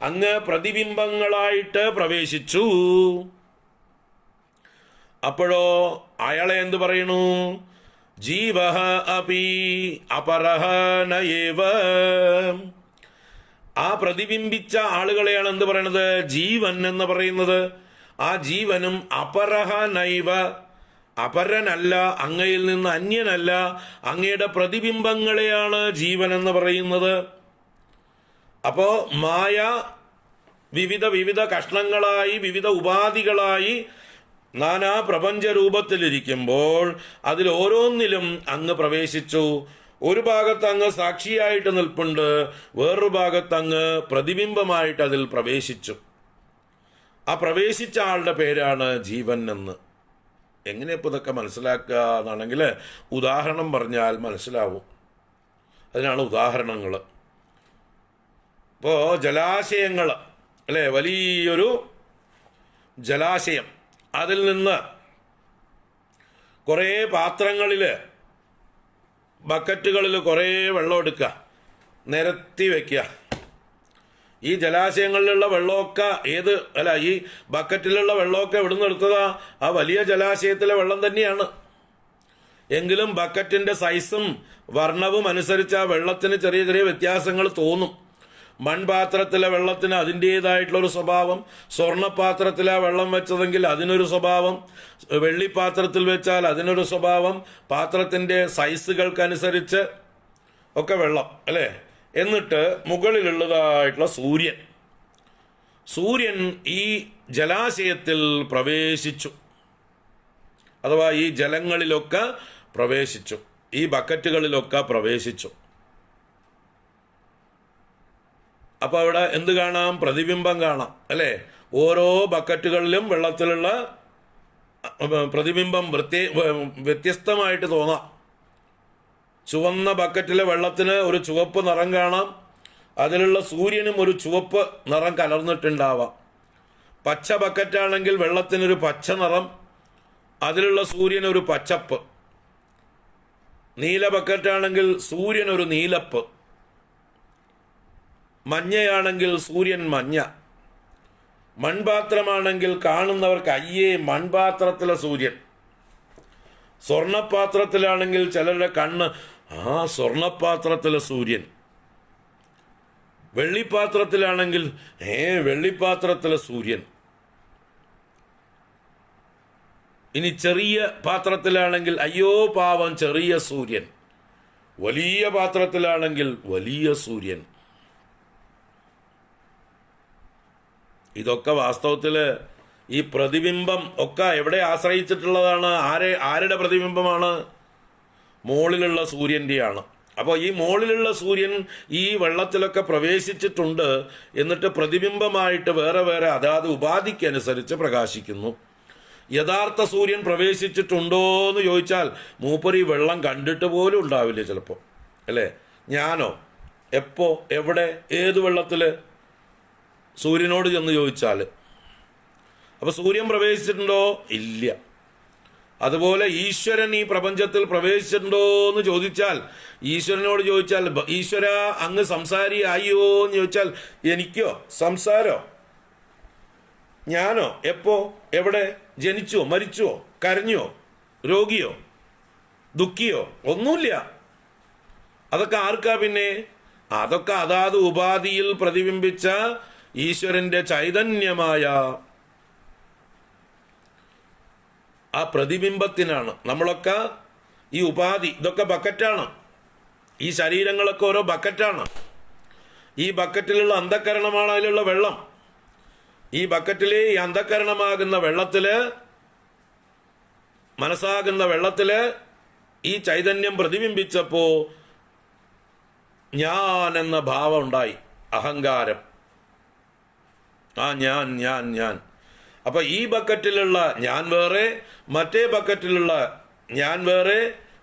അങ്ങ് പ്രതിബിംബങ്ങളായിട്ട് പ്രവേശിച്ചു. അപ്പോഴോ അയാളെ എന്ത് പറയണു? ജീവഃ അപി അപരഃ നയേവ. ആ പ്രതിബിംബിച്ച ആളുകളെയാണ് എന്ത് പറയണത്? ജീവൻ എന്ന് പറയുന്നത്. ആ ജീവനും അപരഃ നൈവ, അപരനല്ല, അങ്ങയിൽ നിന്ന് അന്യനല്ല, അങ്ങയുടെ പ്രതിബിംബങ്ങളെയാണ് ജീവൻ എന്ന് പറയുന്നത്. അപ്പോ മായ വിവിധ കഷ്ണങ്ങളായി, വിവിധ ഉപാധികളായി നാനാ പ്രപഞ്ച രൂപത്തിലിരിക്കുമ്പോൾ അതിൽ ഓരോന്നിലും അങ്ങ് പ്രവേശിച്ചു. ഒരു ഭാഗത്ത് അങ്ങ് സാക്ഷിയായിട്ട് നിൽപ്പുണ്ട്, വേറൊരു ഭാഗത്ത് അങ്ങ് പ്രതിബിംബമായിട്ട് അതിൽ പ്രവേശിച്ചു. ആ പ്രവേശിച്ച ആളുടെ പേരാണ് ജീവൻ എന്ന്. എങ്ങനെ ഇപ്പോൾ ഇതൊക്കെ മനസ്സിലാക്കുക എന്നാണെങ്കിൽ ഉദാഹരണം പറഞ്ഞാൽ മനസ്സിലാവും. അതിനാണ് ഉദാഹരണങ്ങൾ. ഇപ്പോൾ ജലാശയങ്ങൾ അല്ലേ, വലിയൊരു ജലാശയം, അതിൽ നിന്ന് കുറേ പാത്രങ്ങളിൽ, ബക്കറ്റുകളിൽ കുറേ വെള്ളം എടുക്കുക, നിരത്തി വയ്ക്കുക. ഈ ജലാശയങ്ങളിലുള്ള വെള്ളമൊക്കെ ഈ ബക്കറ്റിലുള്ള വെള്ളമൊക്കെ എവിടുന്ന് എടുത്തതാ? ആ വലിയ ജലാശയത്തിലെ വെള്ളം തന്നെയാണ്. എങ്കിലും ബക്കറ്റിന്റെ സൈസും വർണ്ണവും അനുസരിച്ച് ആ വെള്ളത്തിന് ചെറിയ ചെറിയ വ്യത്യാസങ്ങൾ തോന്നും. മൺപാത്രത്തിലെ വെള്ളത്തിന് അതിൻ്റേതായിട്ടുള്ളൊരു സ്വഭാവം, സ്വർണ്ണപാത്രത്തിലാ വെള്ളം വെച്ചതെങ്കിൽ അതിനൊരു സ്വഭാവം, വെള്ളിപ്പാത്രത്തിൽ വെച്ചാൽ അതിനൊരു സ്വഭാവം, പാത്രത്തിൻ്റെ സൈസുകൾക്കനുസരിച്ച് ഒക്കെ വെള്ളം അല്ലേ. എന്നിട്ട് മുകളിലുള്ളതായിട്ടുള്ള സൂര്യൻ ഈ ജലാശയത്തിൽ പ്രവേശിച്ചു, അഥവാ ഈ ജലങ്ങളിലൊക്കെ പ്രവേശിച്ചു, ഈ ബക്കറ്റുകളിലൊക്കെ പ്രവേശിച്ചു. അപ്പോൾ അവിടെ എന്ത് കാണാം? പ്രതിബിംബം കാണാം അല്ലേ. ഓരോ ബക്കറ്റുകളിലും വെള്ളത്തിലുള്ള പ്രതിബിംബം വ്യത്യസ്തമായിട്ട് തോന്നാം. ചുവന്ന ബക്കറ്റിലെ വെള്ളത്തിന് ഒരു ചുവപ്പ് നിറം കാണാം, അതിലുള്ള സൂര്യനും ഒരു ചുവപ്പ് നിറം കലർന്നിട്ടുണ്ടാവാം. പച്ച ബക്കറ്റാണെങ്കിൽ വെള്ളത്തിനൊരു പച്ച നിറം, അതിലുള്ള സൂര്യൻ ഒരു പച്ചപ്പ്. നീല ബക്കറ്റാണെങ്കിൽ സൂര്യൻ ഒരു നീലപ്പ്. മഞ്ഞയാണെങ്കിൽ സൂര്യൻ മഞ്ഞ. മൺപാത്രമാണെങ്കിൽ കാണുന്നവർക്ക് അയ്യേ മൺപാത്രത്തിലെ സൂര്യൻ. സ്വർണപാത്രത്തിലാണെങ്കിൽ ചിലരുടെ കണ്ണ് ആ സ്വർണപാത്രത്തിലെ സൂര്യൻ. വെള്ളിപ്പാത്രത്തിലാണെങ്കിൽ വെള്ളിപ്പാത്രത്തിലെ സൂര്യൻ. ഇനി ചെറിയ പാത്രത്തിലാണെങ്കിൽ അയ്യോ പാവം ചെറിയ സൂര്യൻ. വലിയ പാത്രത്തിലാണെങ്കിൽ വലിയ സൂര്യൻ. ഇതൊക്കെ വാസ്തവത്തിൽ ഈ പ്രതിബിംബം ഒക്കെ എവിടെ ആശ്രയിച്ചിട്ടുള്ളതാണ്? ആരുടെ പ്രതിബിംബമാണ്? മോളിലുള്ള സൂര്യൻ്റെയാണ്. അപ്പോൾ ഈ മോളിലുള്ള സൂര്യൻ ഈ വെള്ളത്തിലൊക്കെ പ്രവേശിച്ചിട്ടുണ്ട്, എന്നിട്ട് പ്രതിബിംബമായിട്ട് വേറെ വേറെ അതാത് ഉപാധിക്കനുസരിച്ച് പ്രകാശിക്കുന്നു. യഥാർത്ഥ സൂര്യൻ പ്രവേശിച്ചിട്ടുണ്ടോ എന്ന് ചോദിച്ചാൽ മൂപ്പര് ഈ വെള്ളം കണ്ടിട്ട് പോലും ഉണ്ടാവില്ല ചിലപ്പോൾ അല്ലേ. ഞാനോ എപ്പോ എവിടെ ഏത് വെള്ളത്തിൽ സൂര്യനോട് ചെന്ന് ചോദിച്ചാൽ, അപ്പോൾ സൂര്യൻ പ്രവേശിച്ചിട്ടുണ്ടോ? ഇല്ല. അതുപോലെ ഈശ്വരൻ ഈ പ്രപഞ്ചത്തിൽ പ്രവേശിച്ചിട്ടുണ്ടോ എന്ന് ചോദിച്ചാൽ, ഈശ്വരനോട് ചോദിച്ചാൽ ഈശ്വര അങ്ങ് സംസാരിയായോ എന്ന് ചോദിച്ചാൽ എനിക്കോ സംസാരോ? ഞാനോ എപ്പോ എവിടെ? ജനിച്ചോ മരിച്ചോ കരഞ്ഞോ രോഗിയോ ദുഃഖിയോ? ഒന്നുമില്ല. അതൊക്കെ ആർക്കാ പിന്നെ? അതൊക്കെ അതാത് ഉപാധിയിൽ പ്രതിബിംബിച്ച ഈശ്വരന്റെ ചൈതന്യമായ ആ പ്രതിബിംബത്തിനാണ്. നമ്മളൊക്കെ ഈ ഉപാധി ഇതൊക്കെ ബക്കറ്റാണ്. ഈ ശരീരങ്ങളൊക്കെ ഓരോ ബക്കറ്റാണ്. ഈ ബക്കറ്റിലുള്ള അന്ധക്കരണമാണ് അതിലുള്ള വെള്ളം. ഈ ബക്കറ്റിലെ ഈ അന്ധക്കരണമാകുന്ന വെള്ളത്തില്, മനസ്സാകുന്ന വെള്ളത്തില് ഈ ചൈതന്യം പ്രതിബിംബിച്ചപ്പോ ഞാൻ എന്ന ഭാവം ഉണ്ടായി, അഹങ്കാരം. ആ ഞാൻ ഞാൻ ഞാൻ. അപ്പൊ ഈ ബക്കറ്റിലുള്ള ഞാൻ വേറെ, മറ്റേ ബക്കറ്റിലുള്ള ഞാൻ വേറെ,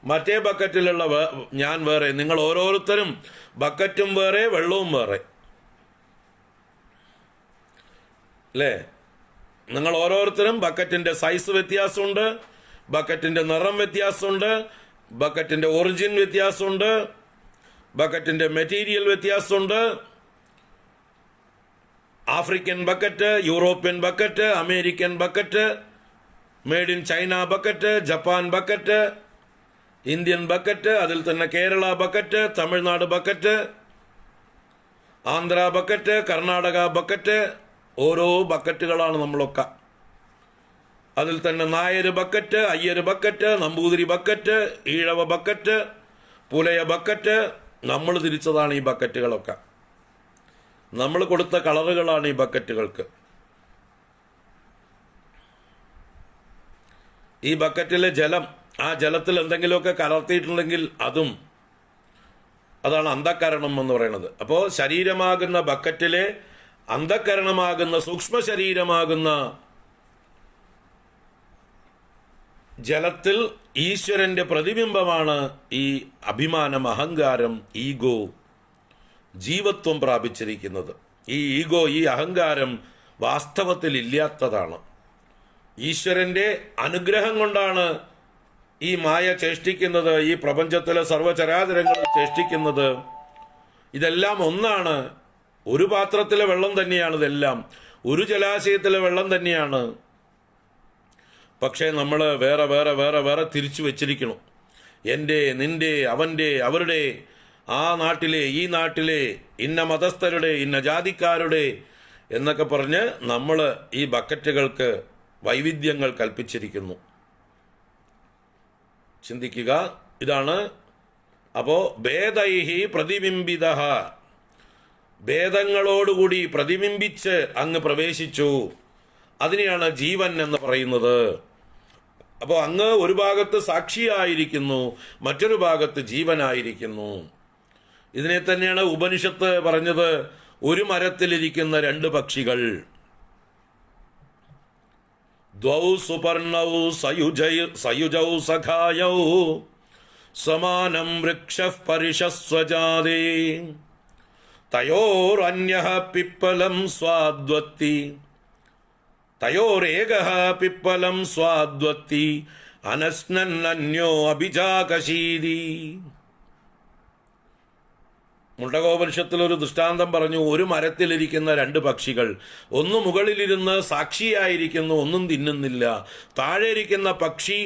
മറ്റേ ബക്കറ്റിലുള്ള ഞാൻ വേറെ. നിങ്ങൾ ഓരോരുത്തരും ബക്കറ്റും വേറെ വെള്ളവും വേറെ അല്ലേ. നിങ്ങൾ ഓരോരുത്തരും ബക്കറ്റിന്റെ സൈസ് വ്യത്യാസമുണ്ട്, ബക്കറ്റിന്റെ നിറം വ്യത്യാസമുണ്ട്, ബക്കറ്റിന്റെ ഒറിജിൻ വ്യത്യാസമുണ്ട്, ബക്കറ്റിന്റെ മെറ്റീരിയൽ വ്യത്യാസമുണ്ട്. African bucket, European bucket, American bucket, made in China bucket, Japan bucket, Indian bucket, അതിൽ തന്നെ Kerala bucket, Tamil Nadu bucket, Andhra bucket, Karnataka bucket, ഓരോ ബക്കറ്റുകളാണ് നമ്മളൊക്കെ. അതിൽ തന്നെ Nair bucket, Iyer bucket, Namboothiri bucket, Ezhava bucket, Pulaya bucket. നമ്മൾ തിരിച്ചതാണ് ഈ ബക്കറ്റുകളൊക്കെ. നമ്മൾ കൊടുത്ത കളറുകളാണ് ഈ ബക്കറ്റുകൾക്ക്. ഈ ബക്കറ്റിലെ ജലം, ആ ജലത്തിൽ എന്തെങ്കിലുമൊക്കെ കലർത്തിയിട്ടുണ്ടെങ്കിൽ അതാണ് അന്ധക്കരണം എന്ന് പറയുന്നത്. അപ്പോൾ ശരീരമാകുന്ന ബക്കറ്റിലെ അന്ധക്കരണമാകുന്ന സൂക്ഷ്മ ശരീരമാകുന്ന ജലത്തിൽ ഈശ്വരന്റെ പ്രതിബിംബമാണ് ഈ അഭിമാനം, അഹങ്കാരം, ഈഗോ ജീവത്വം പ്രാപിച്ചിരിക്കുന്നത്. ഈ ഈഗോ, ഈ അഹങ്കാരം വാസ്തവത്തിൽ ഇല്ലാത്തതാണ്. ഈശ്വരന്റെ അനുഗ്രഹം കൊണ്ടാണ് ഈ മായ ചേഷ്ടിക്കുന്നത്, ഈ പ്രപഞ്ചത്തിലെ സർവചരാചരങ്ങൾ ചേഷ്ടിക്കുന്നത്. ഇതെല്ലാം ഒന്നാണ്. ഒരു പാത്രത്തിലെ വെള്ളം തന്നെയാണ് ഇതെല്ലാം, ഒരു ജലാശയത്തിലെ വെള്ളം തന്നെയാണ്. പക്ഷേ നമ്മൾ വേറെ വേറെ വേറെ വേറെ തിരിച്ചു വെച്ചിരിക്കണം. എൻ്റെ, നിന്റെ, അവൻ്റെ, അവരുടെ, ആ നാട്ടിലെ, ഈ നാട്ടിലെ, ഇന്ന മതസ്ഥരുടെ, ഇന്ന ജാതിക്കാരുടെ എന്നൊക്കെ പറഞ്ഞ് നമ്മൾ ഈ ബക്കറ്റുകൾക്ക് വൈവിധ്യങ്ങൾ കൽപ്പിച്ചിരിക്കുന്നു. ചിന്തിക്കുക, ഇതാണ്. അപ്പോൾ ഭേദൈഹി പ്രതിബിംബിത, ഭേദങ്ങളോടുകൂടി പ്രതിബിംബിച്ച് അങ്ങ് പ്രവേശിച്ചു. അതിനെയാണ് ജീവൻ എന്ന് പറയുന്നത്. അപ്പോൾ അങ്ങ് ഒരു ഭാഗത്ത് സാക്ഷിയായിരിക്കുന്നു, മറ്റൊരു ഭാഗത്ത് ജീവനായിരിക്കുന്നു. ഇതിനെ തന്നെയാണ് ഉപനിഷത്ത് പറഞ്ഞത്, ഒരു മരത്തിലിരിക്കുന്ന രണ്ട് പക്ഷികൾ. ദ്വൗ സുപർണൗ സയുജൗ സഖായൗ സമാനം വൃക്ഷഃ പരിഷസ്വജാതേ തയോരന്യഃ പിപ്പലം സ്വാദ്വത്തി തയോരേകഃ പിപ്പലം സ്വാദ്വത്തി അനശ്നന്നന്യോ അഭിജാകശീതി. മുണ്ടകോപനിഷത്തിൽ ഒരു ദൃഷ്ടാന്തം പറഞ്ഞു. ഒരു മരത്തിലിരിക്കുന്ന രണ്ട് പക്ഷികൾ, ഒന്ന് മുകളിലിരുന്ന് സാക്ഷിയായിരിക്കുന്നു, ഒന്നും തിന്നുന്നില്ല. താഴെ ഇരിക്കുന്ന പക്ഷി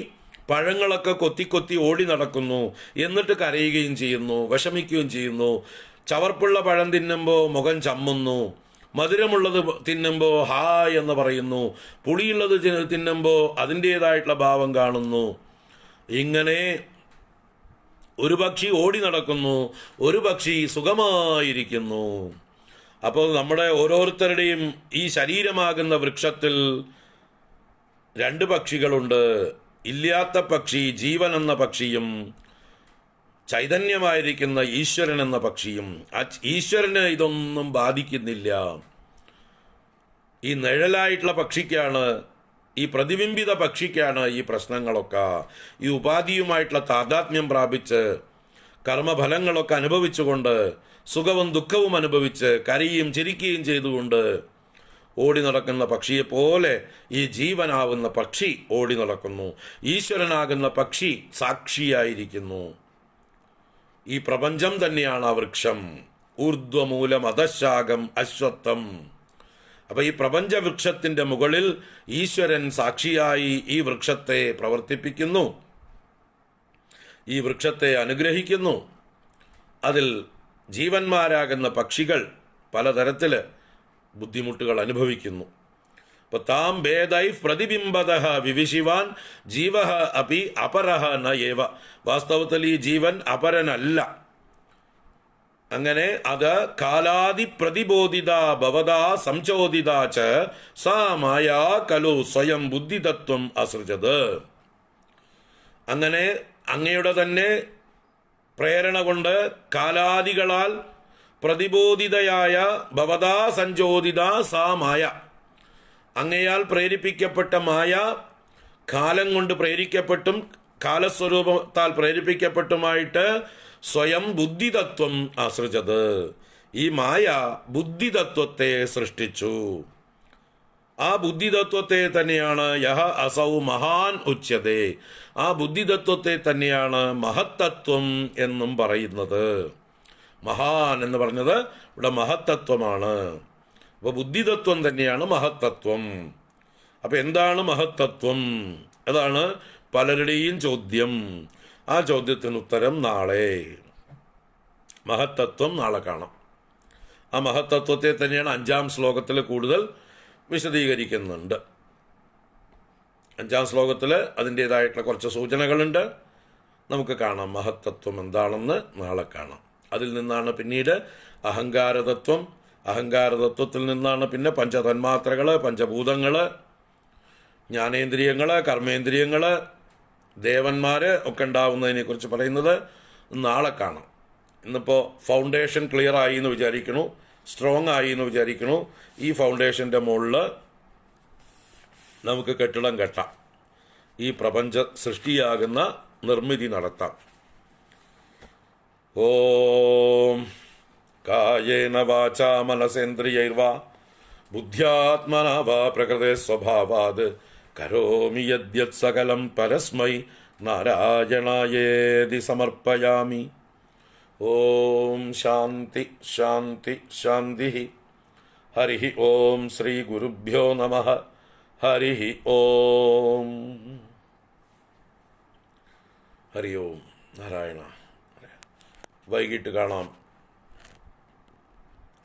പഴങ്ങളൊക്കെ കൊത്തി കൊത്തി ഓടി നടക്കുന്നു, എന്നിട്ട് കരയുകയും ചെയ്യുന്നു, വിഷമിക്കുകയും ചെയ്യുന്നു. ചവർപ്പുള്ള പഴം തിന്നുമ്പോൾ മുഖം ചമ്മുന്നു, മധുരമുള്ളത് തിന്നുമ്പോൾ ഹായ് എന്ന് പറയുന്നു, പുളിയുള്ളത് തിന്നുമ്പോൾ അതിൻ്റേതായിട്ടുള്ള ഭാവം കാണുന്നു. ഇങ്ങനെ ഒരു പക്ഷി ഓടി നടക്കുന്നു, ഒരു പക്ഷി സുഖമായിരിക്കുന്നു. അപ്പോൾ നമ്മുടെ ഓരോരുത്തരുടെയും ഈ ശരീരമാകുന്ന വൃക്ഷത്തിൽ രണ്ട് പക്ഷികളുണ്ട്. ഇല്ലാത്ത പക്ഷി ജീവൻ എന്ന പക്ഷിയും ചൈതന്യമായിരിക്കുന്ന ഈശ്വരൻ എന്ന പക്ഷിയും. ആ ഈശ്വരന് ഇതൊന്നും ബാധിക്കുന്നില്ല. ഈ നിഴലായിട്ടുള്ള പക്ഷിക്കാണ്, ഈ പ്രതിബിംബിത പക്ഷിക്കാണ് ഈ പ്രശ്നങ്ങളൊക്കെ. ഈ ഉപാധിയുമായിട്ടുള്ള താതാത്മ്യം പ്രാപിച്ച് കർമ്മഫലങ്ങളൊക്കെ അനുഭവിച്ചുകൊണ്ട് സുഖവും ദുഃഖവും അനുഭവിച്ച് കരയുകയും ചിരിക്കുകയും ചെയ്തുകൊണ്ട് ഓടി നടക്കുന്ന പക്ഷിയെപ്പോലെ ഈ ജീവനാവുന്ന പക്ഷി ഓടി നടക്കുന്നു. ഈശ്വരനാകുന്ന പക്ഷി സാക്ഷിയായിരിക്കുന്നു. ഈ പ്രപഞ്ചം തന്നെയാണ് ആ വൃക്ഷം. ഊർധ്വമൂലം അധശാഖം അശ്വത്ഥം. അപ്പൊ ഈ പ്രപഞ്ച വൃക്ഷത്തിന്റെ മുകളിൽ ഈശ്വരൻ സാക്ഷിയായി ഈ വൃക്ഷത്തെ പ്രവർത്തിപ്പിക്കുന്നു, ഈ വൃക്ഷത്തെ അനുഗ്രഹിക്കുന്നു. അതിൽ ജീവന്മാരാകുന്ന പക്ഷികൾ പലതരത്തില് ബുദ്ധിമുട്ടുകൾ അനുഭവിക്കുന്നു. അപ്പൊ താം ഭേദൈ പ്രതിബിംബത വിവിശിവാൻ ജീവ അപി അപരഹ ന ഏവ. വാസ്തവത്തിൽ ഈ ജീവൻ അപരനല്ല. അങ്ങനെ അത് കാലാദി പ്രതിബോധിത ഭവതാ സംചോദിത ച സാ മായാ കലു സ്വയം ബുദ്ധിതത്വം അസൃജത്. അങ്ങനെ അങ്ങയുടെ തന്നെ പ്രേരണ കൊണ്ട് കാലാദികളാൽ പ്രതിബോധിതയായ ഭവതാ സഞ്ചോദിത സാ മായ, അങ്ങയാൽ പ്രേരിപ്പിക്കപ്പെട്ട മായ കാലം കൊണ്ട് പ്രേരിക്കപ്പെട്ടും കാലസ്വരൂപത്താൽ പ്രേരിപ്പിക്കപ്പെട്ടുമായിട്ട് സ്വയം ബുദ്ധിതത്വം ആശ്രയിച്ചത്. ഈ മായ ബുദ്ധിതത്വത്തെ സൃഷ്ടിച്ചു. ആ ബുദ്ധിതത്വത്തെ തന്നെയാണ് യഹ അസൗ മഹാൻ ഉച്യതേ. ആ ബുദ്ധിതത്വത്തെ തന്നെയാണ് മഹത്തത്വം എന്നും പറയുന്നത്. മഹാൻ എന്ന് പറഞ്ഞത് ഇവിടെ മഹത്തത്വമാണ്. അപ്പോൾ ബുദ്ധിതത്വം തന്നെയാണ് മഹത്തത്വം. അപ്പൊ എന്താണ് മഹത്തത്വം? അതാണ് പലരുടെയും ചോദ്യം. ആ ചോദ്യത്തിന് ഉത്തരം നാളെ. മഹത്തത്വം നാളെ കാണാം. ആ മഹത്തത്വത്തെ തന്നെയാണ് 5-ാം ശ്ലോകത്തിൽ കൂടുതൽ വിശദീകരിക്കുന്നുണ്ട്. 5-ാം ശ്ലോകത്തിൽ അതിൻ്റേതായിട്ടുള്ള കുറച്ച് സൂചനകളുണ്ട്. നമുക്ക് കാണാം മഹത്തത്വം എന്താണെന്ന് നാളെ കാണാം. അതിൽ നിന്നാണ് പിന്നീട് അഹങ്കാരതത്വം, അഹങ്കാരതത്വത്തിൽ നിന്നാണ് പിന്നെ പഞ്ചതന്മാത്രകൾ, പഞ്ചഭൂതങ്ങൾ, ജ്ഞാനേന്ദ്രിയങ്ങൾ, കർമ്മേന്ദ്രിയങ്ങൾ, ദേവന്മാർ ഒക്കെ ഉണ്ടാവുന്നതിനെക്കുറിച്ച് പറയുന്നത് നാളെ കാണാം. ഇന്നിപ്പോൾ ഫൗണ്ടേഷൻ ക്ലിയർ ആയി എന്ന് വിചാരിക്കണു, സ്ട്രോങ് ആയി എന്ന് വിചാരിക്കണു. ഈ ഫൗണ്ടേഷൻ്റെ മുകളിൽ നമുക്ക് കെട്ടിടം കെട്ടാം, ഈ പ്രപഞ്ച സൃഷ്ടിയാകുന്ന നിർമ്മിതി നടത്താം. ഓം കായേന വാചാ മനസേന്ദ്രിയൈർവാ ബുദ്ധ്യാത്മനാ വാ പ്രകൃതേ സ്വഭാവാത് കരോമി യദ്യത് സകലം പരസ്മൈ നാരായണായേതി സമർപ്പയാമി. ഓം ശാന്തി ശാന്തി ശാന്തി. ഹരി ഓം ശ്രീ ഗുരുഭ്യോ നമഃ. ഹരി ഓം. ഹരി ഓം. നാരായണ. വൈകിട്ട് കാണാം.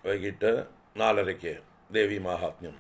വൈകിട്ട് 4:30 ദേവി മാഹാത്മ്യം.